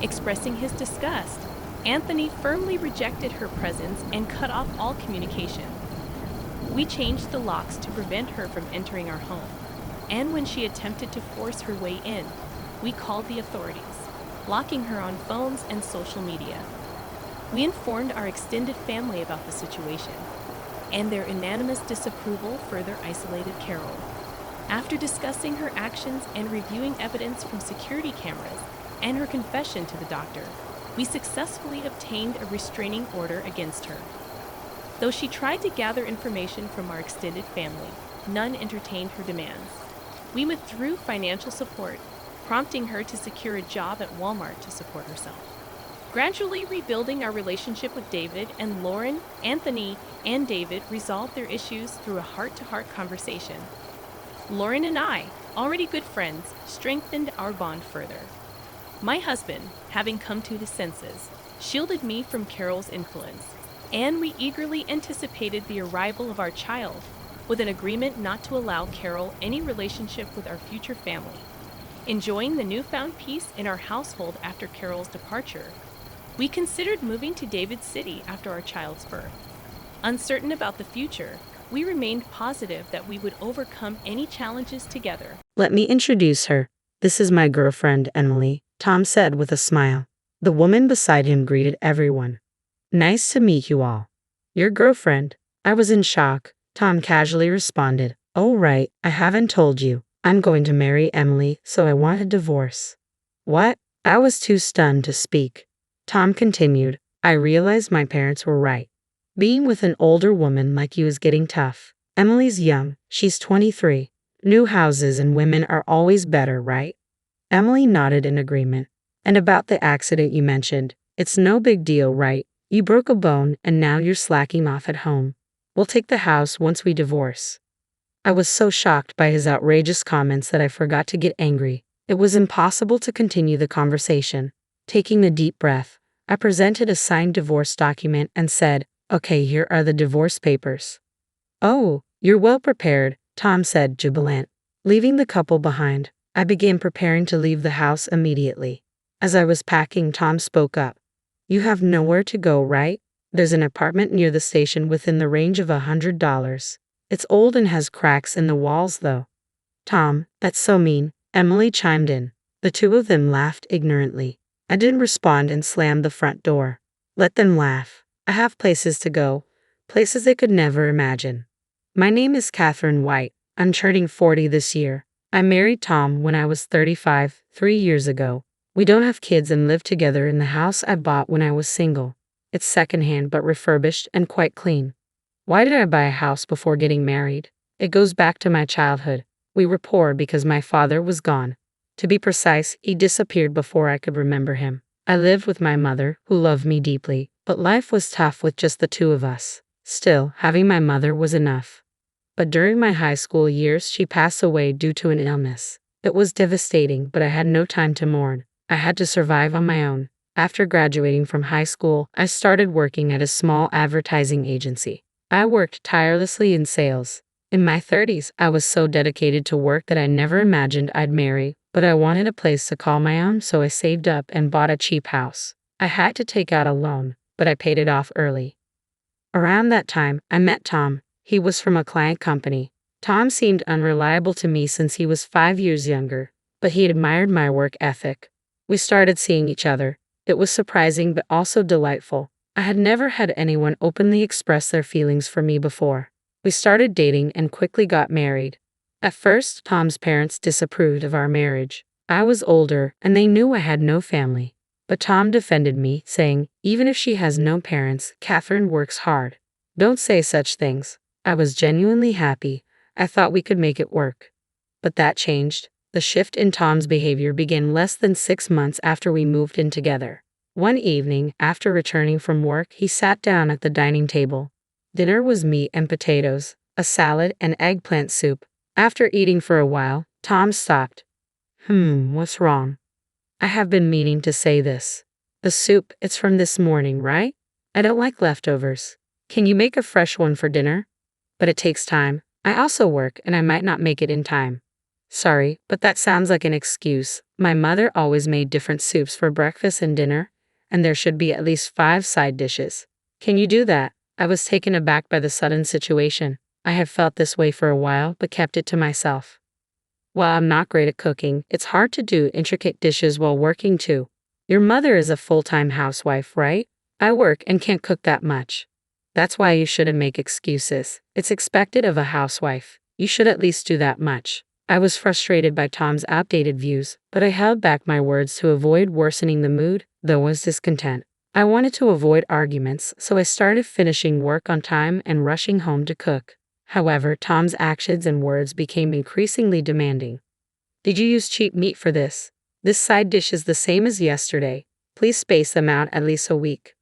Expressing his disgust, Anthony firmly rejected her presence and cut off all communication. We changed the locks to prevent her from entering our home. and when she attempted to force her way in, we called the authorities, locking her on phones and social media. We informed our extended family about the situation, and their unanimous disapproval further isolated Carol. After discussing her actions and reviewing evidence from security cameras and her confession to the doctor, we successfully obtained a restraining order against her. Though she tried to gather information from our extended family, none entertained her demands. We withdrew financial support, prompting her to secure a job at Walmart to support herself. Gradually rebuilding our relationship with David, and Lauren, Anthony, and David resolved their issues through a heart-to-heart conversation. Lauren and I, already good friends, strengthened our bond further. My husband, having come to his senses, shielded me from Carol's influence, and we eagerly anticipated the arrival of our child, with an agreement not to allow Carol any relationship with our future family. Enjoying the newfound peace in our household after Carol's departure, we considered moving to David City after our child's birth. Uncertain about the future, we remained positive that we would overcome any challenges together. Let me introduce her. This is my girlfriend, Emily, Tom said with a smile. The woman beside him greeted everyone. Nice to meet you all. Your girlfriend? I was in shock. Tom casually responded. Oh right, I haven't told you. I'm going to marry Emily, so I want a divorce. What? I was too stunned to speak. Tom continued. I realized my parents were right. Being with an older woman like you is getting tough. Emily's young, she's 23. New houses and women are always better, right? Emily nodded in agreement. And about the accident you mentioned, it's no big deal, right? You broke a bone and now you're slacking off at home. We'll take the house once we divorce. I was so shocked by his outrageous comments that I forgot to get angry. It was impossible to continue the conversation. Taking a deep breath, I presented a signed divorce document and said, Okay, here are the divorce papers. Oh, you're well prepared, Tom said, jubilant. Leaving the couple behind, I began preparing to leave the house immediately. As I was packing, Tom spoke up. You have nowhere to go, right? There's an apartment near the station within the range of $100. It's old and has cracks in the walls, though. Tom, that's so mean, Emily chimed in. The two of them laughed ignorantly. I didn't respond and slammed the front door. Let them laugh. I have places to go, places they could never imagine. My name is Catherine White. I'm turning 40 this year. I married Tom when I was 35, 3 years ago. We don't have kids and live together in the house I bought when I was single. It's secondhand but refurbished and quite clean. Why did I buy a house before getting married? It goes back to my childhood. We were poor because my father was gone. To be precise, he disappeared before I could remember him. I lived with my mother, who loved me deeply, but life was tough with just the two of us. Still, having my mother was enough. But during my high school years, she passed away due to an illness. It was devastating, but I had no time to mourn. I had to survive on my own. After graduating from high school, I started working at a small advertising agency. I worked tirelessly in sales. In my 30s, I was so dedicated to work that I never imagined I'd marry, but I wanted a place to call my own, so I saved up and bought a cheap house. I had to take out a loan, but I paid it off early. Around that time, I met Tom. He was from a client company. Tom seemed unreliable to me since he was 5 years younger, but he admired my work ethic. We started seeing each other. It was surprising but also delightful. I had never had anyone openly express their feelings for me before. We started dating and quickly got married. At first, Tom's parents disapproved of our marriage. I was older, and they knew I had no family. But Tom defended me, saying, even if she has no parents, Catherine works hard. Don't say such things. I was genuinely happy. I thought we could make it work. But that changed. The shift in Tom's behavior began less than 6 months after we moved in together. One evening, after returning from work, he sat down at the dining table. Dinner was meat and potatoes, a salad, and eggplant soup. After eating for a while, Tom stopped. What's wrong? I have been meaning to say this. The soup, it's from this morning, right? I don't like leftovers. Can you make a fresh one for dinner? But it takes time. I also work and I might not make it in time. Sorry, but that sounds like an excuse. My mother always made different soups for breakfast and dinner, and there should be at least 5 side dishes. Can you do that? I was taken aback by the sudden situation. I had felt this way for a while, but kept it to myself. While I'm not great at cooking, it's hard to do intricate dishes while working too. Your mother is a full-time housewife, right? I work and can't cook that much. That's why you shouldn't make excuses. It's expected of a housewife. You should at least do that much. I was frustrated by Tom's outdated views, but I held back my words to avoid worsening the mood, though I was discontent. I wanted to avoid arguments, so I started finishing work on time and rushing home to cook. However, Tom's actions and words became increasingly demanding. Did you use cheap meat for this? This side dish is the same as yesterday. Please space them out at least a week.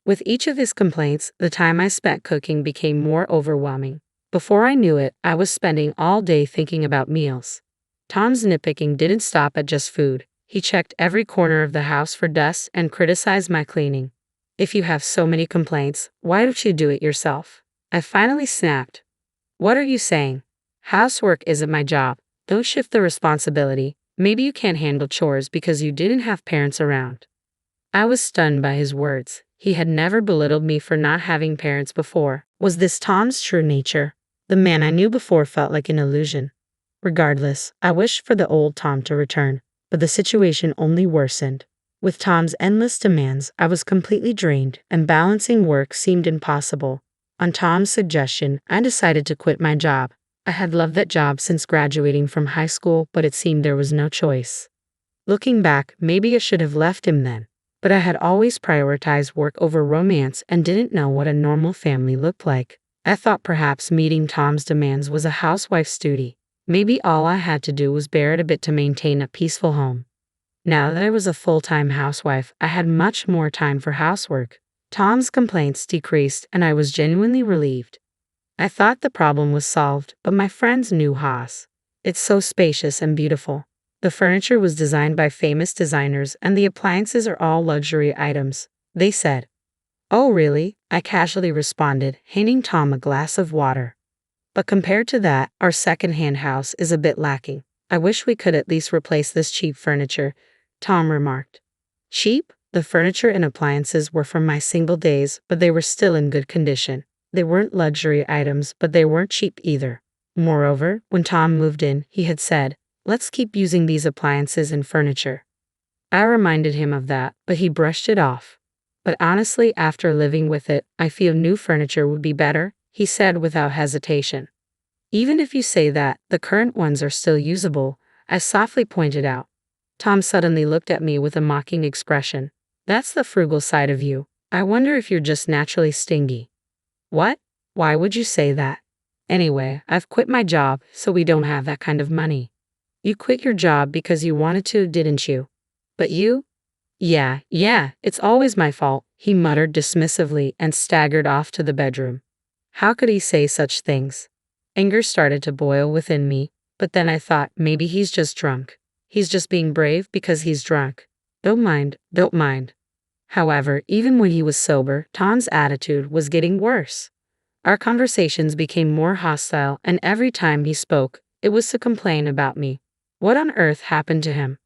With each of his complaints, the time I spent cooking became more overwhelming. Before I knew it, I was spending all day thinking about meals. Tom's nitpicking didn't stop at just food. He checked every corner of the house for dust and criticized my cleaning. If you have so many complaints, why don't you do it yourself? I finally snapped. What are you saying? Housework isn't my job. Don't shift the responsibility. Maybe you can't handle chores because you didn't have parents around. I was stunned by his words. He had never belittled me for not having parents before. Was this Tom's true nature? The man I knew before felt like an illusion. Regardless, I wished for the old Tom to return, but the situation only worsened. With Tom's endless demands, I was completely drained, and balancing work seemed impossible. On Tom's suggestion, I decided to quit my job. I had loved that job since graduating from high school, but it seemed there was no choice. Looking back, maybe I should have left him then. But I had always prioritized work over romance and didn't know what a normal family looked like. I thought perhaps meeting Tom's demands was a housewife's duty. Maybe all I had to do was bear it a bit to maintain a peaceful home. Now that I was a full-time housewife, I had much more time for housework. Tom's complaints decreased, and I was genuinely relieved. I thought the problem was solved, but my friends knew Haas. It's so spacious and beautiful. The furniture was designed by famous designers, and the appliances are all luxury items, they said. Oh really? I casually responded, handing Tom a glass of water. But compared to that, our second-hand house is a bit lacking. I wish we could at least replace this cheap furniture, Tom remarked. Cheap? The furniture and appliances were from my single days, but they were still in good condition. They weren't luxury items, but they weren't cheap either. Moreover, when Tom moved in, he had said, "Let's keep using these appliances and furniture." I reminded him of that, but he brushed it off. But honestly, after living with it, I feel new furniture would be better, he said without hesitation. Even if you say that, the current ones are still usable, I softly pointed out. Tom suddenly looked at me with a mocking expression. That's the frugal side of you. I wonder if you're just naturally stingy. What? Why would you say that? Anyway, I've quit my job, so we don't have that kind of money. You quit your job because you wanted to, didn't you? But you? Yeah, it's always my fault, he muttered dismissively and staggered off to the bedroom. How could he say such things? Anger started to boil within me, but then I thought maybe he's just drunk. He's just being brave because he's drunk. Don't mind. However, even when he was sober, Tom's attitude was getting worse. Our conversations became more hostile, and every time he spoke, it was to complain about me. What on earth happened to him?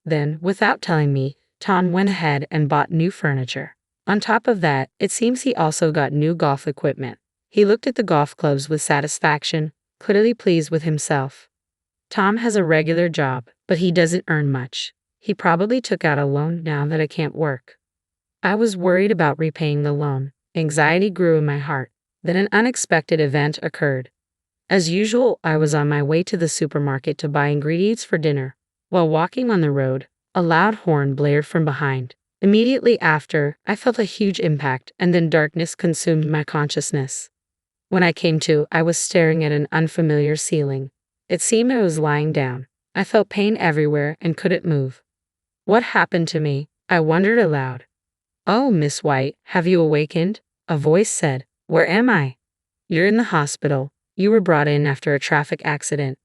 Then, without telling me, Tom went ahead and bought new furniture. On top of that, it seems he also got new golf equipment. He looked at the golf clubs with satisfaction, clearly pleased with himself. Tom has a regular job, but he doesn't earn much. He probably took out a loan now that I can't work. I was worried about repaying the loan. Anxiety grew in my heart. Then an unexpected event occurred. As usual, I was on my way to the supermarket to buy ingredients for dinner. While walking on the road, a loud horn blared from behind. Immediately after, I felt a huge impact, and then darkness consumed my consciousness. When I came to, I was staring at an unfamiliar ceiling. It seemed I was lying down. I felt pain everywhere and couldn't move. What happened to me? I wondered aloud. Oh, Miss White, have you awakened? A voice said. Where am I? You're in the hospital. You were brought in after a traffic accident.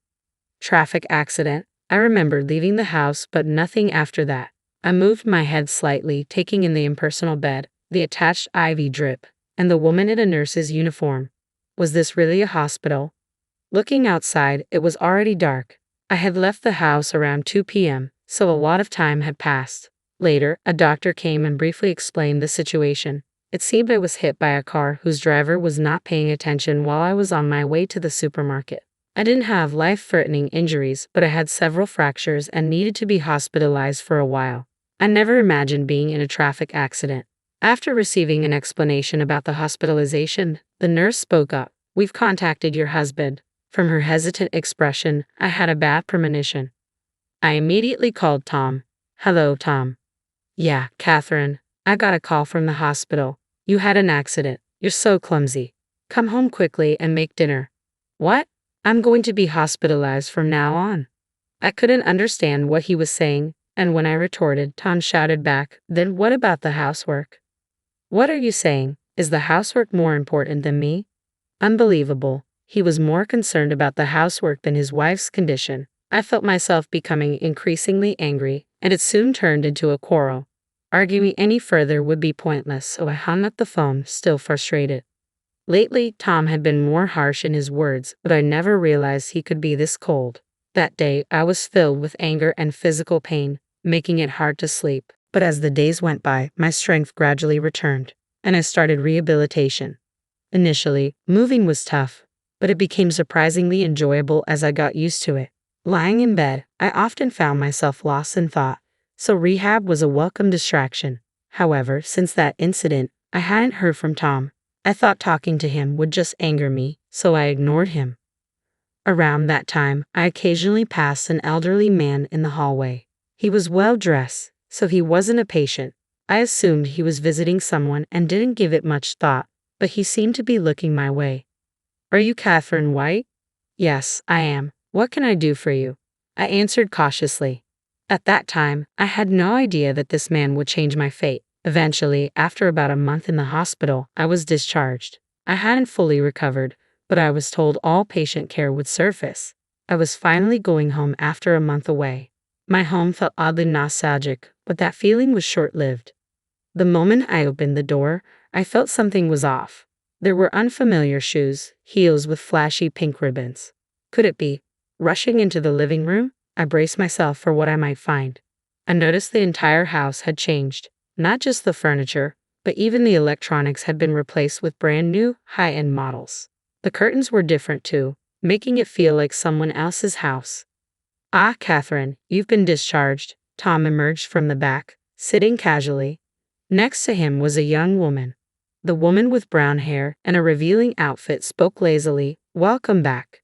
Traffic accident? I remembered leaving the house, but nothing after that. I moved my head slightly, taking in the impersonal bed, the attached IV drip, and the woman in a nurse's uniform. Was this really a hospital? Looking outside, it was already dark. I had left the house around 2 p.m., so a lot of time had passed. Later, a doctor came and briefly explained the situation. It seemed I was hit by a car whose driver was not paying attention while I was on my way to the supermarket. I didn't have life-threatening injuries, but I had several fractures and needed to be hospitalized for a while. I never imagined being in a traffic accident. After receiving an explanation about the hospitalization, the nurse spoke up. "We've contacted your husband." From her hesitant expression, I had a bad premonition. I immediately called Tom. "Hello, Tom." "Yeah, Catherine. I got a call from the hospital. You had an accident. You're so clumsy. Come home quickly and make dinner." "What? I'm going to be hospitalized from now on." I couldn't understand what he was saying, and when I retorted, Tom shouted back, "Then what about the housework?" "What are you saying? Is the housework more important than me?" Unbelievable. He was more concerned about the housework than his wife's condition. I felt myself becoming increasingly angry, and it soon turned into a quarrel. Arguing any further would be pointless, so I hung up the phone, still frustrated. Lately, Tom had been more harsh in his words, but I never realized he could be this cold. That day, I was filled with anger and physical pain, making it hard to sleep. But as the days went by, my strength gradually returned, and I started rehabilitation. Initially, moving was tough, but it became surprisingly enjoyable as I got used to it. Lying in bed, I often found myself lost in thought, so rehab was a welcome distraction. However, since that incident, I hadn't heard from Tom. I thought talking to him would just anger me, so I ignored him. Around that time, I occasionally passed an elderly man in the hallway. He was well dressed, so he wasn't a patient. I assumed he was visiting someone and didn't give it much thought, but he seemed to be looking my way. "Are you Catherine White?" "Yes, I am. What can I do for you?" I answered cautiously. At that time, I had no idea that this man would change my fate. Eventually, after about a month in the hospital, I was discharged. I hadn't fully recovered, but I was told all patient care would surface. I was finally going home after a month away. My home felt oddly nostalgic, but that feeling was short-lived. The moment I opened the door, I felt something was off. There were unfamiliar shoes, heels with flashy pink ribbons. Could it be? Rushing into the living room, I braced myself for what I might find. I noticed the entire house had changed. Not just the furniture, but even the electronics had been replaced with brand new, high-end models. The curtains were different too, making it feel like someone else's house. "Ah, Catherine, you've been discharged." Tom emerged from the back, sitting casually. Next to him was a young woman. The woman with brown hair and a revealing outfit spoke lazily, "Welcome back."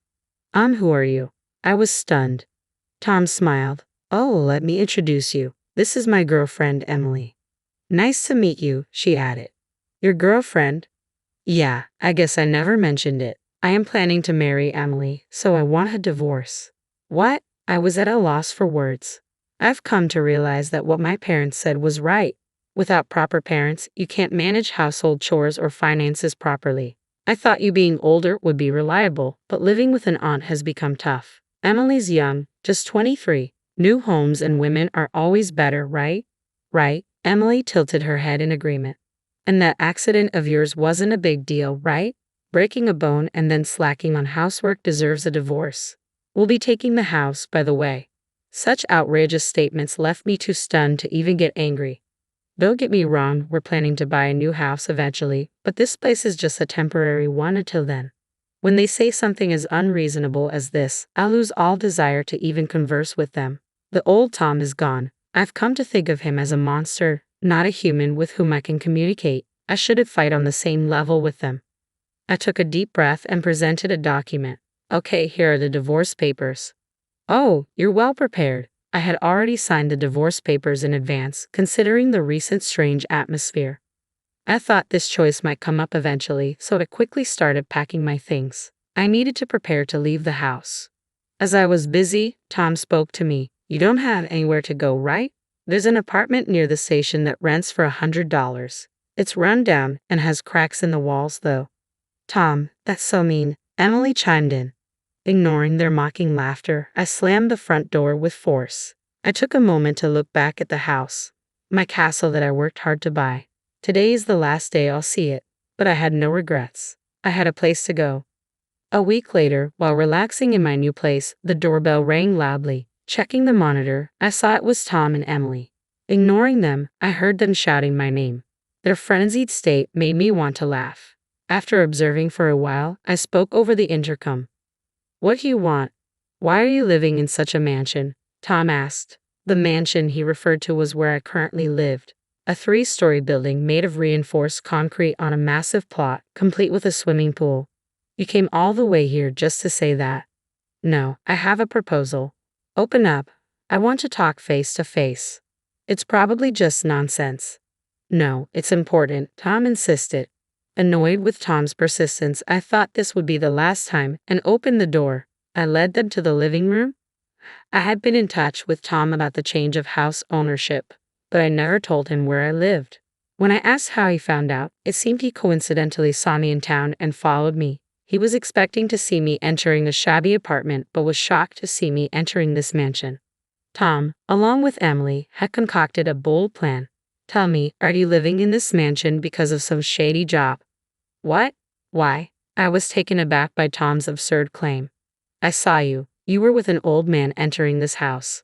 Who are you?" I was stunned. Tom smiled. "Oh, let me introduce you. This is my girlfriend, Emily." "Nice to meet you," she added. "Your girlfriend?" "Yeah, I guess I never mentioned it. I am planning to marry Emily, so I want a divorce." "What?" I was at a loss for words. I've come to realize that what my parents said was right. Without proper parents, you can't manage household chores or finances properly. I thought you being older would be reliable, but living with an aunt has become tough. Emily's young, just 23. New homes and women are always better, right? Right. Emily tilted her head in agreement. "And that accident of yours wasn't a big deal, right? Breaking a bone and then slacking on housework deserves a divorce. We'll be taking the house, by the way." Such outrageous statements left me too stunned to even get angry. Don't get me wrong, we're planning to buy a new house eventually, but this place is just a temporary one until then. When they say something as unreasonable as this, I lose all desire to even converse with them. The old Tom is gone. I've come to think of him as a monster, not a human with whom I can communicate. I shouldn't fight on the same level with them. I took a deep breath and presented a document. "Okay, here are the divorce papers." "Oh, you're well prepared." I had already signed the divorce papers in advance, considering the recent strange atmosphere. I thought this choice might come up eventually, so I quickly started packing my things. I needed to prepare to leave the house. As I was busy, Tom spoke to me. "You don't have anywhere to go, right? There's an apartment near the station that rents for $100. It's run down and has cracks in the walls, though." "Tom, that's so mean," Emily chimed in. Ignoring their mocking laughter, I slammed the front door with force. I took a moment to look back at the house, my castle that I worked hard to buy. Today is the last day I'll see it, but I had no regrets. I had a place to go. A week later, while relaxing in my new place, the doorbell rang loudly. Checking the monitor, I saw it was Tom and Emily. Ignoring them, I heard them shouting my name. Their frenzied state made me want to laugh. After observing for a while, I spoke over the intercom. What do you want? Why are you living in such a mansion? Tom asked. The mansion he referred to was where I currently lived. A 3-story building made of reinforced concrete on a massive plot, complete with a swimming pool. You came all the way here just to say that? No, I have a proposal. Open up. I want to talk face to face. It's probably just nonsense. No, it's important, Tom insisted. Annoyed with Tom's persistence, I thought this would be the last time and opened the door. I led them to the living room. I had been in touch with Tom about the change of house ownership, but I never told him where I lived. When I asked how he found out, it seemed he coincidentally saw me in town and followed me. He was expecting to see me entering a shabby apartment, but was shocked to see me entering this mansion. Tom, along with Emily, had concocted a bold plan. Tell me, are you living in this mansion because of some shady job? What? Why? I was taken aback by Tom's absurd claim. I saw you. You were with an old man entering this house.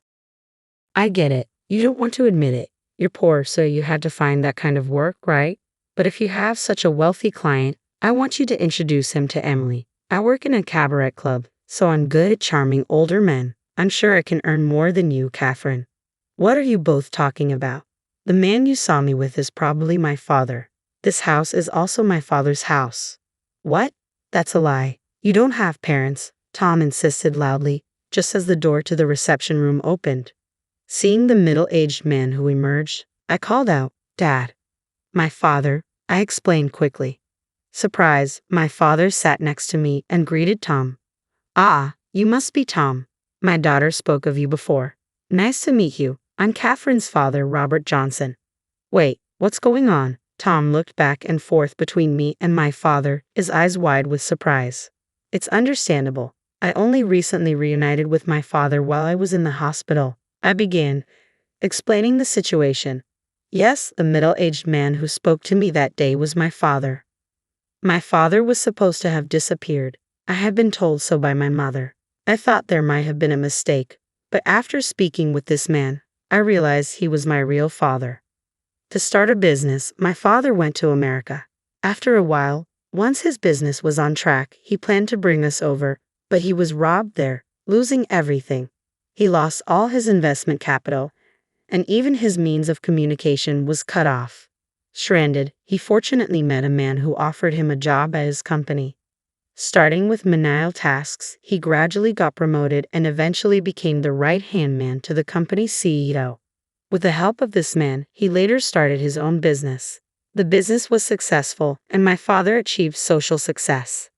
I get it. You don't want to admit it. You're poor, so you had to find that kind of work, right? But if you have such a wealthy client, I want you to introduce him to Emily. I work in a cabaret club, so I'm good at charming older men. I'm sure I can earn more than you, Catherine. What are you both talking about? The man you saw me with is probably my father. This house is also my father's house. What? That's a lie. You don't have parents, Tom insisted loudly, just as the door to the reception room opened. Seeing the middle-aged man who emerged, I called out, Dad. My father, I explained quickly. Surprised, my father sat next to me and greeted Tom. Ah, you must be Tom. My daughter spoke of you before. Nice to meet you. I'm Catherine's father, Robert Johnson. Wait, what's going on? Tom looked back and forth between me and my father, his eyes wide with surprise. It's understandable. I only recently reunited with my father while I was in the hospital. I began, explaining the situation. Yes, the middle-aged man who spoke to me that day was my father. My father was supposed to have disappeared. I had been told so by my mother. I thought there might have been a mistake, but after speaking with this man, I realized he was my real father. To start a business, my father went to America. After a while, once his business was on track, he planned to bring us over, but he was robbed there, losing everything. He lost all his investment capital, and even his means of communication was cut off. Stranded, he fortunately met a man who offered him a job at his company. Starting with menial tasks, he gradually got promoted and eventually became the right-hand man to the company's CEO. With the help of this man, he later started his own business. The business was successful, and my father achieved social success.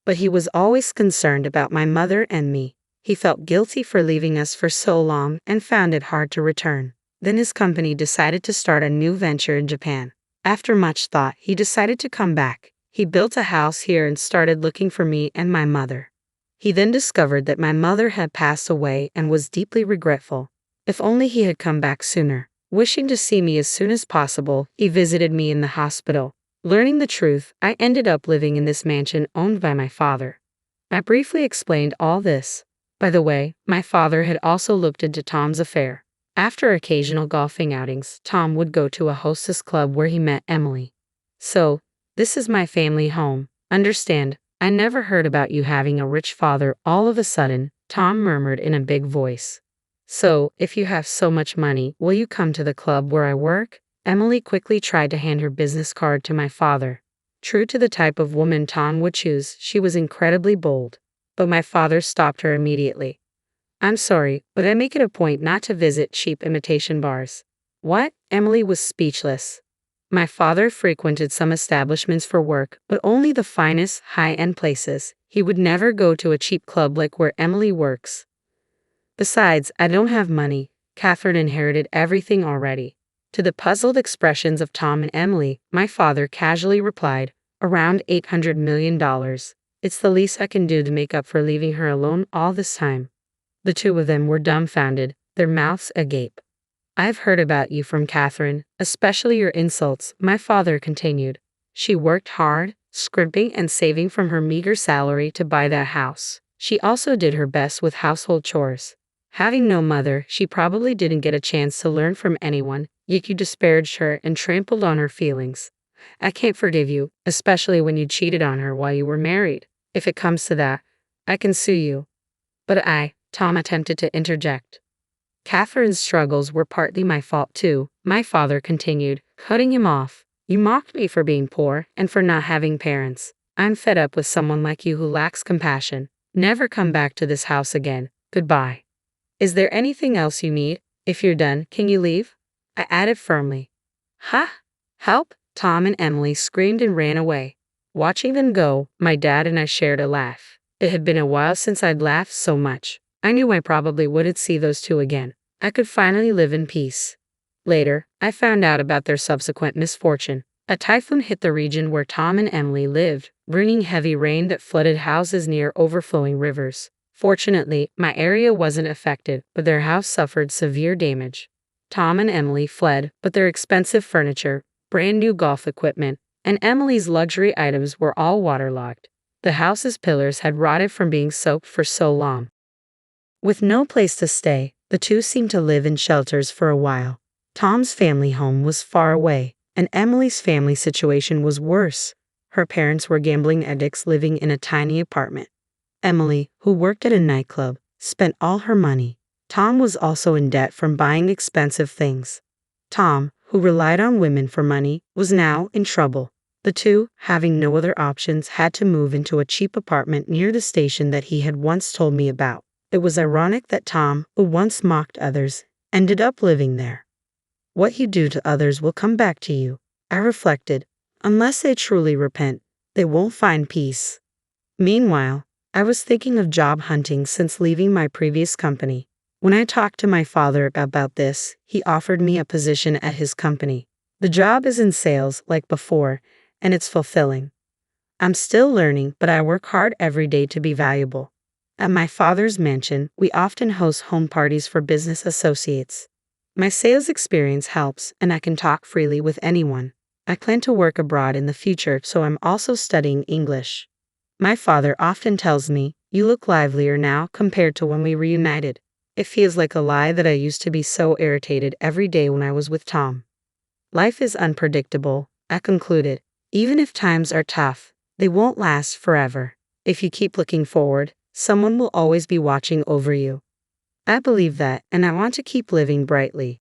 But he was always concerned about my mother and me. He felt guilty for leaving us for so long and found it hard to return. Then his company decided to start a new venture in Japan. After much thought, he decided to come back. He built a house here and started looking for me and my mother. He then discovered that my mother had passed away and was deeply regretful. If only he had come back sooner. Wishing to see me as soon as possible, he visited me in the hospital. Learning the truth, I ended up living in this mansion owned by my father. I briefly explained all this. By the way, my father had also looked into Tom's affair. After occasional golfing outings, Tom would go to a hostess club where he met Emily. So, this is my family home. Understand, I never heard about you having a rich father all of a sudden, Tom murmured in a big voice. So, if you have so much money, will you come to the club where I work? Emily quickly tried to hand her business card to my father. True to the type of woman Tom would choose, she was incredibly bold. But my father stopped her immediately. I'm sorry, but I make it a point not to visit cheap imitation bars. What? Emily was speechless. My father frequented some establishments for work, but only the finest, high-end places. He would never go to a cheap club like where Emily works. Besides, I don't have money. Catherine inherited everything already. To the puzzled expressions of Tom and Emily, my father casually replied, around $800 million. It's the least I can do to make up for leaving her alone all this time. The two of them were dumbfounded, their mouths agape. I've heard about you from Catherine, especially your insults, my father continued. She worked hard, scrimping and saving from her meager salary to buy that house. She also did her best with household chores. Having no mother, she probably didn't get a chance to learn from anyone, yet you disparaged her and trampled on her feelings. I can't forgive you, especially when you cheated on her while you were married. If it comes to that, I can sue you. But Tom attempted to interject. Catherine's struggles were partly my fault too, my father continued, cutting him off. You mocked me for being poor and for not having parents. I'm fed up with someone like you who lacks compassion. Never come back to this house again. Goodbye. Is there anything else you need? If you're done, can you leave? I added firmly. Ha! Help! Tom and Emily screamed and ran away. Watching them go, my dad and I shared a laugh. It had been a while since I'd laughed so much. I knew I probably wouldn't see those two again. I could finally live in peace. Later, I found out about their subsequent misfortune. A typhoon hit the region where Tom and Emily lived, bringing heavy rain that flooded houses near overflowing rivers. Fortunately, my area wasn't affected, but their house suffered severe damage. Tom and Emily fled, but their expensive furniture, brand new golf equipment, and Emily's luxury items were all waterlogged. The house's pillars had rotted from being soaked for so long. With no place to stay, the two seemed to live in shelters for a while. Tom's family home was far away, and Emily's family situation was worse. Her parents were gambling addicts living in a tiny apartment. Emily, who worked at a nightclub, spent all her money. Tom was also in debt from buying expensive things. Tom, who relied on women for money, was now in trouble. The two, having no other options, had to move into a cheap apartment near the station that he had once told me about. It was ironic that Tom, who once mocked others, ended up living there. What you do to others will come back to you, I reflected. Unless they truly repent, they won't find peace. Meanwhile, I was thinking of job hunting since leaving my previous company. When I talked to my father about this, he offered me a position at his company. The job is in sales like before, and it's fulfilling. I'm still learning, but I work hard every day to be valuable. At my father's mansion, we often host home parties for business associates. My sales experience helps, and I can talk freely with anyone. I plan to work abroad in the future, so I'm also studying English. My father often tells me, "You look livelier now compared to when we reunited." It feels like a lie that I used to be so irritated every day when I was with Tom. Life is unpredictable, I concluded. Even if times are tough, they won't last forever. If you keep looking forward, someone will always be watching over you. I believe that, and I want to keep living brightly.